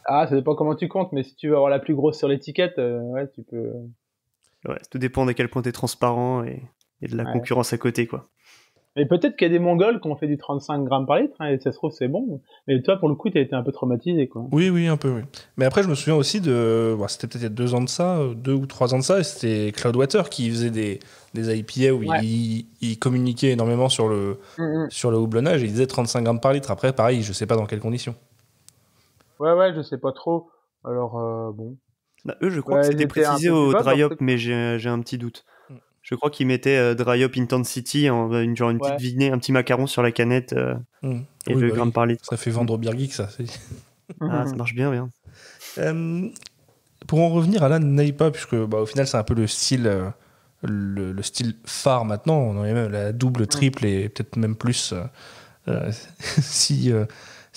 Ah, ça dépend comment tu comptes, mais si tu veux avoir la plus grosse sur l'étiquette, ouais, tu peux... Ouais, tout dépend de quel point t'es transparent et de la concurrence à côté, quoi. Mais peut-être qu'il y a des Mongols qui ont fait du 35 grammes par litre, hein, et ça se trouve, c'est bon. Mais toi, pour le coup, t'as été un peu traumatisé, quoi. Oui, un peu, oui. Mais après, je me souviens aussi c'était peut-être il y a 2 ans de ça, 2 ou 3 ans de ça, et c'était Cloudwater qui faisait des IPA où il communiquait énormément sur le houblonnage, et il disait 35 grammes par litre. Après, pareil, je sais pas dans quelles conditions. Ouais, je sais pas trop. Alors, bon. Bah, eux, je crois que c'était précisé au dry up, mais j'ai un petit doute. Je crois qu'ils mettaient dry up intensity, une petite vinée, un petit macaron sur la canette et 2 grammes par litre. Ça fait vendre au Beer Geek, ça. Ah, ça marche bien. Pour en revenir à la Naipa, puisque au final c'est un peu le style, le style phare maintenant, on en est même la double, triple et peut-être même plus si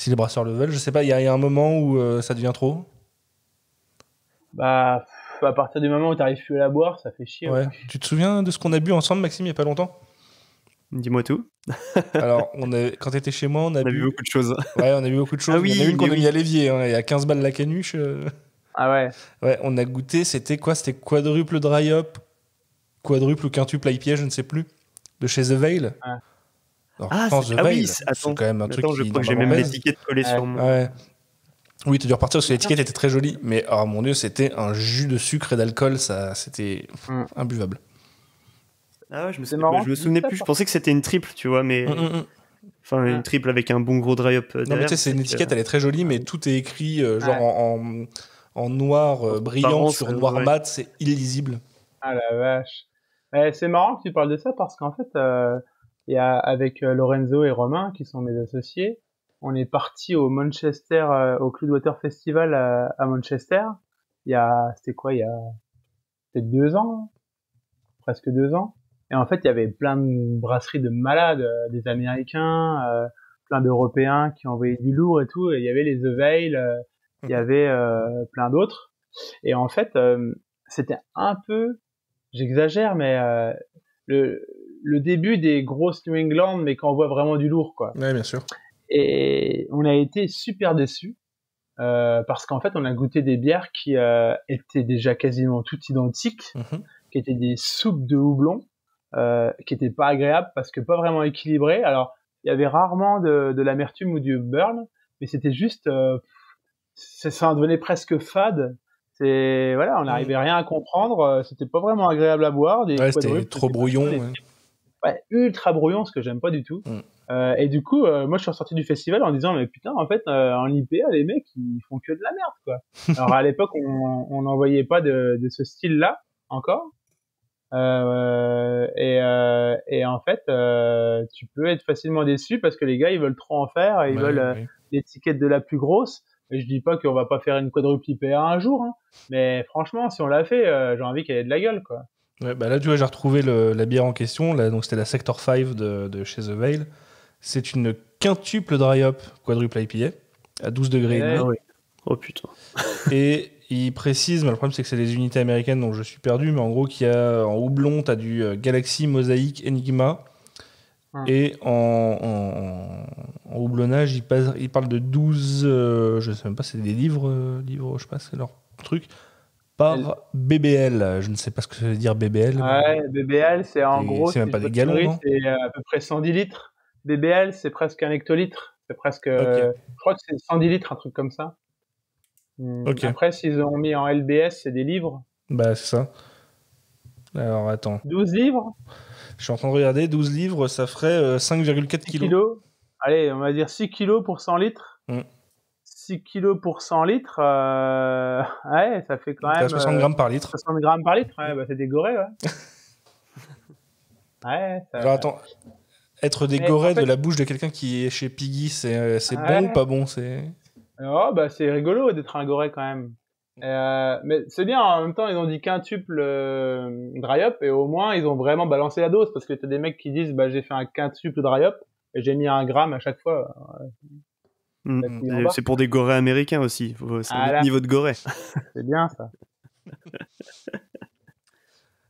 les brasseurs le veulent. Je sais pas, il y a un moment où ça devient trop. Bah, à partir du moment où t'arrives plus à la boire, ça fait chier. Ouais. Tu te souviens de ce qu'on a bu ensemble, Maxime, il y a pas longtemps? Dis-moi tout. Alors, quand t'étais chez moi, on a bu beaucoup de choses. Ouais, on a bu beaucoup de choses. Ah oui, il y en a une qu'on a mis à l'évier, hein, il y a 15 balles la canuche. Ah ouais. Ouais, on a goûté, c'était quoi? C'était quadruple dry up, quadruple ou quintuple IPA, je ne sais plus, de chez The Veil. Ouais. Alors, je pense The Veil, c'est quand même un truc je qui crois que j'ai même l'étiquette collée sur moi. Ouais. Oui, t'as dû repartir parce que l'étiquette était très jolie, mais oh mon dieu, c'était un jus de sucre et d'alcool, ça, c'était imbuvable. Ah ouais, je C'est marrant, me tu dis souvenais ça, plus. Je parce pensais que c'était une triple, tu vois, mais enfin une triple avec un bon gros dry up derrière. Non, mais tu sais, c'est une étiquette, elle est très jolie, mais tout est écrit genre en noir brillant transparence, sur noir ouais. mat, c'est illisible. Ah la vache. C'est marrant que tu parles de ça parce qu'en fait, il y a avec Lorenzo et Romain qui sont mes associés, on est parti au Manchester, au Cloudwater Festival à Manchester. C'était quoi, il y a peut-être 2 ans, presque 2 ans. Et en fait, il y avait plein de brasseries de malades, des Américains, plein d'Européens qui envoyaient du lourd et tout. Et il y avait les The Veil, il y avait plein d'autres. Et en fait, c'était un peu, j'exagère, mais le début des grosses New England, mais quand on voit vraiment du lourd, quoi. Ouais, bien sûr. Et on a été super déçus parce qu'en fait, on a goûté des bières qui étaient déjà quasiment toutes identiques, qui étaient des soupes de houblon, qui étaient pas agréables parce que pas vraiment équilibrées. Alors, il y avait rarement de l'amertume ou du burn, mais c'était juste, ça en devenait presque fade. Voilà, on n'arrivait rien à comprendre. C'était pas vraiment agréable à boire. Des Ouais, c'était quadruples, trop brouillon. Ouais, ultra brouillon, ce que j'aime pas du tout. Et du coup, moi, je suis ressorti du festival en disant, mais putain, en fait, en IPA, les mecs, ils font que de la merde, quoi. Alors, à l'époque, on n'en voyait pas de ce style-là, encore. Et en fait, tu peux être facilement déçu parce que les gars, ils veulent trop en faire et ils veulent l'étiquette de la plus grosse. Et je dis pas qu'on va pas faire une quadruple IPA un jour, hein, mais franchement, si on l'a fait, j'ai envie qu'elle ait de la gueule, quoi. Ouais, bah là, tu vois, j'ai retrouvé la bière en question. Là, donc, c'était la Sector 5 de chez The Veil. C'est une quintuple dry hop quadruple IPA à 12 degrés. Ouais. Ah ouais. Oh putain. Et il précise, mais le problème c'est que c'est des unités américaines donc je suis perdu, mais en gros qu'il y a en houblon, t'as du Galaxy, Mosaic, Enigma. Et en houblonnage, il parle de 12, je sais même pas, c'est des livres, je sais pas, c'est leur truc, par BBL. Je ne sais pas ce que ça veut dire BBL. Ouais, BBL, c'est en gros, c'est même si pas je des me gallons, trompe, non ? c'est à peu près 110 litres. BBL, c'est presque un hectolitre. C'est presque, Ok. je crois que c'est 110 litres, un truc comme ça. Ok. Après, s'ils ont mis en LBS, c'est des livres. Bah, c'est ça. Alors, attends. 12 livres, Je suis en train de regarder. 12 livres, ça ferait 5,4 6 kilos. kilos. Allez, on va dire 6 kilos pour 100 litres. 6 kilos pour 100 litres, ouais, ça fait quand même 60 grammes par litre. 60 grammes par litre. Ouais, bah, c'est dégoré, ouais. Ouais, ça... Alors, attends. Être dégoré de la bouche de quelqu'un qui est chez Piggy, c'est bon ou pas bon, Oh, bah, c'est rigolo d'être un goré quand même. Mais c'est bien, en même temps, ils ont dit quintuple dry up et au moins, ils ont vraiment balancé la dose parce que t'as des mecs qui disent, bah, j'ai fait un quintuple dry up et j'ai mis 1 gramme à chaque fois. C'est pour des gorés américains aussi. C'est un autre niveau de goré. C'est bien ça.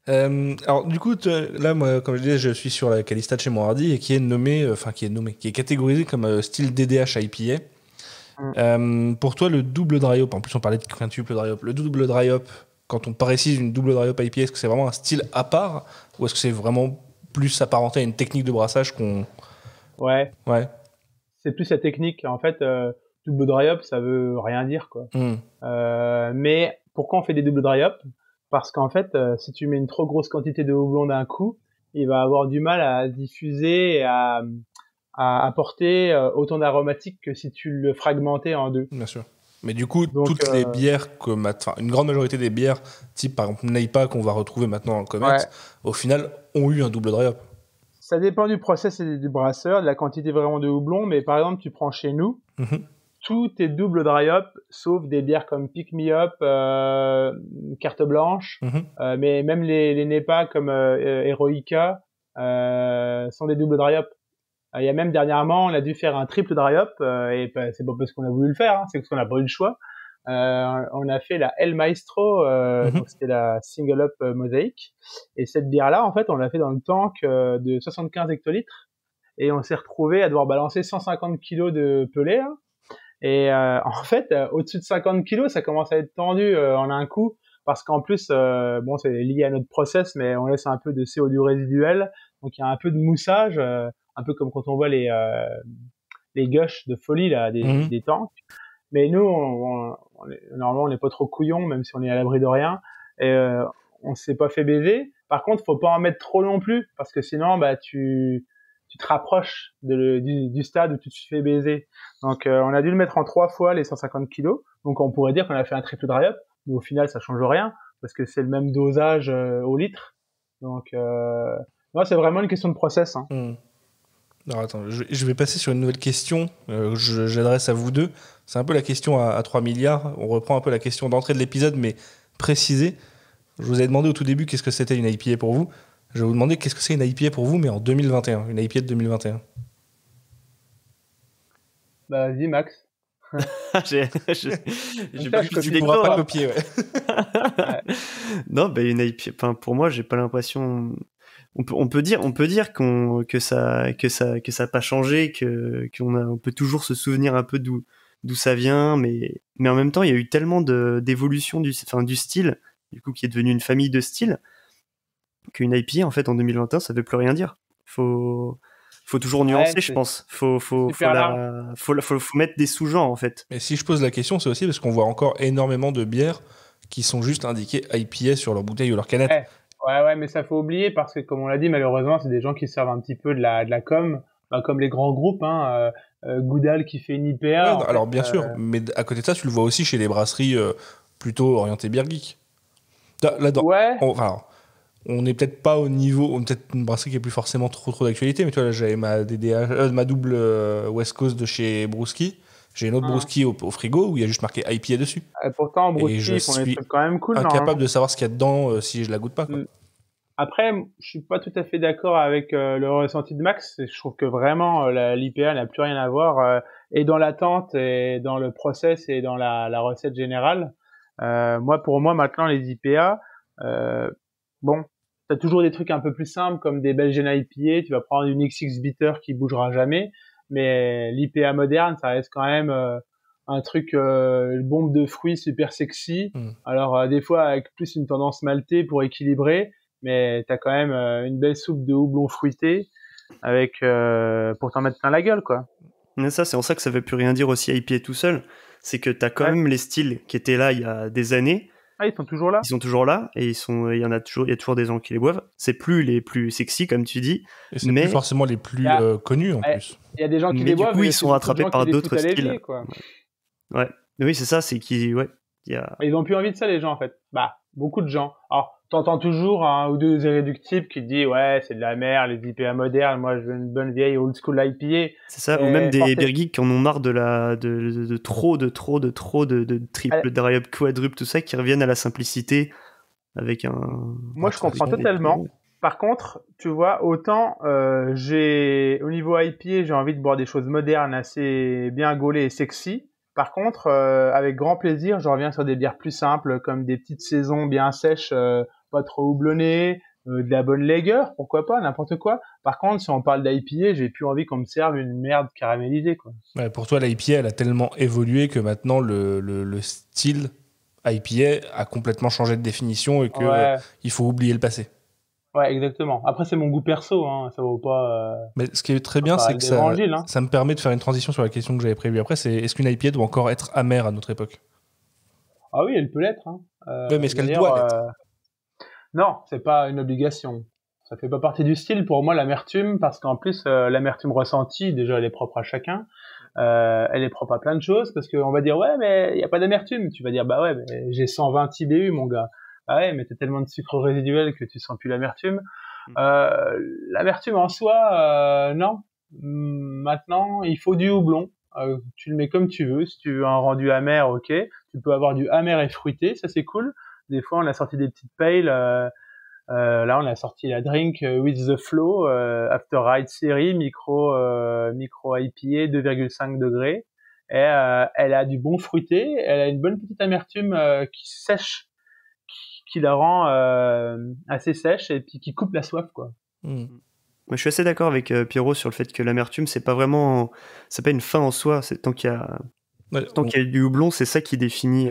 Alors du coup, là, moi, comme je disais, je suis sur la Calista de chez Morardi et qui est catégorisé comme style DDH IPA. Pour toi, le double dry hop, en plus on parlait de quintuple dry hop, le double dry hop, quand on précise une double dry hop IPA, est-ce que c'est vraiment un style à part ou est-ce que c'est vraiment plus apparenté à une technique de brassage qu'on... Ouais. C'est plus la technique. En fait, double dry hop, ça veut rien dire, quoi. Mais pourquoi on fait des double dry hop ? Parce qu'en fait, si tu mets une trop grosse quantité de houblon d'un coup, il va avoir du mal à diffuser et à apporter autant d'aromatiques que si tu le fragmentais en deux. Bien sûr. Mais du coup, toutes les bières, une grande majorité des bières, type par exemple Naipa qu'on va retrouver maintenant dans le Comet, au final, ont eu un double dry hop. Ça dépend du process et du brasseur, de la quantité vraiment de houblon, mais par exemple, tu prends chez nous, tout est double dry hop, sauf des bières comme Pick Me Up, Carte Blanche, mais même les NEPA comme Heroica sont des double dry hop. Il y a même dernièrement, on a dû faire un triple dry hop, et c'est pas parce qu'on a voulu le faire, hein, c'est parce qu'on n'a pas eu le choix. On a fait la El Maestro, donc c'était la single up Mosaic, et cette bière-là, en fait, on l'a fait dans le tank de 75 hectolitres, et on s'est retrouvé à devoir balancer 150 kilos de pelé, hein. Et en fait, au-dessus de 50 kilos, ça commence à être tendu en un coup, parce qu'en plus, bon, c'est lié à notre process, mais on laisse un peu de CO2 résiduel, donc il y a un peu de moussage, un peu comme quand on voit les gushs de folie là des tanks. Mais nous, normalement, on n'est pas trop couillons, même si on est à l'abri de rien. Et on s'est pas fait baiser. Par contre, faut pas en mettre trop non plus, parce que sinon, bah, tu te rapproches du stade où tu te fais baiser. Donc, on a dû le mettre en 3 fois les 150 kilos. Donc, on pourrait dire qu'on a fait un triple dry up, mais au final, ça change rien, parce que c'est le même dosage au litre. Donc, non, c'est vraiment une question de process. Hein. Alors, attends, je vais passer sur une nouvelle question. J'adresse à vous deux. C'est un peu la question à 3 milliards. On reprend un peu la question d'entrée de l'épisode, mais précisée. Je vous ai demandé au tout début qu'est-ce que c'était une IPA pour vous. Je vais vous demander qu'est-ce que c'est une IPA pour vous, mais en 2021. Une IPA de 2021. Bah, vas-y, Max. j'ai pas plus Tu ne pourras pas copier, ouais. Ouais. Non, bah, une IPA, enfin, pour moi, j'ai pas l'impression. On peut dire que ça a pas changé, on peut toujours se souvenir un peu d'où ça vient, mais en même temps, il y a eu tellement d'évolution du style, du coup, qui est devenu une famille de styles, qu'une IPA, en fait, en 2021, ça veut plus rien dire. Faut toujours nuancer, je pense. Faut mettre des sous-genres, en fait. Mais si je pose la question, c'est aussi parce qu'on voit encore énormément de bières qui sont juste indiquées IPA sur leur bouteille ou leur canette. Ouais, mais ça faut oublier parce que, comme on l'a dit, malheureusement, c'est des gens qui servent un petit peu de la com, bah, comme les grands groupes, hein, Goudal qui fait une IPA. Ouais, alors, bien sûr, mais à côté de ça, tu le vois aussi chez les brasseries plutôt orientées bière geek. Ouais. On n'est peut-être pas au niveau, on est peut-être une brasserie qui est plus forcément trop d'actualité, mais tu vois, là, j'avais ma ma double West Coast de chez Brewski. J'ai une autre Brewski au frigo où il y a juste marqué IPA dessus. Et pourtant, Brewski, ils font des trucs quand même cool. Incapable de savoir ce qu'il y a dedans si je la goûte pas, quoi. Après, je suis pas tout à fait d'accord avec le ressenti de Max. Je trouve que vraiment l'IPA n'a plus rien à voir et dans l'attente et dans le process et dans la recette générale. Pour moi maintenant les IPA, bon, t'as toujours des trucs un peu plus simples comme des Belgian IPA. Tu vas prendre une XX Bitter qui bougera jamais, mais l'IPA moderne, ça reste quand même un truc bombe de fruits super sexy. Alors des fois avec plus une tendance maltée pour équilibrer. Mais t'as quand même une belle soupe de houblon fruité avec pour t'en mettre plein la gueule, quoi. Mais ça, c'est en ça que ça veut plus rien dire aussi IPA tout seul. C'est que t'as quand même les styles qui étaient là il y a des années. Ah, ils sont toujours là. Ils sont toujours là et il y a toujours des gens qui les boivent. C'est plus les plus sexy comme tu dis, et c'est plus forcément les plus connus en plus. Il y a des gens qui les boivent, du coup ils sont rattrapés par d'autres styles. Ouais. Oui, c'est ça, c'est qu'ils Ils ont plus envie de ça les gens en fait. Bah, beaucoup de gens. Alors t'entends toujours un ou deux irréductibles qui te disent ouais c'est de la merde les IPA modernes, moi je veux une bonne vieille old school IPA. C'est ça, ou même des beer geeks qui en ont marre de trop de triple dry up quadruple tout ça, qui reviennent à la simplicité avec un. Moi je comprends totalement. Par contre, tu vois, autant j'ai au niveau IPA j'ai envie de boire des choses modernes assez bien gaulées et sexy. Par contre, avec grand plaisir, je reviens sur des bières plus simples, comme des petites saisons bien sèches, pas trop houblonnées, de la bonne lager, pourquoi pas, n'importe quoi. Par contre, si on parle d'IPA, j'ai plus envie qu'on me serve une merde caramélisée, quoi. Ouais, pour toi, l'IPA, elle a tellement évolué que maintenant, le style IPA a complètement changé de définition et que il faut oublier le passé. Ouais, exactement. Après, c'est mon goût perso, hein. Ça vaut pas. Mais ce qui est très bien, c'est que ça me permet de faire une transition sur la question que j'avais prévue après. C'est est-ce qu'une IPA doit encore être amère à notre époque ? Ah oui, elle peut l'être. Hein. Ouais, mais est-ce qu'elle doit l'être ? Non, c'est pas une obligation. Ça fait pas partie du style pour moi l'amertume, parce qu'en plus l'amertume ressentie, déjà, elle est propre à chacun. Elle est propre à plein de choses, parce qu'on va dire ouais, mais il y a pas d'amertume. Tu vas dire bah ouais, mais j'ai 120 IBU, mon gars. Ah ouais, mais t'as tellement de sucre résiduel que tu sens plus l'amertume. L'amertume en soi, non. Maintenant, il faut du houblon. Tu le mets comme tu veux. Si tu veux un rendu amer, ok. Tu peux avoir du amer et fruité, ça c'est cool. Des fois, on a sorti des petites pales. Là, on a sorti la drink with the flow After Ride Series micro IPA 2,5 degrés. Et elle a du bon fruité. Elle a une bonne petite amertume qui sèche, qui la rend assez sèche et puis qui coupe la soif, quoi. Moi, je suis assez d'accord avec Pierrot sur le fait que l'amertume, c'est pas une fin en soi. C'est tant qu'il y a du houblon, c'est ça qui définit.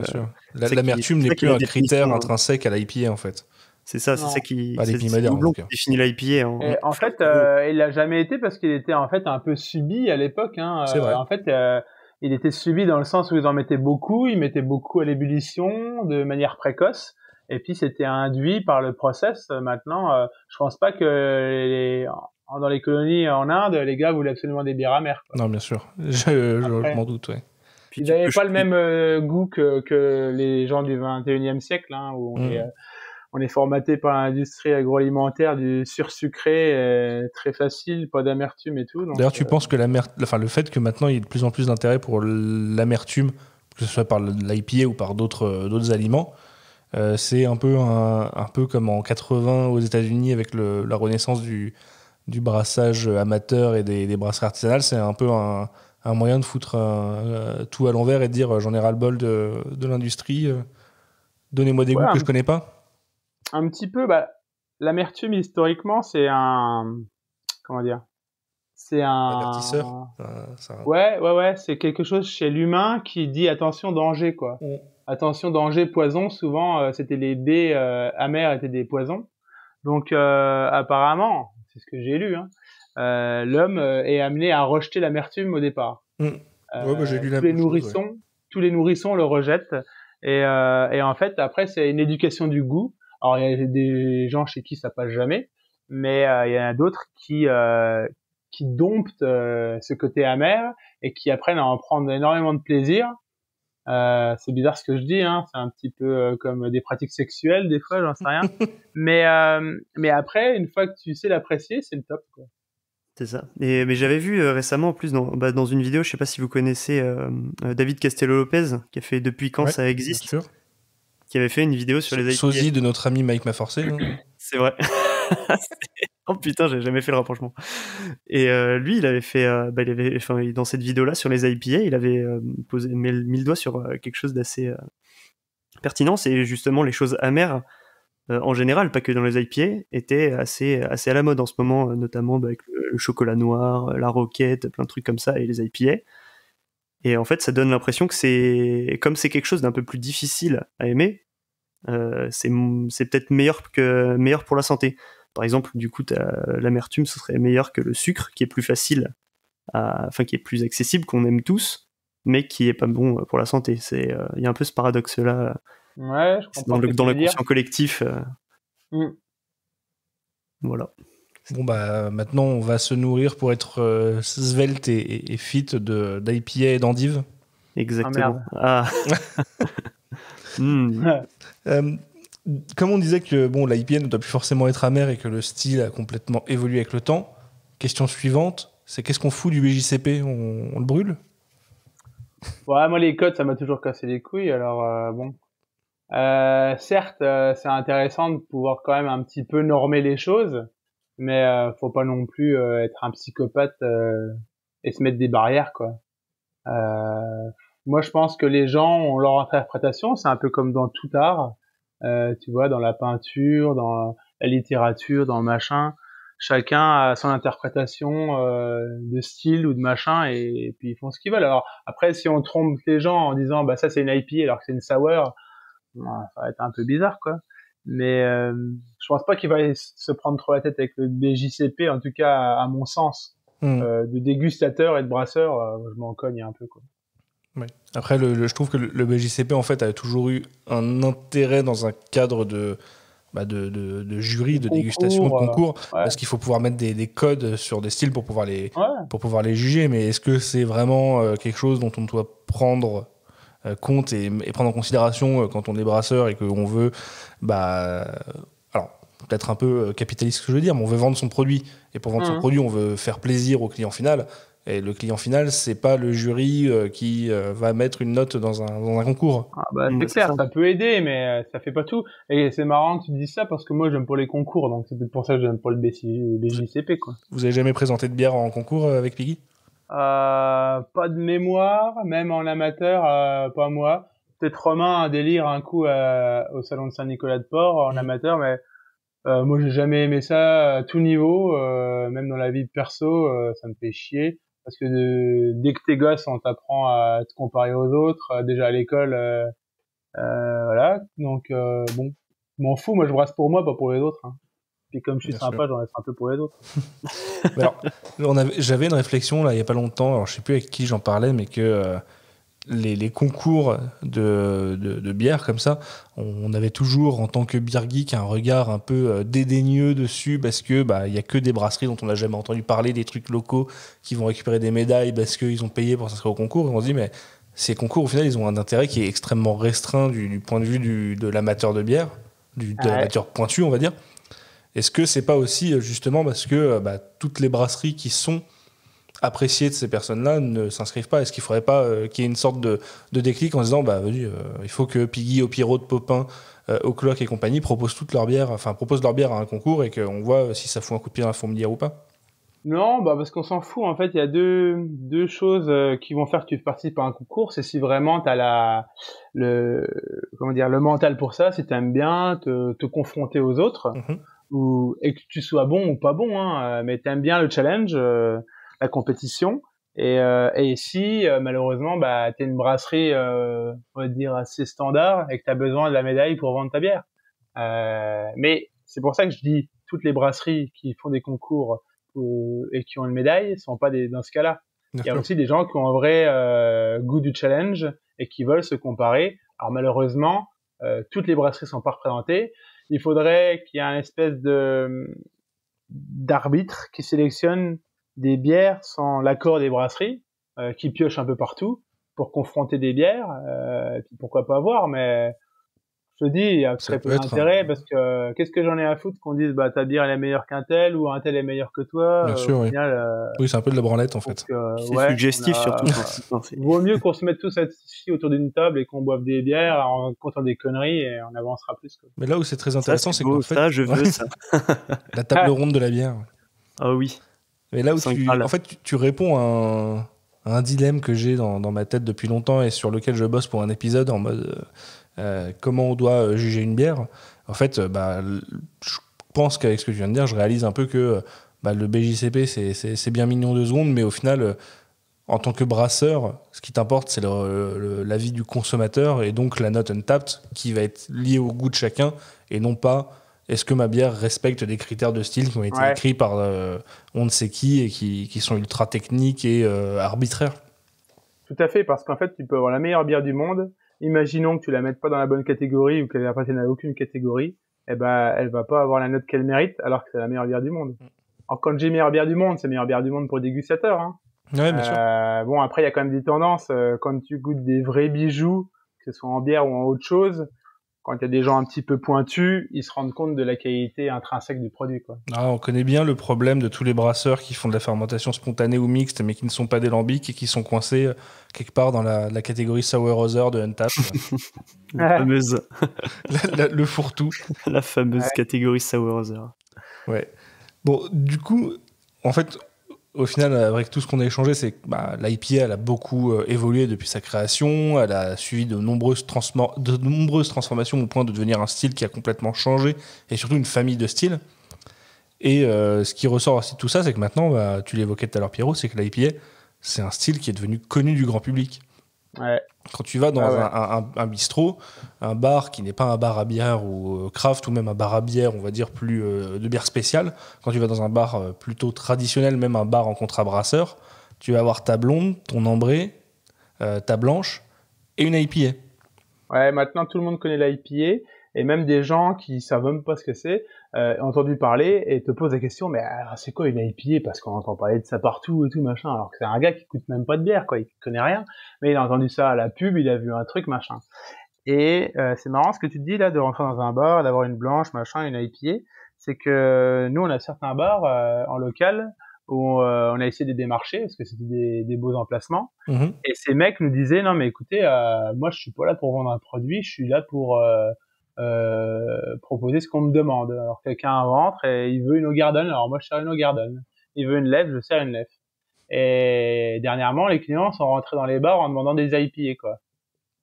L'amertume n'est plus un critère intrinsèque à l'IPA, en fait. C'est ça, c'est ça qui. C'est le houblon qui définit l'IPA. En fait, il l'a jamais été parce qu'il était en fait un peu subi à l'époque. Hein. C'est vrai. En fait, il était subi dans le sens où ils en mettaient beaucoup. Ils mettaient beaucoup à l'ébullition de manière précoce. Et puis c'était induit par le process. Maintenant, je pense pas que dans les colonies en Inde, les gars voulaient absolument des bières amères, quoi. Non, bien sûr. Je m'en doute, ouais. Puis ils n'avaient pas le même goût que les gens du 21e siècle, hein, où on est formaté par l'industrie agroalimentaire du sursucré, très facile, pas d'amertume et tout. D'ailleurs, tu penses que le fait que maintenant il y ait de plus en plus d'intérêt pour l'amertume, que ce soit par l'IPA ou par d'autres aliments, c'est un peu comme en 80 aux États-Unis avec la renaissance du brassage amateur et des brasseries artisanales. C'est un peu un moyen de foutre tout à l'envers et de dire j'en ai ras-le-bol de l'industrie, donnez-moi des goûts que je connais pas. Un petit peu, l'amertume historiquement, c'est comment dire, c'est un avertisseur. Ouais, c'est quelque chose chez l'humain qui dit attention, danger, quoi. Attention, danger, poison. Souvent, c'était les baies amères étaient des poisons. Donc, apparemment, c'est ce que j'ai lu, hein, l'homme est amené à rejeter l'amertume au départ. J'ai lu tous les nourrissons le rejettent. Et en fait, après, c'est une éducation du goût. Alors, il y a des gens chez qui ça passe jamais, mais il y en a d'autres qui domptent ce côté amer et qui apprennent à en prendre énormément de plaisir. C'est bizarre ce que je dis, hein. C'est un petit peu comme des pratiques sexuelles des fois, j'en sais rien. mais après, une fois que tu sais l'apprécier, c'est le top, quoi. C'est ça. Mais j'avais vu récemment, en plus, dans une vidéo, je sais pas si vous connaissez David Castello-Lopez, qui a fait Depuis quand ça existe, bien sûr. Qui avait fait une vidéo sur les IPA. Sosie de notre ami Mike Maforcé. C'est vrai. Oh putain, j'ai jamais fait le rapprochement. Et lui, il avait fait, dans cette vidéo-là sur les IPA, il avait mis le doigt sur quelque chose d'assez pertinent. C'est justement les choses amères en général, pas que dans les IPA, étaient assez à la mode en ce moment, notamment avec le chocolat noir, la roquette, plein de trucs comme ça, et les IPA. Et en fait, ça donne l'impression que comme c'est quelque chose d'un peu plus difficile à aimer, c'est peut-être meilleur pour la santé. Par exemple, du coup, l'amertume, ce serait meilleur que le sucre, qui est plus facile, qui est plus accessible, qu'on aime tous, mais qui est pas bon pour la santé. Il y a un peu ce paradoxe-là. Ouais, je comprends. Dans le conscient collectif. Voilà. Bon, maintenant, on va se nourrir pour être svelte et fit d'IPA et d'endive. Exactement. Comme on disait que l'IPA ne doit plus forcément être amer et que le style a complètement évolué avec le temps, question suivante, c'est qu'est-ce qu'on fout du BJCP ? On le brûle ? Ouais, moi les codes, ça m'a toujours cassé les couilles, alors bon. Certes, c'est intéressant de pouvoir quand même un petit peu normer les choses, mais faut pas non plus être un psychopathe et se mettre des barrières, quoi. Moi, je pense que les gens ont leur interprétation. C'est un peu comme dans tout art, tu vois, dans la peinture, dans la littérature, dans le machin. Chacun a son interprétation de style ou de machin, et puis ils font ce qu'ils veulent. Alors après, si on trompe les gens en disant ça c'est une IPA alors que c'est une sour, ça va être un peu bizarre, quoi. Mais je pense pas qu'il va se prendre trop la tête avec le BJCP, en tout cas à mon sens. De dégustateur et de brasseur, je m'en cogne un peu, quoi. Oui. Après, je trouve que le BJCP en fait a toujours eu un intérêt dans un cadre de jury, de dégustation, de concours, parce qu'il faut pouvoir mettre des codes sur des styles pour pouvoir les juger. Mais est-ce que c'est vraiment quelque chose dont on doit prendre compte et prendre en considération quand on est brasseur et qu'on veut, alors peut-être un peu capitaliste ce que je veux dire, mais on veut vendre son produit, et pour vendre son produit on veut faire plaisir au client final, et le client final c'est pas le jury qui va mettre une note dans un concours. C'est clair, ça peut aider, mais ça fait pas tout. Et c'est marrant que tu dises ça, parce que moi j'aime pas les concours, donc c'est peut-être pour ça que j'aime pas le BJCP, quoi. Vous avez jamais présenté de bière en concours avec Piggy ? Pas de mémoire, même en amateur, pas moi. Peut-être Romain a délire un coup au salon de Saint-Nicolas-de-Port en amateur, mais moi j'ai jamais aimé ça à tout niveau, même dans la vie perso, ça me fait chier, parce que dès que t'es gosse, on t'apprend à te comparer aux autres, déjà à l'école, voilà. Donc bon, m'en fous, moi je brasse pour moi, pas pour les autres, hein. Et comme je suis sympa, j'en laisse un peu pour les autres. Alors, j'avais une réflexion là il y a pas longtemps, alors je sais plus avec qui j'en parlais, mais que les concours de bière comme ça, on avait toujours, en tant que beer geek, un regard un peu dédaigneux dessus parce que y a que des brasseries dont on n'a jamais entendu parler, des trucs locaux qui vont récupérer des médailles parce qu'ils ont payé pour s'inscrire au concours. Et on se dit, mais ces concours, au final, ils ont un intérêt qui est extrêmement restreint du point de vue de l'amateur de bière, de l'amateur pointu, on va dire. Est-ce que c'est pas aussi justement parce que toutes les brasseries qui sont appréciées de ces personnes-là ne s'inscrivent pas? Est-ce qu'il faudrait pas qu'il y ait une sorte de déclic en se disant il faut que Piggy, Opiro, de Popin, O'Clock et compagnie proposent leur bière à un concours et qu'on voit si ça fout un coup de pied dans la fourmilière ou pas? Non, parce qu'on s'en fout. En fait, il y a deux choses qui vont faire que tu participes à un concours. C'est si vraiment t'as le mental pour ça, si t'aimes bien te confronter aux autres, et que tu sois bon ou pas bon, mais t'aimes bien le challenge, la compétition. Et si malheureusement t'es une brasserie, on va dire assez standard, et que t'as besoin de la médaille pour vendre ta bière. Mais c'est pour ça que je dis toutes les brasseries qui font des concours et qui ont une médaille sont pas dans ce cas-là. Il y a aussi des gens qui ont un vrai goût du challenge et qui veulent se comparer. Alors malheureusement, toutes les brasseries sont pas représentées. Il faudrait qu'il y ait un espèce d'arbitre qui sélectionne des bières sans l'accord des brasseries, qui piochent un peu partout pour confronter des bières. Et puis pourquoi pas voir, mais je te dis, il y a très peu d'intérêt parce que qu'est-ce que j'en ai à foutre qu'on dise ta bière elle est meilleure qu'un tel ou un tel est meilleur que toi. Bien sûr, oui. Final, oui, c'est un peu de la branlette en fait. C'est suggestif surtout. Vaut mieux qu'on se mette tous assis autour d'une table et qu'on boive des bières en comptant des conneries et on avancera plus. Quoi. Mais là où c'est très intéressant, c'est qu'en fait, ça, je veux ça. La table ronde de la bière. Ah oui. Mais là où tu réponds à un dilemme que j'ai dans ma tête depuis longtemps et sur lequel je bosse pour un épisode en mode comment on doit juger une bière. En fait, je pense qu'avec ce que tu viens de dire, je réalise un peu que le BJCP, c'est bien mignon 2 secondes, mais au final, en tant que brasseur, ce qui t'importe, c'est l'avis du consommateur et donc la note Untapped qui va être liée au goût de chacun et non pas est-ce que ma bière respecte des critères de style qui ont été écrits par on ne sait qui et qui sont ultra techniques et arbitraires. Tout à fait, parce qu'en fait, tu peux avoir la meilleure bière du monde. Imaginons que tu la mettes pas dans la bonne catégorie ou qu'elle appartienne à aucune catégorie, elle va pas avoir la note qu'elle mérite alors que c'est la meilleure bière du monde. Alors quand j'ai meilleure bière du monde, c'est meilleure bière du monde pour dégustateur. Ouais, bien sûr. Bon, après il y a quand même des tendances. Quand tu goûtes des vrais bijoux, que ce soit en bière ou en autre chose, quand il y a des gens un petit peu pointus, ils se rendent compte de la qualité intrinsèque du produit, quoi. On connaît bien le problème de tous les brasseurs qui font de la fermentation spontanée ou mixte, mais qui ne sont pas des lambics et qui sont coincés quelque part dans la catégorie Sour Other de Untapped. La fameuse... le fourre-tout. La fameuse catégorie Sour Other. Ouais. Bon, du coup, en fait... Au final, avec tout ce qu'on a échangé, c'est que l'IPA, elle a beaucoup évolué depuis sa création. Elle a suivi de nombreuses transformations au point de devenir un style qui a complètement changé et surtout une famille de styles. Et ce qui ressort aussi de tout ça, c'est que maintenant, tu l'évoquais tout à l'heure, Pierrot, c'est que l'IPA, c'est un style qui est devenu connu du grand public. Ouais. Quand tu vas dans un bistrot, un bar qui n'est pas un bar à bière ou craft ou même un bar à bière, on va dire plus de bière spéciale, quand tu vas dans un bar plutôt traditionnel, même un bar en contrabrasseur, tu vas avoir ta blonde, ton ambrée, ta blanche et une IPA. Ouais, maintenant tout le monde connaît l'IPA et même des gens qui savent même pas ce que c'est ont entendu parler et te posent la question mais c'est quoi une IPA parce qu'on entend parler de ça partout et tout machin alors que c'est un gars qui coûte même pas de bière quoi, il connaît rien mais il a entendu ça à la pub, il a vu un truc machin et c'est marrant ce que tu te dis là de rentrer dans un bar, d'avoir une blanche machin, une IPA, c'est que nous on a certains bars en local où on a essayé de démarcher parce que c'était des beaux emplacements et ces mecs nous disaient non mais écoutez moi je suis pas là pour vendre un produit, je suis là pour proposer ce qu'on me demande. Alors quelqu'un rentre et il veut une Hoegaarden, alors moi je sers une Hoegaarden. Il veut une lèvre, je sers une lèvre. Et dernièrement les clients sont rentrés dans les bars en demandant des IPA quoi.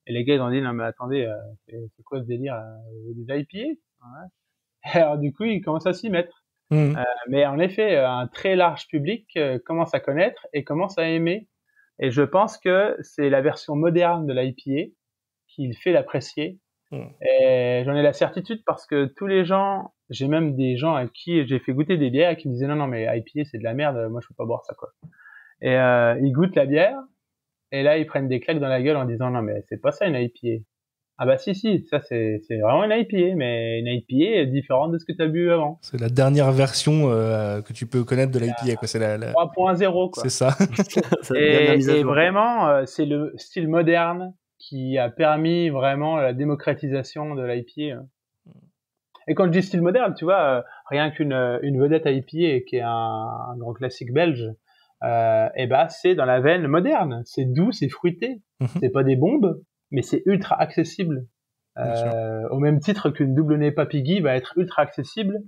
Et les gars ils ont dit non mais attendez c'est quoi ce délire des IPA ouais. Alors du coup ils commencent à s'y mettre. Mais en effet un très large public commence à connaître et commence à aimer. Et je pense que c'est la version moderne de l'IPA qui le fait l'apprécier. Et j'en ai la certitude parce que tous les gens, j'ai même des gens à qui j'ai fait goûter des bières qui me disaient non mais IPA c'est de la merde, moi je peux pas boire ça quoi. Et ils goûtent la bière Et là, ils prennent des claques dans la gueule en disant non mais c'est pas ça une IPA. Ah bah si, ça c'est vraiment une IPA, mais une IPA est différente de ce que tu as bu avant. C'est la dernière version que tu peux connaître de l'IPA, quoi. C'est 3.0 quoi. C'est ça. Et vraiment, c'est le style moderne qui a permis vraiment la démocratisation de l'IPA. Et quand je dis style moderne, tu vois, rien qu'une vedette IPA qui est un grand classique belge, et bah c'est dans la veine moderne. C'est doux, c'est fruité. C'est pas des bombes, mais c'est ultra accessible. Au même titre qu'une double NEIPA Piggy va être ultra accessible.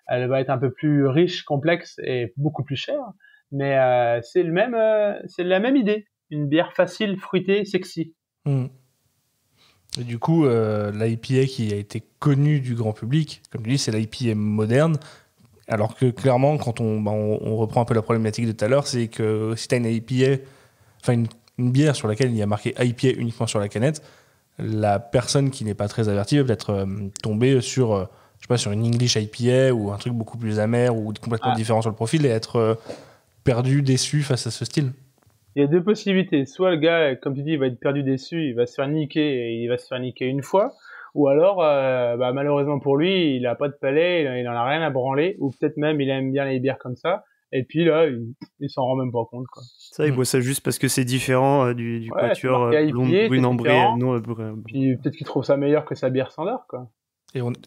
Elle va être un peu plus riche, complexe et beaucoup plus chère. Mais c'est la même idée. Une bière facile, fruitée, sexy. Et du coup, l'IPA qui a été connue du grand public, comme tu dis, c'est l'IPA moderne. Alors que clairement, quand on reprend un peu la problématique de tout à l'heure, c'est que si tu as une IPA, enfin une bière sur laquelle il y a marqué IPA uniquement sur la canette, la personne qui n'est pas très avertie va peut-être tomber sur, je sais pas, sur une English IPA ou un truc beaucoup plus amer ou complètement différent sur le profil et être perdu, déçu face à ce style. Il y a deux possibilités. Soit le gars, comme tu dis, il va être perdu, déçu, il va se faire niquer et il va se faire niquer une fois. Ou alors, malheureusement pour lui, il a pas de palais, il en a rien à branler. Ou peut-être même, il aime bien les bières comme ça. Et puis là, il s'en rend même pas compte, quoi. Ça, il boit ça juste parce que c'est différent du quatuor brune ambrée. Puis peut-être qu'il trouve ça meilleur que sa bière standard, quoi.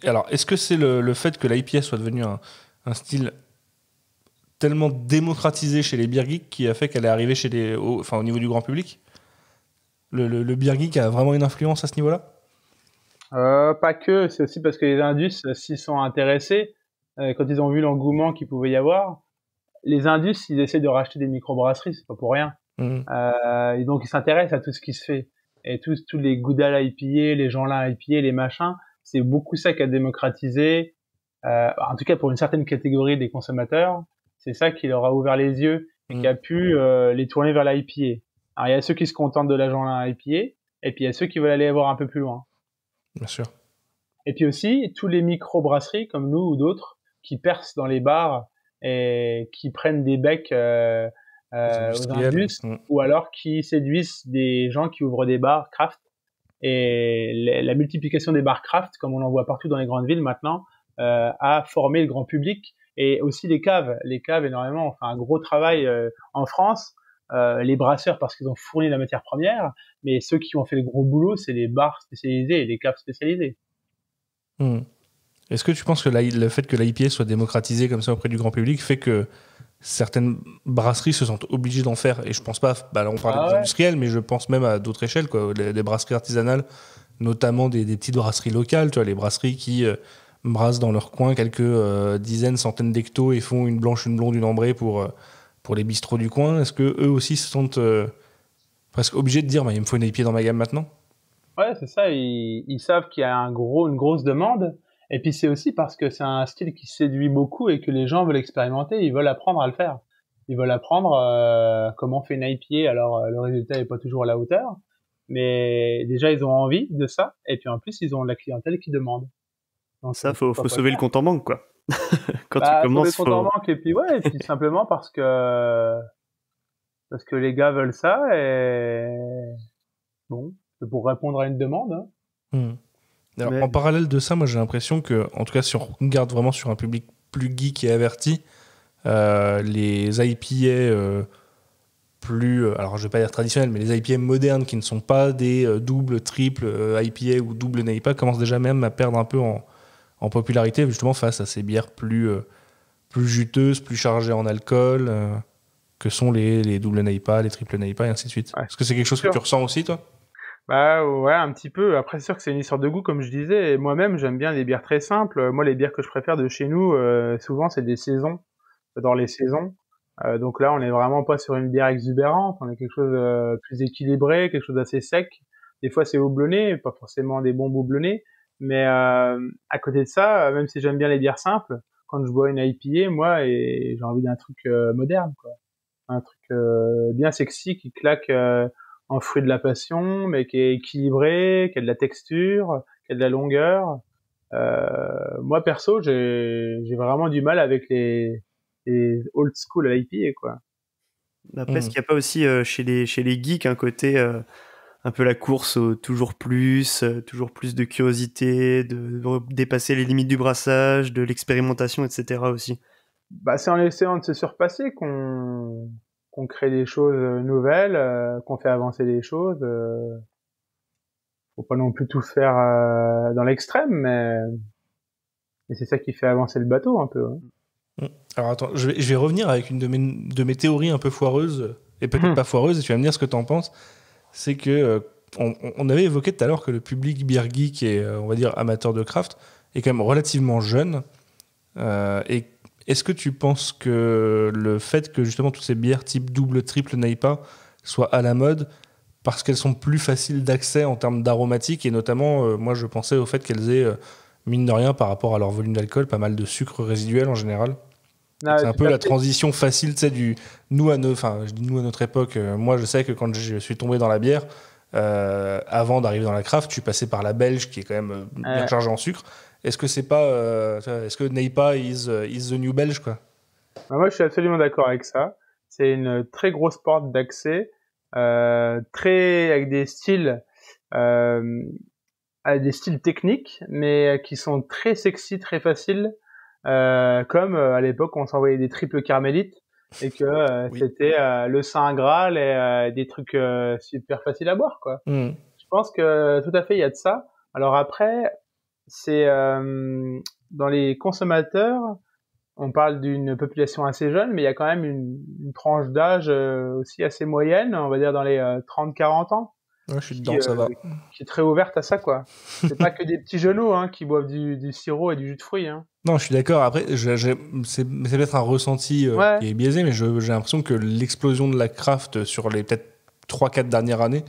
Alors, est-ce que c'est le fait que l'IPA soit devenu un style tellement démocratisé chez les beer geeks qui a fait qu'elle est arrivée au niveau du grand public? Le beer geek a vraiment une influence à ce niveau-là? Pas que, c'est aussi parce que les indus s'y sont intéressés quand ils ont vu l'engouement qu'il pouvait y avoir. Les indus, ils essaient de racheter des microbrasseries, c'est pas pour rien. Et donc ils s'intéressent à tout ce qui se fait. Et tous les Goudal IPA, les Jeanlin IPA, les machins, c'est beaucoup ça qui a démocratisé, en tout cas pour une certaine catégorie des consommateurs, c'est ça qui leur a ouvert les yeux et qui a pu les tourner vers l'IPA. Alors il y a ceux qui se contentent de la Jeanlin IPA, et puis il y a ceux qui veulent aller voir un peu plus loin. Bien sûr. Et puis aussi, tous les micro-brasseries, comme nous ou d'autres, qui percent dans les bars et qui prennent des becs aux indus, ou alors qui séduisent des gens qui ouvrent des bars craft. Et la multiplication des bars craft, comme on en voit partout dans les grandes villes maintenant, a formé le grand public. Et aussi les caves. Les caves, énormément, ont fait un gros travail en France. Les brasseurs parce qu'ils ont fourni la matière première, mais ceux qui ont fait le gros boulot, c'est les bars spécialisés et les caves spécialisées. Est-ce que tu penses que le fait que l'IPA soit démocratisé comme ça auprès du grand public fait que certaines brasseries se sentent obligées d'en faire? Et je pense pas, là on parle des industriels, mais je pense même à d'autres échelles, quoi, des brasseries artisanales, notamment des petites brasseries locales, tu vois, les brasseries qui brassent dans leur coin quelques dizaines, centaines d'hectos et font une blanche, une blonde, une ambrée pour les bistrots du coin. Est-ce que eux aussi se sentent presque obligés de dire il me faut une IPA dans ma gamme maintenant? Ouais, c'est ça, ils savent qu'il y a une grosse demande, et puis c'est aussi parce que c'est un style qui séduit beaucoup et que les gens veulent expérimenter, ils veulent apprendre à le faire. Ils veulent apprendre comment on fait une IPA, alors le résultat est pas toujours à la hauteur, mais déjà ils ont envie de ça, et puis en plus ils ont la clientèle qui demande. Donc ça, faut sauver le compte en banque, quoi. Quand tu commences, sauver le compte en banque, et puis simplement parce que les gars veulent ça, et bon, c'est pour répondre à une demande. Alors, en parallèle de ça, moi j'ai l'impression que, en tout cas si on regarde vraiment sur un public plus geek et averti, les IPA alors je vais pas dire traditionnels, mais les IPA modernes qui ne sont pas des doubles, triples IPA ou double NEIPA commencent déjà même à perdre un peu en popularité, justement face à ces bières plus juteuses, plus chargées en alcool, que sont les double NEIPA, les triple NEIPA et ainsi de suite. Est-ce que c'est quelque chose que tu ressens aussi, toi? Bah ouais, un petit peu. Après, c'est sûr que c'est une histoire de goût, comme je disais. Et moi-même, j'aime bien les bières très simples. Moi, les bières que je préfère de chez nous, souvent, c'est des saisons. J'adore les saisons. Donc là, on est vraiment pas sur une bière exubérante. On est quelque chose de plus équilibré, quelque chose d'assez sec. Des fois, c'est houblonné, pas forcément des bons houblonnés. Mais à côté de ça, même si j'aime bien les bières simples, quand je bois une IPA, moi, j'ai envie d'un truc moderne, quoi. Un truc bien sexy qui claque en fruit de la passion, mais qui est équilibré, qui a de la texture, qui a de la longueur. Moi perso, j'ai vraiment du mal avec les old school à l'IPA, quoi. Après, est-ce qu'il n'y a pas aussi chez les geeks un côté un peu la course au toujours plus de curiosité, de dépasser les limites du brassage, de l'expérimentation, etc. aussi. Bah, c'est en essayant de se surpasser qu'on crée des choses nouvelles, qu'on fait avancer les choses. Faut pas non plus tout faire dans l'extrême, mais c'est ça qui fait avancer le bateau un peu. Hein. Alors attends, je vais revenir avec une de mes théories un peu foireuses, et peut-être pas foireuses, et tu vas me dire ce que t'en penses. C'est que on avait évoqué tout à l'heure que le public beer geek et on va dire amateur de craft est quand même relativement jeune. Et est-ce que tu penses que le fait que justement toutes ces bières type double, triple NEIPA soient à la mode parce qu'elles sont plus faciles d'accès en termes d'aromatiques, et notamment, moi je pensais au fait qu'elles aient, mine de rien, par rapport à leur volume d'alcool, pas mal de sucre résiduel en général. Non, C'est un tout peu à la fait. transition facile, tu sais, du enfin, je dis nous à notre époque. Moi, je sais que quand je suis tombé dans la bière, avant d'arriver dans la craft, je suis passé par la belge, qui est quand même bien chargée en sucre. Est-ce que c'est pas, est-ce que NEIPA is the new belge, quoi? Bah, moi, je suis absolument d'accord avec ça. C'est une très grosse porte d'accès, très avec euh, des styles techniques, mais qui sont très sexy, très faciles. Comme à l'époque, on s'envoyait des triples carmélites et que Oui. c'était le Saint Graal et des trucs super faciles à boire, quoi. Mmh. Je pense que tout à fait, il y a de ça. Alors après, c'est dans les consommateurs. On parle d'une population assez jeune, mais il y a quand même une tranche d'âge aussi assez moyenne, on va dire dans les 30-40 ans, Ouais, je suis qui, dedans, ça va. qui est très ouverte à ça, quoi. C'est pas que des petits genoux hein, qui boivent du sirop et du jus de fruits. Hein. Non, je suis d'accord. Après, c'est peut-être un ressenti Ouais. qui est biaisé, mais j'ai l'impression que l'explosion de la craft sur les peut-être 3-4 dernières années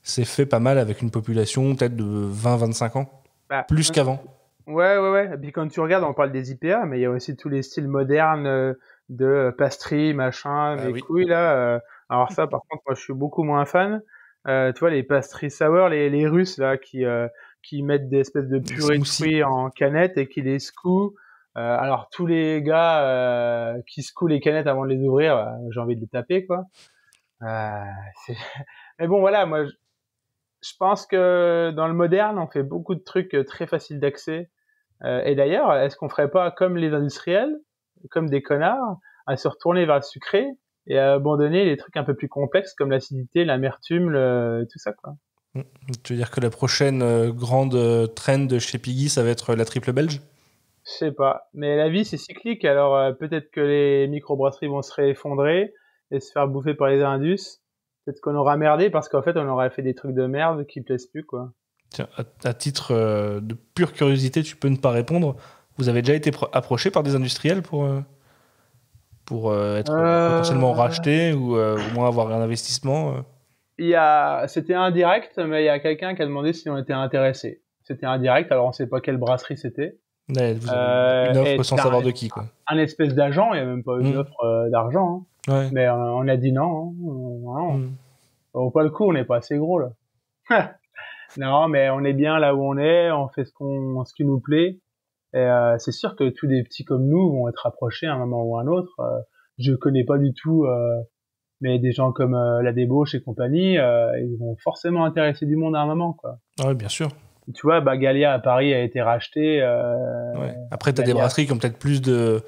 s'est fait pas mal avec une population peut-être de 20-25 ans, Bah, plus qu'avant. ouais. Et puis quand tu regardes, on parle des IPA, mais il y a aussi tous les styles modernes de pastry, machin, Ah les oui. couilles là. Alors ça, par contre, moi, je suis beaucoup moins fan. Tu vois, les pastries sour, les Russes là, qui mettent des espèces de Des purées de smoothies. fruits en canettes et qui les secouent. Alors tous les gars qui secouent les canettes avant de les ouvrir, j'ai envie de les taper quoi. Euh, c'est- mais bon, voilà, moi, je pense que dans le moderne, on fait beaucoup de trucs très faciles d'accès. Et d'ailleurs, est-ce qu'on ferait pas comme les industriels, comme des connards, à se retourner vers le sucré et à abandonner les trucs un peu plus complexes comme l'acidité, l'amertume, tout ça, quoi. Tu veux dire que la prochaine grande trend chez Piggy, ça va être la triple belge? Je sais pas. Mais la vie, c'est cyclique, alors peut-être que les microbrasseries vont se réeffondrer et se faire bouffer par les indus. Peut-être qu'on aura merdé parce qu'en fait, on aurait fait des trucs de merde qui plaisent plus, quoi. Tiens, à titre de pure curiosité, tu peux ne pas répondre. Vous avez déjà été approché par des industriels pour être potentiellement Euh, racheté ou au moins avoir un investissement C'était indirect, mais il y a quelqu'un qui a demandé si on était intéressé. C'était indirect, alors on sait pas quelle brasserie c'était. Ouais, vous avez une offre Et sans c'était savoir de qui, quoi. un espèce d'agent, il y a même pas une Mm. offre d'argent. Hein. Ouais. Mais on a dit non. Hein. Non. Mm. Ça vaut pas le coup, on n'est pas assez gros là. Non, mais on est bien là où on est, on fait ce qui nous plaît. Et c'est sûr que tous des petits comme nous vont être approchés à un moment ou à un autre. Je connais pas du tout, mais des gens comme la débauche et compagnie, ils vont forcément intéresser du monde à un moment, quoi. Ah ouais, bien sûr. Tu vois, bah Gallia à Paris a été racheté. Ouais. Après, tu as des Gallia. brasseries qui ont peut-être plus de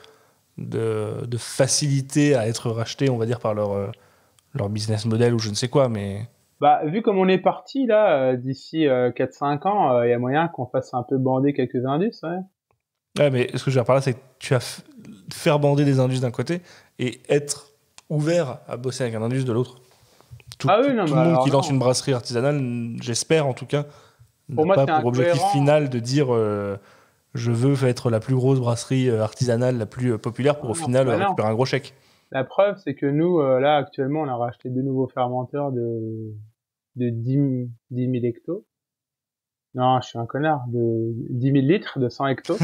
facilité à être rachetées, on va dire, par leur business model ou je ne sais quoi, mais... Bah, vu comme on est parti là, d'ici 4-5 ans, il y a moyen qu'on fasse un peu bander quelques indices, ouais. Ouais, mais ce que je veux dire par là, c'est que tu vas faire bander des indus d'un côté et être ouvert à bosser avec un indus de l'autre. Ah oui, non, Tout mais le monde alors qui lance non. une brasserie artisanale, j'espère en tout cas, n'a Pour moi, pas c'est pour objectif incohérent. final de dire je veux être la plus grosse brasserie artisanale, la plus populaire pour au Ah non, final bah non. récupérer un gros chèque. La preuve, c'est que nous, là, actuellement, on a racheté deux nouveaux fermenteurs de 10 000 hectos. Non, je suis un connard. De 10 000 litres, de 100 hectos.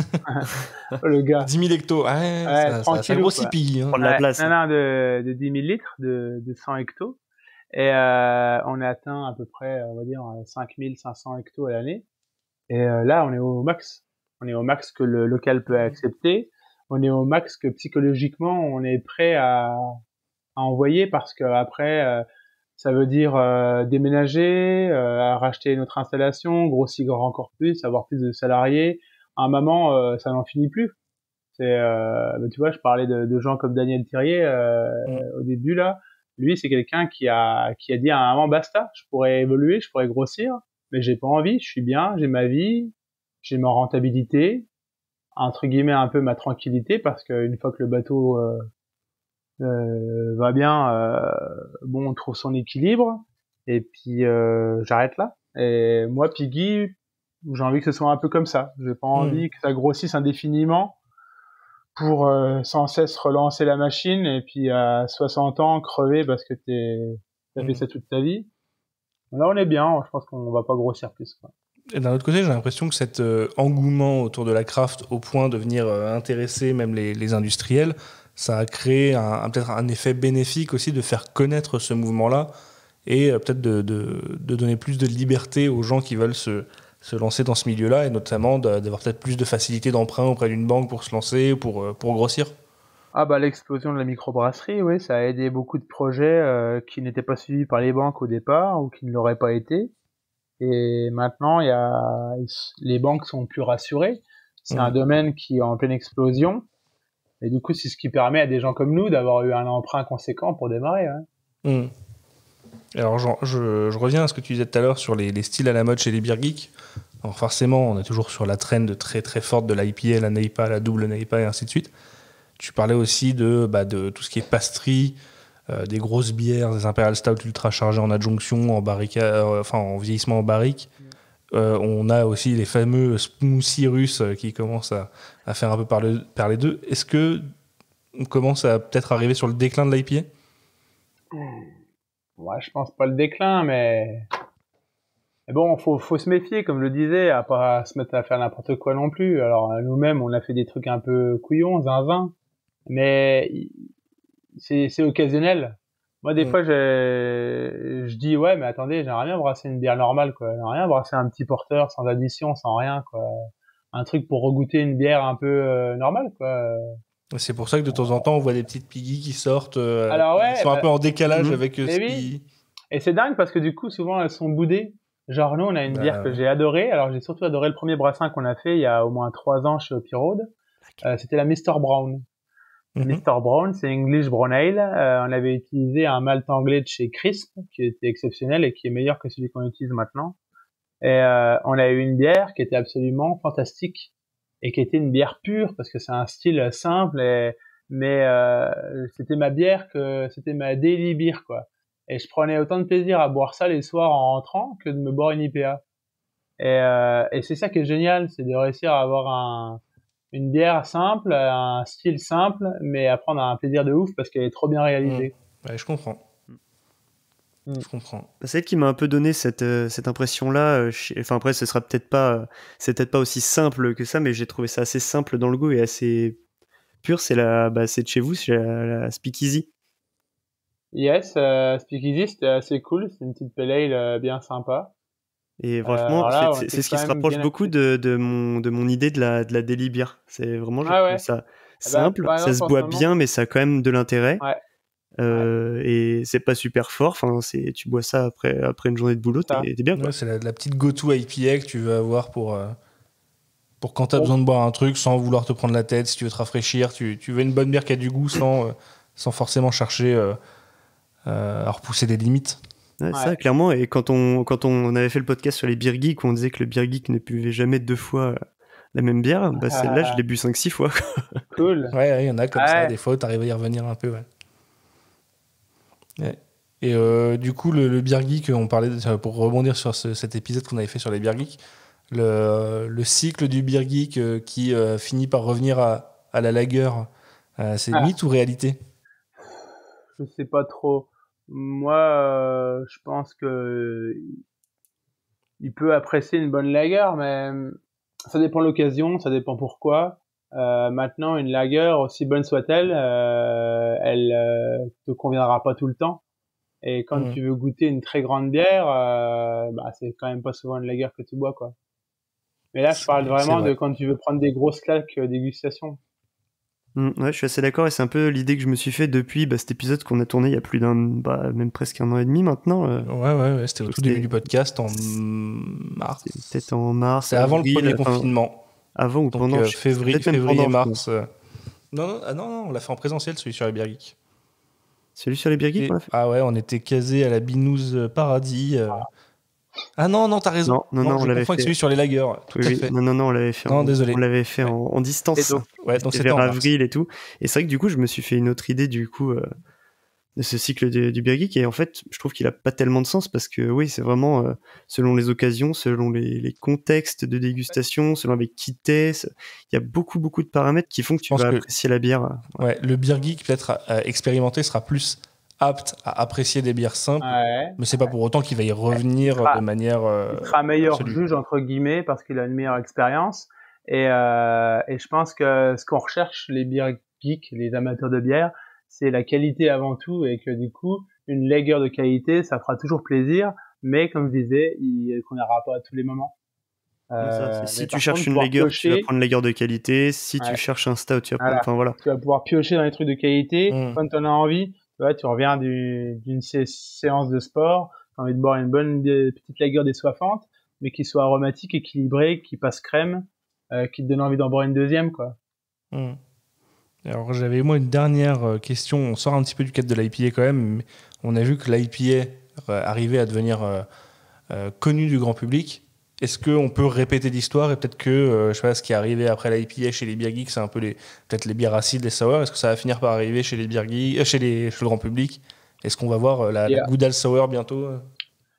Oh, le gars. 10 000 hectos, ouais, Ouais, ça tranquillou, grossit quoi. pille. Hein. Prendre la Ouais, place. non, non, de 10 000 litres, de 100 hectos. Et on a atteint à peu près, on va dire, 5 500 hectos à l'année. Et là, on est au max. On est au max que le local peut accepter. On est au max que psychologiquement, on est prêt envoyer parce que après ça veut dire déménager, racheter notre installation, grossir encore plus, avoir plus de salariés. À un moment, ça n'en finit plus. Tu vois, je parlais de gens comme Daniel Thirier au début là. Lui, c'est quelqu'un qui a dit à un moment basta. Je pourrais évoluer, je pourrais grossir, mais j'ai pas envie. Je suis bien, j'ai ma vie, j'ai ma rentabilité, entre guillemets un peu ma tranquillité, parce qu'une fois que le bateau va bien, bon, on trouve son équilibre, et puis j'arrête là. Et moi, Piggy, j'ai envie que ce soit un peu comme ça. J'ai pas envie que ça grossisse indéfiniment pour sans cesse relancer la machine et puis à 60 ans crever parce que t'as fait ça toute ta vie. Là, on est bien. Je pense qu'on va pas grossir plus, quoi. Et d'un autre côté, j'ai l'impression que cet engouement autour de la craft au point de venir intéresser même les industriels, ça a créé peut-être un effet bénéfique aussi de faire connaître ce mouvement-là et peut-être de donner plus de liberté aux gens qui veulent se lancer dans ce milieu-là et notamment d'avoir peut-être plus de facilité d'emprunt auprès d'une banque pour se lancer, pour grossir. Ah bah l'explosion de la microbrasserie, oui, ça a aidé beaucoup de projets qui n'étaient pas suivis par les banques au départ ou qui ne l'auraient pas été. Et maintenant, les banques sont plus rassurées. C'est un domaine qui est en pleine explosion. Et du coup, c'est ce qui permet à des gens comme nous d'avoir eu un emprunt conséquent pour démarrer. Ouais. Alors, je reviens à ce que tu disais tout à l'heure sur les styles à la mode chez les beer geeks. Alors forcément, on est toujours sur la trend très très forte de l'IPA, la NEIPA, la double NEIPA et ainsi de suite. Tu parlais aussi de tout ce qui est pastry, des grosses bières, des Imperial Stout ultra chargées en adjonction, en vieillissement en barrique. On a aussi les fameux smoothies russes qui commencent à faire un peu parler d'eux. Est-ce que on commence à peut-être arriver sur le déclin de l'IPA ? Ouais, je pense pas le déclin, mais bon, faut se méfier, comme je le disais, à pas se mettre à faire n'importe quoi non plus. Alors nous-mêmes, on a fait des trucs un peu couillons, zinzin, mais c'est occasionnel. Moi, des fois, je dis ouais, mais attendez, j'aimerais bien brasser une bière normale, quoi. J'aimerais bien brasser un petit porteur sans addition, sans rien, quoi. Un truc pour regoûter une bière un peu normale, quoi. C'est pour ça que de temps en temps, on voit des petites piggy qui sortent, Alors ouais, qui sont un peu en décalage avec ce oui. qui... Et c'est dingue parce que du coup, souvent, elles sont boudées. Genre, nous, on a une bière que j'ai adorée. Alors, j'ai surtout adoré le premier brassin qu'on a fait il y a au moins 3 ans chez Hoppy Road. C'était la Mr. Brown. Mr. Brown, c'est English Brown Ale. On avait utilisé un malt anglais de chez Crisp, qui était exceptionnel et qui est meilleur que celui qu'on utilise maintenant. Et on a eu une bière qui était absolument fantastique et qui était une bière pure parce que c'est un style simple mais c'était ma bière c'était ma daily beer, quoi. Et je prenais autant de plaisir à boire ça les soirs en rentrant que de me boire une IPA. Et c'est ça qui est génial, c'est de réussir à avoir une bière simple, un style simple, mais à prendre un plaisir de ouf parce qu'elle est trop bien réalisée. Ouais, je comprends. Je comprends. C'est elle qui m'a un peu donné cette impression-là. Enfin après, c'est peut-être pas aussi simple que ça, mais j'ai trouvé ça assez simple dans le goût et assez pur. C'est de chez vous, c'est la Speakeasy. Yes, Speakeasy, c'était assez cool. C'est une petite pale ale bien sympa. Et franchement, c'est ce qui se rapproche beaucoup de mon idée de la daily beer. C'est vraiment ça simple, ça se boit bien, mais ça a quand même de l'intérêt. Ouais. Et c'est pas super fort. Enfin, tu bois ça après une journée de boulot, t'es bien, quoi. Ouais, c'est la petite go-to IPA que tu veux avoir pour quand t'as besoin de boire un truc sans vouloir te prendre la tête, si tu veux te rafraîchir, tu veux une bonne bière qui a du goût sans forcément chercher à repousser des limites. Ouais, ça, clairement. Et quand on avait fait le podcast sur les beer geeks, on disait que le beer geek ne buvait jamais 2 fois la même bière. Celle-là, je l'ai bu 5-6 fois. Cool. Ouais, il y en a comme ça. Des fois, t'arrives à y revenir un peu. Ouais. Ouais. Et du coup, le beer geek, on parlait pour rebondir sur cet épisode qu'on avait fait sur les beer geeks, le cycle du beer geek qui finit par revenir à la lager, c'est mythe ou réalité ? Je sais pas trop. Moi, je pense que il peut apprécier une bonne lager, mais ça dépend de l'occasion, ça dépend pourquoi. Maintenant, une lager, aussi bonne soit-elle, elle te conviendra pas tout le temps. Et quand tu veux goûter une très grande bière, c'est quand même pas souvent une lager que tu bois, quoi. Mais là, je parle vraiment de quand tu veux prendre des grosses claques dégustation. Ouais, je suis assez d'accord et c'est un peu l'idée que je me suis fait depuis cet épisode qu'on a tourné il y a plus même presque 1 an et demi maintenant. Ouais, c'était au tout début du podcast en mars. C'est peut-être en mars. C'est avant avril, le premier confinement. Avant ou Donc pendant février, mars. Non, on l'a fait en présentiel, celui sur les Beer Geeks. Celui sur les Beer Geeks, on l'a fait. Ah ouais, on était casé à la Binouze Paradis. Ah non, t'as raison. Non, je confonds avec celui sur les lagers. Tout à fait. Non, on l'avait fait. Désolé. On l'avait fait en distance. Donc c'était vers avril et tout. Et c'est vrai que du coup, je me suis fait une autre idée du coup de ce cycle du Beer Geek. Et en fait, je trouve qu'il a pas tellement de sens parce que oui, c'est vraiment selon les occasions, selon les contextes de dégustation, selon avec qui t'es. Il y a beaucoup de paramètres qui font que tu vas apprécier la bière. Ouais, le Beer Geek peut-être expérimenté sera plus apte à apprécier des bières simples, mais c'est pas pour autant qu'il va y revenir de manière il sera meilleur juge entre guillemets parce qu'il a une meilleure expérience et je pense que ce qu'on recherche les beer geeks, les amateurs de bière, c'est la qualité avant tout et que du coup une lager de qualité ça fera toujours plaisir, mais comme je disais qu'on n'aura pas à tous les moments. Si tu cherches une lager, tu vas prendre une lager de qualité. Si tu cherches un stout, tu vas prendre. Enfin voilà. Tu vas pouvoir piocher dans les trucs de qualité quand t'en as envie. Tu reviens d'une séance de sport, t'as envie de boire une bonne petite lager désoiffante, mais qui soit aromatique, équilibrée, qui passe crème, qui te donne envie d'en boire une deuxième, quoi. Alors j'avais moi une dernière question. On sort un petit peu du cadre de l'IPA quand même, mais on a vu que l'IPA arrivait à devenir connu du grand public. Est-ce qu'on peut répéter l'histoire et peut-être que je sais pas, ce qui est arrivé après l'IPA chez les beer geeks, c'est un peu peut-être les bières acides, les sour. Est-ce que ça va finir par arriver chez les beer geeks, chez le grand public? Est-ce qu'on va voir la Goodale Sour bientôt?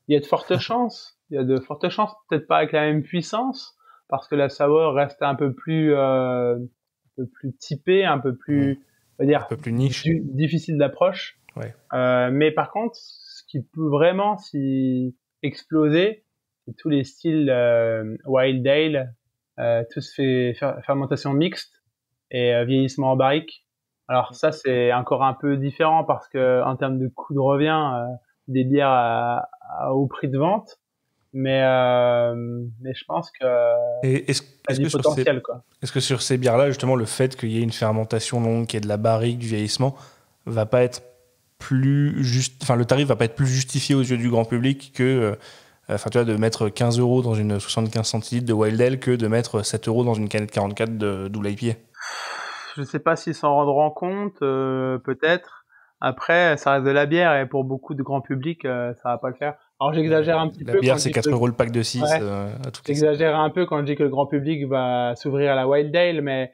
Il y a de fortes chances. Peut-être pas avec la même puissance, parce que la sour reste un peu plus typée, un peu plus, on va dire, un peu plus niche, difficile d'approche. Ouais. Mais par contre, ce qui peut vraiment s'y exploser, c'est tous les styles Wild Ale, tout se fait fermentation mixte et vieillissement en barrique. Alors ça, c'est encore un peu différent parce que en termes de coût de revient, des bières au prix de vente, mais je pense que est-ce du potentiel, quoi. Est-ce que sur ces bières-là, justement, le fait qu'il y ait une fermentation longue, qu'il y ait de la barrique, du vieillissement, va pas être plus juste, enfin le tarif va pas être plus justifié aux yeux du grand public que tu vois, de mettre 15 € dans une 75 centilitres de Wild Ale que de mettre 7 € dans une canette 44 de double IPA. Je sais pas s'ils s'en rendront compte, peut-être. Après, ça reste de la bière et pour beaucoup de grand public, ça va pas le faire. Alors j'exagère un petit peu. La bière, c'est 4 € le pack de 6. J'exagère un peu quand je dis que le grand public va s'ouvrir à la Wild Ale, mais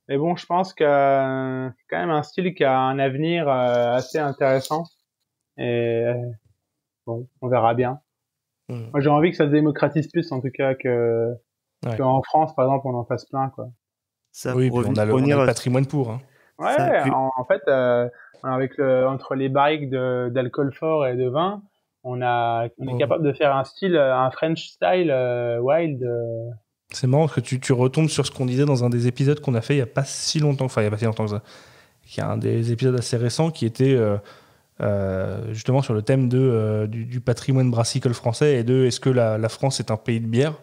bon, je pense que c'est quand même un style qui a un avenir assez intéressant. Et bon, on verra bien. Moi, j'ai envie que ça se démocratise plus, en tout cas, qu'en France, par exemple, on en fasse plein, quoi. Ça, oui, puis on a le patrimoine pour. Hein. Ouais, en fait, entre les barriques d'alcool fort et de vin, on est capable de faire un style, un French style wild. C'est marrant parce que tu retombes sur ce qu'on disait dans un des épisodes qu'on a fait il y a pas si longtemps, enfin il y a pas si longtemps que ça. Il y a un des épisodes assez récents qui était justement sur le thème du patrimoine brassicole français et de est-ce que la France est un pays de bière.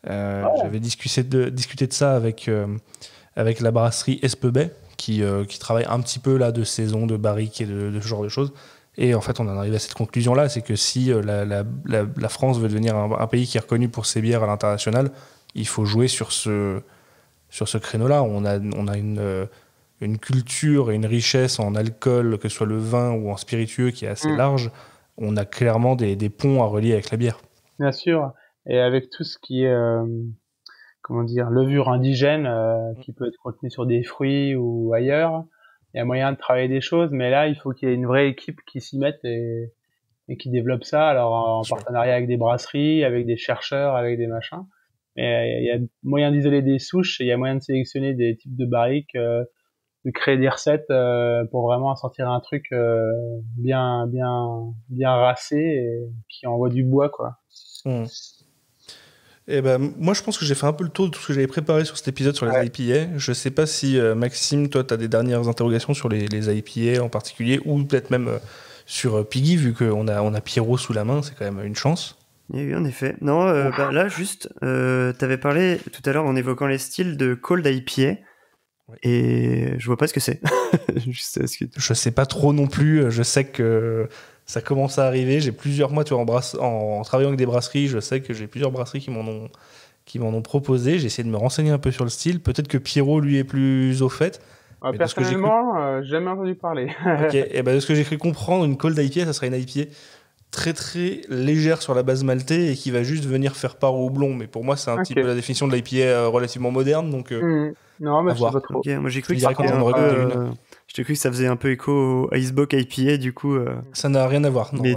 J'avais discuté de ça avec la brasserie Espebay qui travaille un petit peu là de saison, de barrique et de ce genre de choses. Et en fait, on en arrive à cette conclusion-là, c'est que si la France veut devenir un pays qui est reconnu pour ses bières à l'international, il faut jouer sur ce créneau-là. On a une culture et une richesse en alcool, que ce soit le vin ou en spiritueux, qui est assez large. On a clairement des ponts à relier avec la bière. Bien sûr, et avec tout ce qui est levure indigène qui peut être contenue sur des fruits ou ailleurs, il y a moyen de travailler des choses, mais là il faut qu'il y ait une vraie équipe qui s'y mette et qui développe ça, alors en partenariat avec des brasseries, avec des chercheurs, avec des machins. Mais il y a moyen d'isoler des souches, il y a moyen de sélectionner des types de barriques, de créer des recettes pour vraiment sortir un truc bien racé et qui envoie du bois, quoi. Et moi je pense que j'ai fait un peu le tour de tout ce que j'avais préparé sur cet épisode sur les IPA. Je sais pas si Maxime, toi tu as des dernières interrogations sur les IPA en particulier, ou peut-être même sur Piggy, vu qu'on a Pierrot sous la main, c'est quand même une chance. Oui, en effet. Non, là juste, t'avais parlé tout à l'heure en évoquant les styles de cold IPA. Et je vois pas ce que c'est. Je sais pas trop non plus. Je sais que ça commence à arriver. J'ai plusieurs mois, tu vois, en travaillant avec des brasseries, je sais que j'ai plusieurs brasseries qui m'en ont proposé. J'ai essayé de me renseigner un peu sur le style. Peut-être que Pierrot, lui, est plus au fait. Personnellement, j'ai jamais entendu parler. Ok, et ben de ce que j'ai cru comprendre, une cold IPA, ça serait une IPA très très légère sur la base maltais et qui va juste venir faire part au houblon. Mais pour moi, c'est un petit peu la définition de l'IPA relativement moderne. Donc, non, mais je sais pas trop. Okay, moi, j'ai cru que ça faisait un peu écho au Icebox IPA, du coup. Ça n'a rien à voir. Non, mais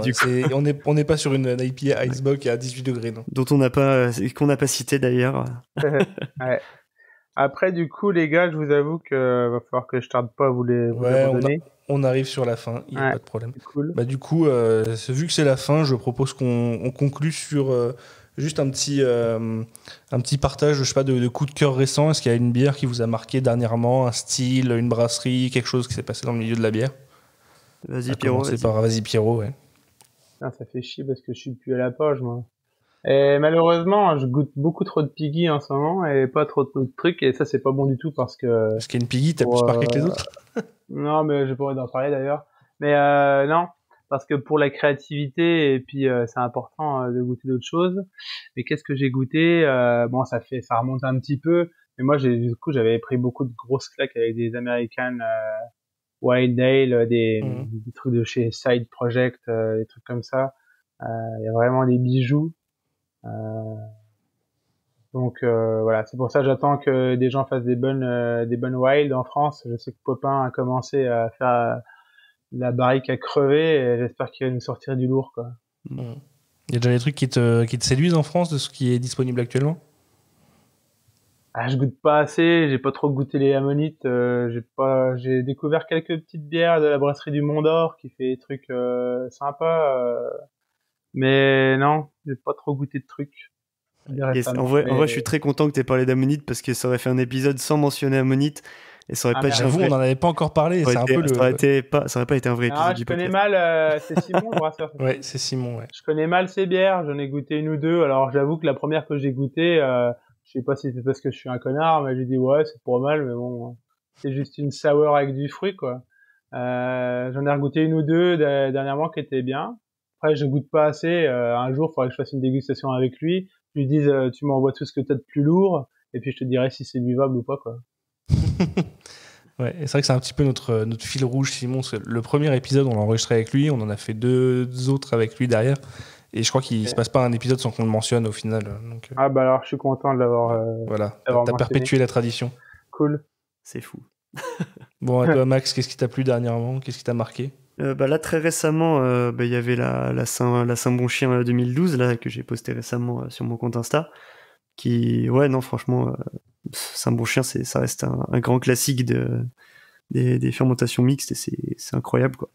on n'est pas sur une IPA Icebox à 18 degrés. Non. Dont qu'on n'a pas cité d'ailleurs. Ouais. Après, du coup, les gars, je vous avoue que va falloir que je tarde pas à vous les donner. On arrive sur la fin, il n'y a pas de problème. Cool. Bah, du coup, vu que c'est la fin, je propose qu'on conclue sur juste un petit partage, je sais pas, de coups de cœur récents. Est-ce qu'il y a une bière qui vous a marqué dernièrement, un style, une brasserie, quelque chose qui s'est passé dans le milieu de la bière? Vas-y, Pierrot. Vas-y, Pierrot, ouais. Putain, ça fait chier parce que je suis plus à la page, moi. Et malheureusement, je goûte beaucoup trop de Piggy en ce moment et pas trop de trucs, et ça, c'est pas bon du tout parce que... Parce qu'il y a une Piggy, t'as plus marqué que les autres? Non, mais j'ai pas envie d'en parler d'ailleurs. Mais non, parce que pour la créativité, et puis c'est important de goûter d'autres choses. Mais qu'est-ce que j'ai goûté? Bon, ça remonte un petit peu. Mais moi, du coup, j'avais pris beaucoup de grosses claques avec des American Wild Ale, des trucs de chez Side Project, des trucs comme ça. Il y a vraiment des bijoux. Donc voilà, c'est pour ça que j'attends que des gens fassent des bonnes wild en France. Je sais que Popin a commencé à faire la barrique à crever et j'espère qu'il va nous sortir du lourd, quoi. Il y a déjà des trucs qui te séduisent en France de ce qui est disponible actuellement? Je goûte pas assez, j'ai pas trop goûté les ammonites, j'ai découvert quelques petites bières de la brasserie du Mont d'Or qui fait des trucs sympas, mais non, j'ai pas trop goûté de trucs. En vrai, je suis très content que tu aies parlé d'ammonite parce que ça aurait fait un épisode sans mentionner ammonite et ça aurait pas été j'avoue, on n'en avait pas encore parlé. Ça aurait pas été un vrai épisode. Je connais mal, c'est Simon, le brasseur. Ouais, c'est Simon, ouais. Je connais mal ces bières, j'en ai goûté une ou deux. Alors j'avoue que la première que j'ai goûtée, je sais pas si c'est parce que je suis un connard, mais j'ai dit ouais, c'est pas mal, mais bon, c'est juste une sour avec du fruit, quoi. J'en ai regouté une ou deux dernièrement qui étaient bien. Après, je goûte pas assez. Un jour, il faudrait que je fasse une dégustation avec lui. Je lui dise, tu m'envoies tout ce que t'as de plus lourd, et puis je te dirai si c'est buvable ou pas, quoi. Ouais, c'est vrai que c'est un petit peu notre fil rouge, Simon. Le premier épisode, on l'a enregistré avec lui, on en a fait 2 autres avec lui derrière, et je crois qu'il se passe pas un épisode sans qu'on le mentionne au final. Donc, bah alors, je suis content de l'avoir. Voilà, t'as perpétué la tradition. Cool. C'est fou. Bon, à toi, Max, qu'est-ce qui t'a plu dernièrement? Qu'est-ce qui t'a marqué? Là, très récemment, il y avait la Saint-Bon-Chien 2012 là, que j'ai posté récemment sur mon compte Insta. Qui, ouais, non, franchement, Saint-Bon-Chien, ça reste un grand classique des fermentations mixtes et c'est incroyable, quoi.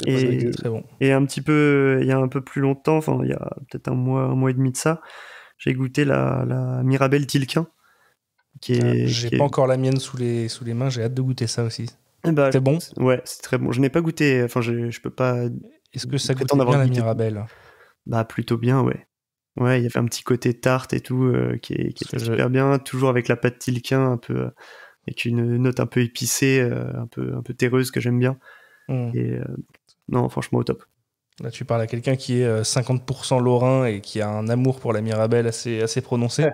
C'est très bon. Et un petit peu, il y a un peu plus longtemps, enfin, il y a peut-être un mois et demi de ça, j'ai goûté la Mirabelle Tilquin. J'ai pas encore la mienne sous les mains, j'ai hâte de goûter ça aussi. C'était bon? Ouais, c'est très bon. Je n'ai pas goûté, enfin, je peux pas. Est-ce que ça goûte bien la Mirabelle? Bah, plutôt bien, ouais. Ouais, il y avait un petit côté tarte et tout qui était super bien, toujours avec la pâte Tilquin, un peu avec une note un peu épicée, un peu terreuse que j'aime bien. Et non, franchement au top. Là, tu parles à quelqu'un qui est 50% lorrain et qui a un amour pour la Mirabelle assez prononcé.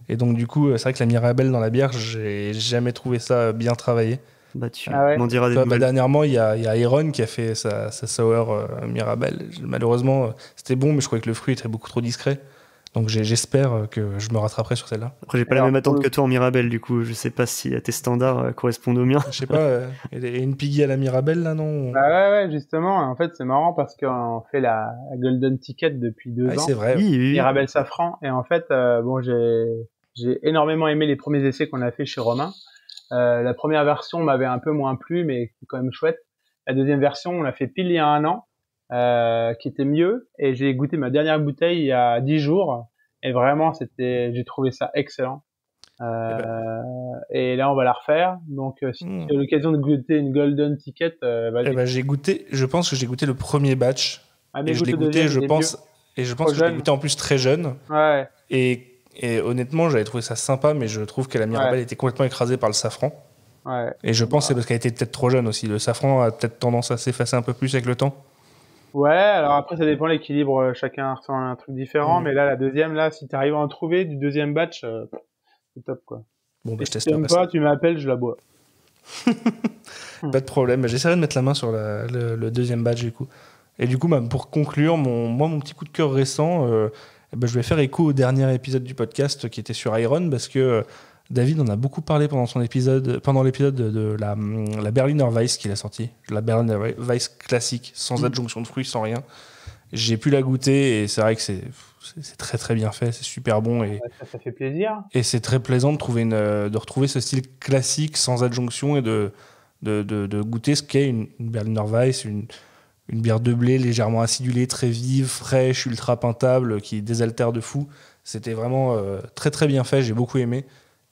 Et donc, du coup, c'est vrai que la Mirabelle dans la bière, j'ai jamais trouvé ça bien travaillé. Bah, tu m'en diras des nouvelles. Dernièrement, il y a Iron qui a fait sa sour Mirabelle. Malheureusement, c'était bon, mais je croyais que le fruit était beaucoup trop discret. Donc j'espère que je me rattraperai sur celle-là. Après, j'ai pas la même attente que toi en Mirabelle, du coup. Je sais pas si tes standards correspondent aux miens. Je sais pas, il y a une Piggy à la Mirabelle, là, non? Bah ouais, justement. En fait, c'est marrant parce qu'on fait la Golden Ticket depuis 2 ans. C'est vrai. Oui. Mirabelle Safran. Et en fait, bon, j'ai énormément aimé les premiers essais qu'on a fait chez Romain. La première version m'avait un peu moins plu, mais c'est quand même chouette. La deuxième version, on l'a fait pile il y a 1 an, qui était mieux. Et j'ai goûté ma dernière bouteille il y a 10 jours. Et vraiment, j'ai trouvé ça excellent. Et là, on va la refaire. Donc, si tu as l'occasion de goûter une Golden Ticket, je pense que j'ai goûté le premier batch. Mais je l'ai goûté, je pense que je l'ai goûté en plus très jeune. Ouais. Et honnêtement, j'avais trouvé ça sympa, mais je trouve que la Mirabelle était complètement écrasée par le safran. Ouais. Et je pense que c'est parce qu'elle était peut-être trop jeune aussi. Le safran a peut-être tendance à s'effacer un peu plus avec le temps. Ouais, alors après, ça dépend de l'équilibre. Chacun ressent un truc différent. Mais là, la deuxième, là, si t'arrives à en trouver du deuxième batch, c'est top, quoi. Bon, bah, Et je si testerai t'aimes ça. pas, tu m'appelles, je la bois. Pas de problème. J'essaierai de mettre la main sur le deuxième badge du coup. Et du coup, pour conclure, mon petit coup de cœur récent, je vais faire écho au dernier épisode du podcast qui était sur Iron parce que David en a beaucoup parlé pendant l'épisode de la Berliner Weiss qu'il a sorti. La Berliner Weiss classique, sans adjonction de fruits, sans rien. J'ai pu la goûter et c'est vrai que c'est très très bien fait, c'est super bon et Ça fait plaisir. Et c'est très plaisant de retrouver ce style classique sans adjonction et de goûter ce qu'est une Berliner Weiss, une bière de blé légèrement acidulée, très vive, fraîche, ultra peintable, qui désaltère de fou. C'était vraiment très très bien fait, j'ai beaucoup aimé.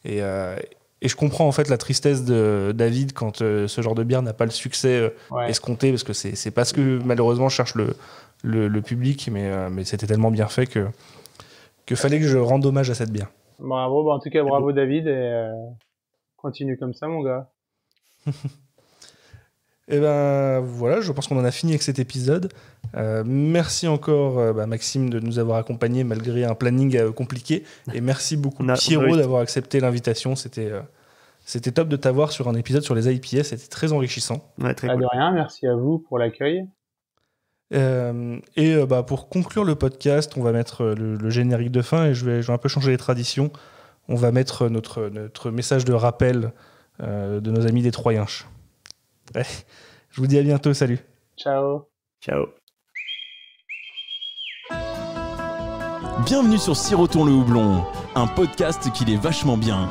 Et je comprends en fait la tristesse de David quand ce genre de bière n'a pas le succès escompté, parce que c'est parce que malheureusement je cherche le public, mais c'était tellement bien fait que fallait que je rende hommage à cette bière. Bravo, en tout cas bravo David et continue comme ça mon gars. Et ben voilà, je pense qu'on en a fini avec cet épisode. Merci encore Maxime de nous avoir accompagnés malgré un planning compliqué, et merci beaucoup Pierrot d'avoir accepté l'invitation. C'était top de t'avoir sur un épisode sur les IPA, c'était très enrichissant. Ouais, très cool. De rien, merci à vous pour l'accueil. Pour conclure le podcast, on va mettre le générique de fin et je vais un peu changer les traditions. On va mettre notre message de rappel de nos amis des Troyens. Ouais. Je vous dis à bientôt, salut. Ciao. Ciao. Bienvenue sur Sirotons le Houblon, un podcast qui est vachement bien.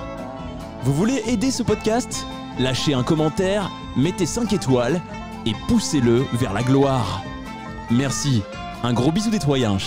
Vous voulez aider ce podcast ? Lâchez un commentaire, mettez 5 étoiles et poussez-le vers la gloire. Merci. Un gros bisou des Troyens.